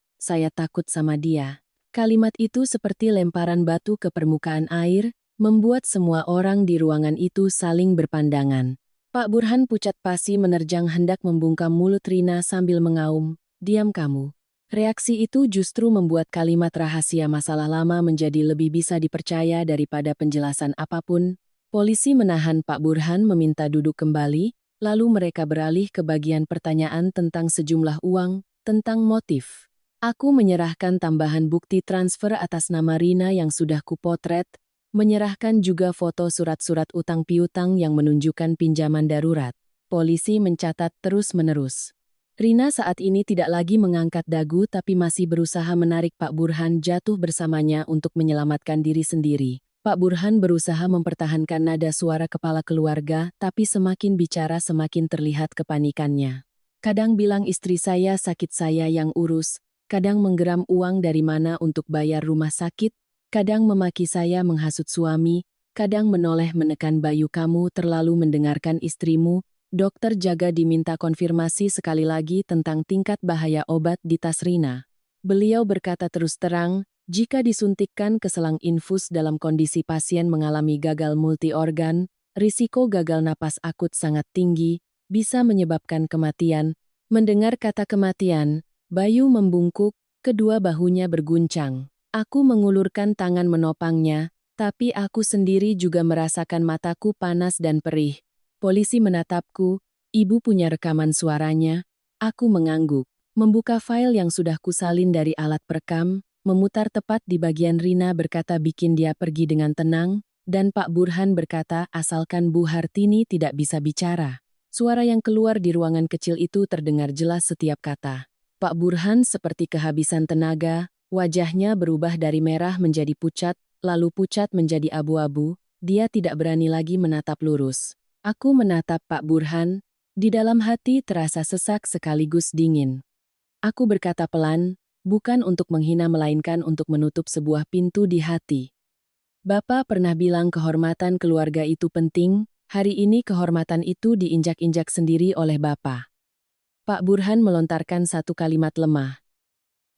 takut sama dia. Kalimat itu seperti lemparan batu ke permukaan air, membuat semua orang di ruangan itu saling berpandangan. Pak Burhan pucat pasi menerjang hendak membungkam mulut Rina sambil mengaum, diam kamu. Reaksi itu justru membuat kalimat rahasia masalah lama menjadi lebih bisa dipercaya daripada penjelasan apapun. Polisi menahan Pak Burhan meminta duduk kembali, lalu mereka beralih ke bagian pertanyaan tentang sejumlah uang, tentang motif. Aku menyerahkan tambahan bukti transfer atas nama Rina yang sudah kupotret, menyerahkan juga foto surat-surat utang piutang yang menunjukkan pinjaman darurat. Polisi mencatat terus-menerus. Rina saat ini tidak lagi mengangkat dagu tapi masih berusaha menarik Pak Burhan jatuh bersamanya untuk menyelamatkan diri sendiri. Pak Burhan berusaha mempertahankan nada suara kepala keluarga, tapi semakin bicara semakin terlihat kepanikannya. Kadang bilang istri saya sakit saya yang urus, kadang menggeram uang dari mana untuk bayar rumah sakit, kadang memaki saya menghasut suami, kadang menoleh menekan Bayu kamu terlalu mendengarkan istrimu. Dokter jaga diminta konfirmasi sekali lagi tentang tingkat bahaya obat di tas Rina. Beliau berkata terus terang, jika disuntikkan ke selang infus dalam kondisi pasien mengalami gagal multiorgan, risiko gagal napas akut sangat tinggi, bisa menyebabkan kematian. Mendengar kata kematian, Bayu membungkuk, kedua bahunya berguncang. Aku mengulurkan tangan menopangnya, tapi aku sendiri juga merasakan mataku panas dan perih. Polisi menatapku, ibu punya rekaman suaranya. Aku mengangguk, membuka file yang sudah kusalin dari alat perekam. memutar tepat di bagian Rina berkata bikin dia pergi dengan tenang, dan Pak Burhan berkata asalkan Bu Hartini tidak bisa bicara. Suara yang keluar di ruangan kecil itu terdengar jelas setiap kata. Pak Burhan seperti kehabisan tenaga, wajahnya berubah dari merah menjadi pucat, lalu pucat menjadi abu-abu, dia tidak berani lagi menatap lurus. Aku menatap Pak Burhan, di dalam hati terasa sesak sekaligus dingin. Aku berkata pelan, bukan untuk menghina melainkan untuk menutup sebuah pintu di hati. Bapak pernah bilang kehormatan keluarga itu penting, hari ini kehormatan itu diinjak-injak sendiri oleh Bapak. Pak Burhan melontarkan satu kalimat lemah.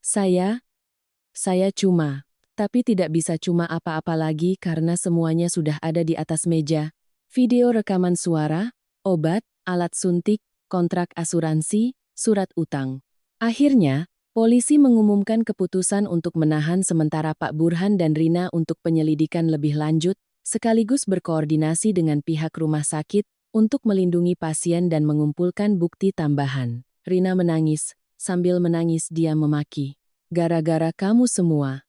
Saya cuma, tapi tidak bisa cuma apa-apa lagi karena semuanya sudah ada di atas meja. Video rekaman suara, obat, alat suntik, kontrak asuransi, surat utang. Akhirnya, polisi mengumumkan keputusan untuk menahan sementara Pak Burhan dan Rina untuk penyelidikan lebih lanjut, sekaligus berkoordinasi dengan pihak rumah sakit untuk melindungi pasien dan mengumpulkan bukti tambahan. Rina menangis, sambil menangis dia memaki. Gara-gara kamu semua.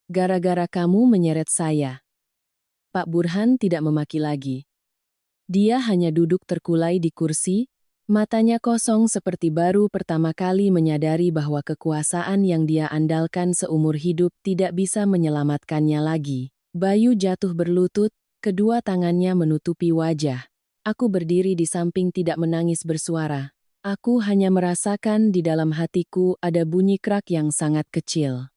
Gara-gara kamu menyeret saya. Pak Burhan tidak memaki lagi. Dia hanya duduk terkulai di kursi, matanya kosong seperti baru pertama kali menyadari bahwa kekuasaan yang dia andalkan seumur hidup tidak bisa menyelamatkannya lagi. Bayu jatuh berlutut, kedua tangannya menutupi wajah. Aku berdiri di samping tidak menangis bersuara. Aku hanya merasakan di dalam hatiku ada bunyi krak yang sangat kecil.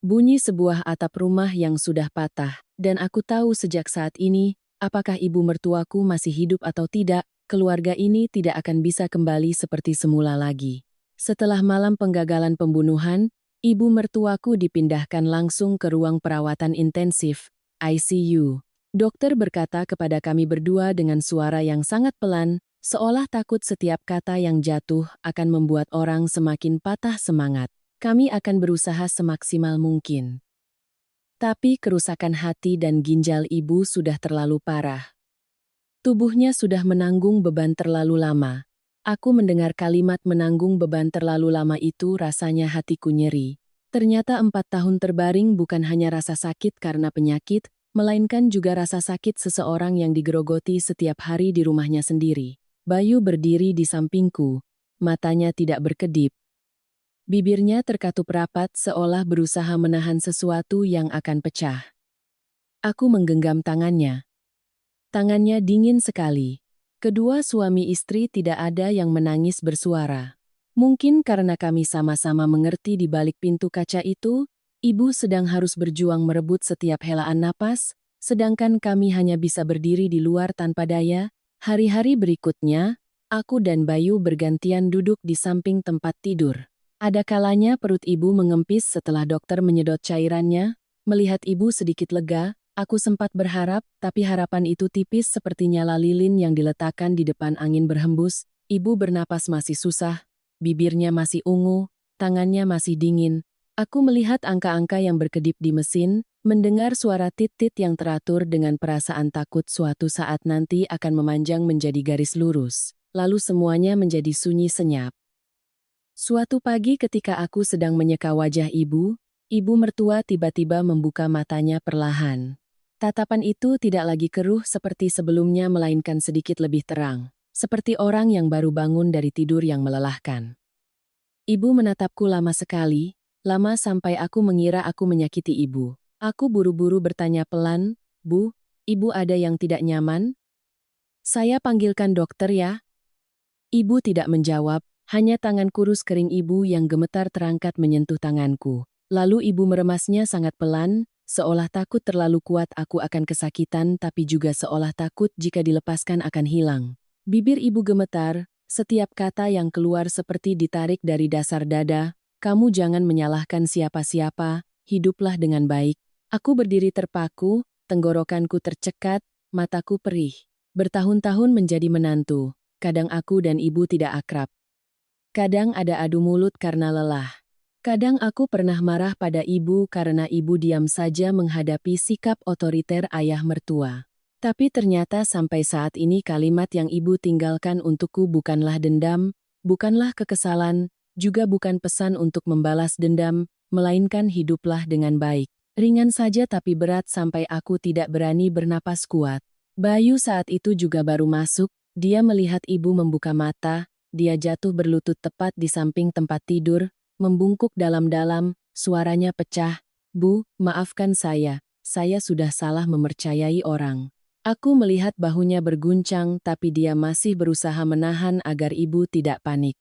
Bunyi sebuah atap rumah yang sudah patah, dan aku tahu sejak saat ini, apakah ibu mertuaku masih hidup atau tidak, keluarga ini tidak akan bisa kembali seperti semula lagi. Setelah malam penggagalan pembunuhan, ibu mertuaku dipindahkan langsung ke ruang perawatan intensif, ICU. Dokter berkata kepada kami berdua dengan suara yang sangat pelan, seolah takut setiap kata yang jatuh akan membuat orang semakin patah semangat. Kami akan berusaha semaksimal mungkin. Tapi kerusakan hati dan ginjal ibu sudah terlalu parah. Tubuhnya sudah menanggung beban terlalu lama. Aku mendengar kalimat menanggung beban terlalu lama itu rasanya hatiku nyeri. Ternyata 4 tahun terbaring bukan hanya rasa sakit karena penyakit, melainkan juga rasa sakit seseorang yang digerogoti setiap hari di rumahnya sendiri. Bayu berdiri di sampingku, matanya tidak berkedip. Bibirnya terkatup rapat seolah berusaha menahan sesuatu yang akan pecah. Aku menggenggam tangannya. Tangannya dingin sekali. Kedua suami istri tidak ada yang menangis bersuara. Mungkin karena kami sama-sama mengerti di balik pintu kaca itu, ibu sedang harus berjuang merebut setiap helaan napas, sedangkan kami hanya bisa berdiri di luar tanpa daya. Hari-hari berikutnya, aku dan Bayu bergantian duduk di samping tempat tidur. Ada kalanya perut ibu mengempis setelah dokter menyedot cairannya. Melihat ibu sedikit lega, aku sempat berharap, tapi harapan itu tipis seperti nyala lilin yang diletakkan di depan angin berhembus. Ibu bernapas masih susah, bibirnya masih ungu, tangannya masih dingin. Aku melihat angka-angka yang berkedip di mesin, mendengar suara tit-tit yang teratur dengan perasaan takut suatu saat nanti akan memanjang menjadi garis lurus. Lalu semuanya menjadi sunyi senyap. Suatu pagi ketika aku sedang menyeka wajah ibu mertua tiba-tiba membuka matanya perlahan. Tatapan itu tidak lagi keruh seperti sebelumnya melainkan sedikit lebih terang, seperti orang yang baru bangun dari tidur yang melelahkan. Ibu menatapku lama sekali, lama sampai aku mengira aku menyakiti ibu. Aku buru-buru bertanya pelan, "Bu, ibu ada yang tidak nyaman? Saya panggilkan dokter ya?" Ibu tidak menjawab, hanya tangan kurus kering ibu yang gemetar terangkat menyentuh tanganku. Lalu ibu meremasnya sangat pelan, seolah takut terlalu kuat aku akan kesakitan tapi juga seolah takut jika dilepaskan akan hilang. Bibir ibu gemetar, setiap kata yang keluar seperti ditarik dari dasar dada. "Kamu jangan menyalahkan siapa-siapa, hiduplah dengan baik." Aku berdiri terpaku, tenggorokanku tercekat, mataku perih. Bertahun-tahun menjadi menantu, kadang aku dan ibu tidak akrab. Kadang ada adu mulut karena lelah. Kadang aku pernah marah pada ibu karena ibu diam saja menghadapi sikap otoriter ayah mertua. Tapi ternyata sampai saat ini kalimat yang ibu tinggalkan untukku bukanlah dendam, bukanlah kekesalan, juga bukan pesan untuk membalas dendam, melainkan hiduplah dengan baik. Ringan saja tapi berat sampai aku tidak berani bernapas kuat. Bayu saat itu juga baru masuk, dia melihat ibu membuka mata, dia jatuh berlutut tepat di samping tempat tidur, membungkuk dalam-dalam, suaranya pecah. Bu, maafkan saya sudah salah mempercayai orang. Aku melihat bahunya berguncang tapi dia masih berusaha menahan agar ibu tidak panik.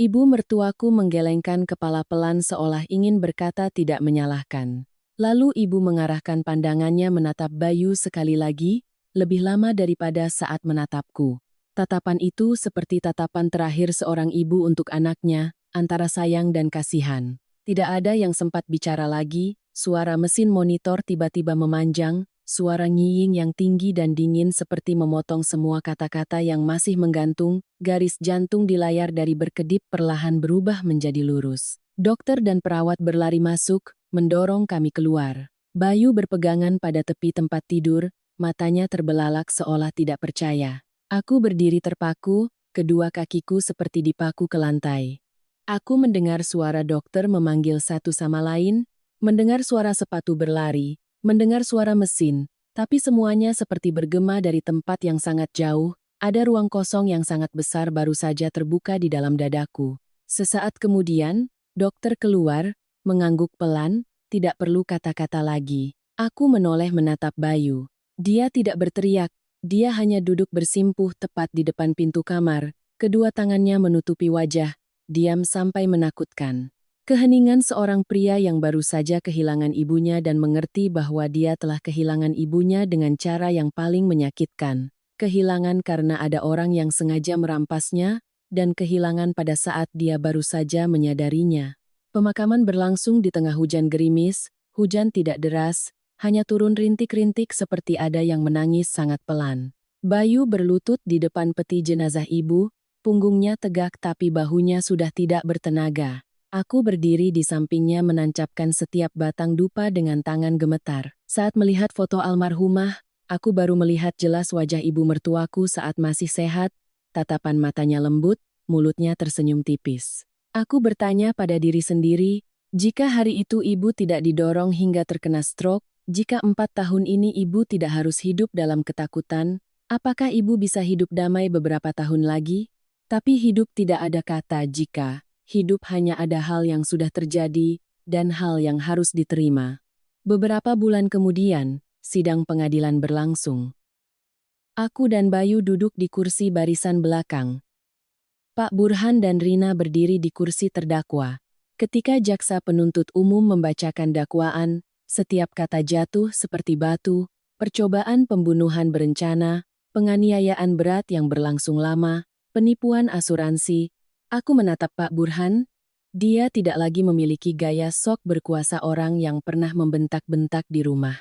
Ibu mertuaku menggelengkan kepala pelan seolah ingin berkata tidak menyalahkan. Lalu ibu mengarahkan pandangannya menatap Bayu sekali lagi, lebih lama daripada saat menatapku. Tatapan itu seperti tatapan terakhir seorang ibu untuk anaknya, antara sayang dan kasihan. Tidak ada yang sempat bicara lagi, suara mesin monitor tiba-tiba memanjang, suara ngiying yang tinggi dan dingin seperti memotong semua kata-kata yang masih menggantung, garis jantung di layar dari berkedip perlahan berubah menjadi lurus. Dokter dan perawat berlari masuk, mendorong kami keluar. Bayu berpegangan pada tepi tempat tidur, matanya terbelalak seolah tidak percaya. Aku berdiri terpaku, kedua kakiku seperti dipaku ke lantai. Aku mendengar suara dokter memanggil satu sama lain, mendengar suara sepatu berlari, mendengar suara mesin, tapi semuanya seperti bergema dari tempat yang sangat jauh, ada ruang kosong yang sangat besar baru saja terbuka di dalam dadaku. Sesaat kemudian, dokter keluar, mengangguk pelan, tidak perlu kata-kata lagi. Aku menoleh menatap Bayu. Dia tidak berteriak, dia hanya duduk bersimpuh tepat di depan pintu kamar, kedua tangannya menutupi wajah, diam sampai menakutkan. Keheningan seorang pria yang baru saja kehilangan ibunya dan mengerti bahwa dia telah kehilangan ibunya dengan cara yang paling menyakitkan. Kehilangan karena ada orang yang sengaja merampasnya, dan kehilangan pada saat dia baru saja menyadarinya. Pemakaman berlangsung di tengah hujan gerimis, hujan tidak deras, hanya turun rintik-rintik seperti ada yang menangis sangat pelan. Bayu berlutut di depan peti jenazah ibu, punggungnya tegak tapi bahunya sudah tidak bertenaga. Aku berdiri di sampingnya menancapkan setiap batang dupa dengan tangan gemetar. Saat melihat foto almarhumah, aku baru melihat jelas wajah ibu mertuaku saat masih sehat, tatapan matanya lembut, mulutnya tersenyum tipis. Aku bertanya pada diri sendiri, jika hari itu ibu tidak didorong hingga terkena stroke, jika 4 tahun ini ibu tidak harus hidup dalam ketakutan, apakah ibu bisa hidup damai beberapa tahun lagi? Tapi hidup tidak ada kata jika, hidup hanya ada hal yang sudah terjadi, dan hal yang harus diterima. Beberapa bulan kemudian, sidang pengadilan berlangsung. Aku dan Bayu duduk di kursi barisan belakang. Pak Burhan dan Rina berdiri di kursi terdakwa. Ketika jaksa penuntut umum membacakan dakwaan, setiap kata jatuh seperti batu, percobaan pembunuhan berencana, penganiayaan berat yang berlangsung lama, penipuan asuransi. Aku menatap Pak Burhan, dia tidak lagi memiliki gaya sok berkuasa orang yang pernah membentak-bentak di rumah.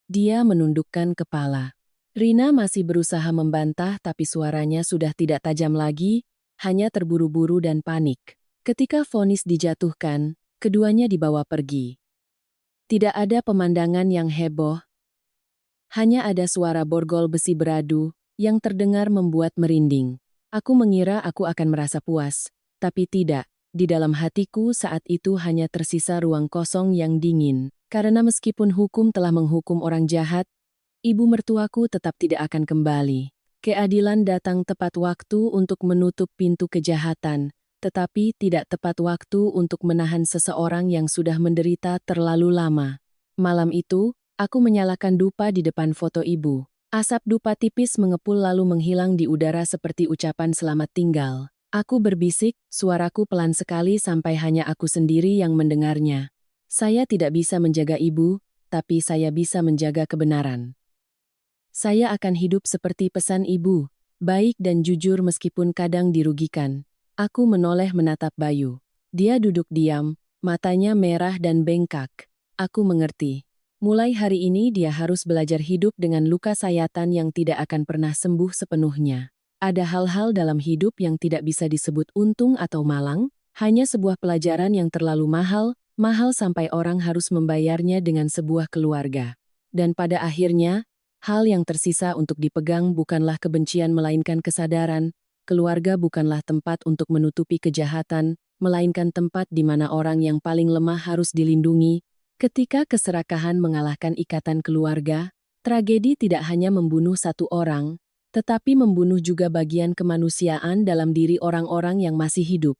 Dia menundukkan kepala. Rina masih berusaha membantah tapi suaranya sudah tidak tajam lagi, hanya terburu-buru dan panik. Ketika vonis dijatuhkan, keduanya dibawa pergi. Tidak ada pemandangan yang heboh, hanya ada suara borgol besi beradu yang terdengar membuat merinding. Aku mengira aku akan merasa puas, tapi tidak. Di dalam hatiku saat itu hanya tersisa ruang kosong yang dingin, karena meskipun hukum telah menghukum orang jahat, ibu mertuaku tetap tidak akan kembali. Keadilan datang tepat waktu untuk menutup pintu kejahatan, tetapi tidak tepat waktu untuk menahan seseorang yang sudah menderita terlalu lama. Malam itu, aku menyalakan dupa di depan foto ibu. Asap dupa tipis mengepul lalu menghilang di udara seperti ucapan selamat tinggal. Aku berbisik, suaraku pelan sekali sampai hanya aku sendiri yang mendengarnya. Saya tidak bisa menjaga ibu, tapi saya bisa menjaga kebenaran. Saya akan hidup seperti pesan ibu, baik dan jujur meskipun kadang dirugikan. Aku menoleh menatap Bayu. Dia duduk diam, matanya merah dan bengkak. Aku mengerti. Mulai hari ini dia harus belajar hidup dengan luka sayatan yang tidak akan pernah sembuh sepenuhnya. Ada hal-hal dalam hidup yang tidak bisa disebut untung atau malang, hanya sebuah pelajaran yang terlalu mahal, mahal sampai orang harus membayarnya dengan sebuah keluarga. Dan pada akhirnya, hal yang tersisa untuk dipegang bukanlah kebencian melainkan kesadaran, keluarga bukanlah tempat untuk menutupi kejahatan, melainkan tempat di mana orang yang paling lemah harus dilindungi. Ketika keserakahan mengalahkan ikatan keluarga, tragedi tidak hanya membunuh satu orang, tetapi membunuh juga bagian kemanusiaan dalam diri orang-orang yang masih hidup.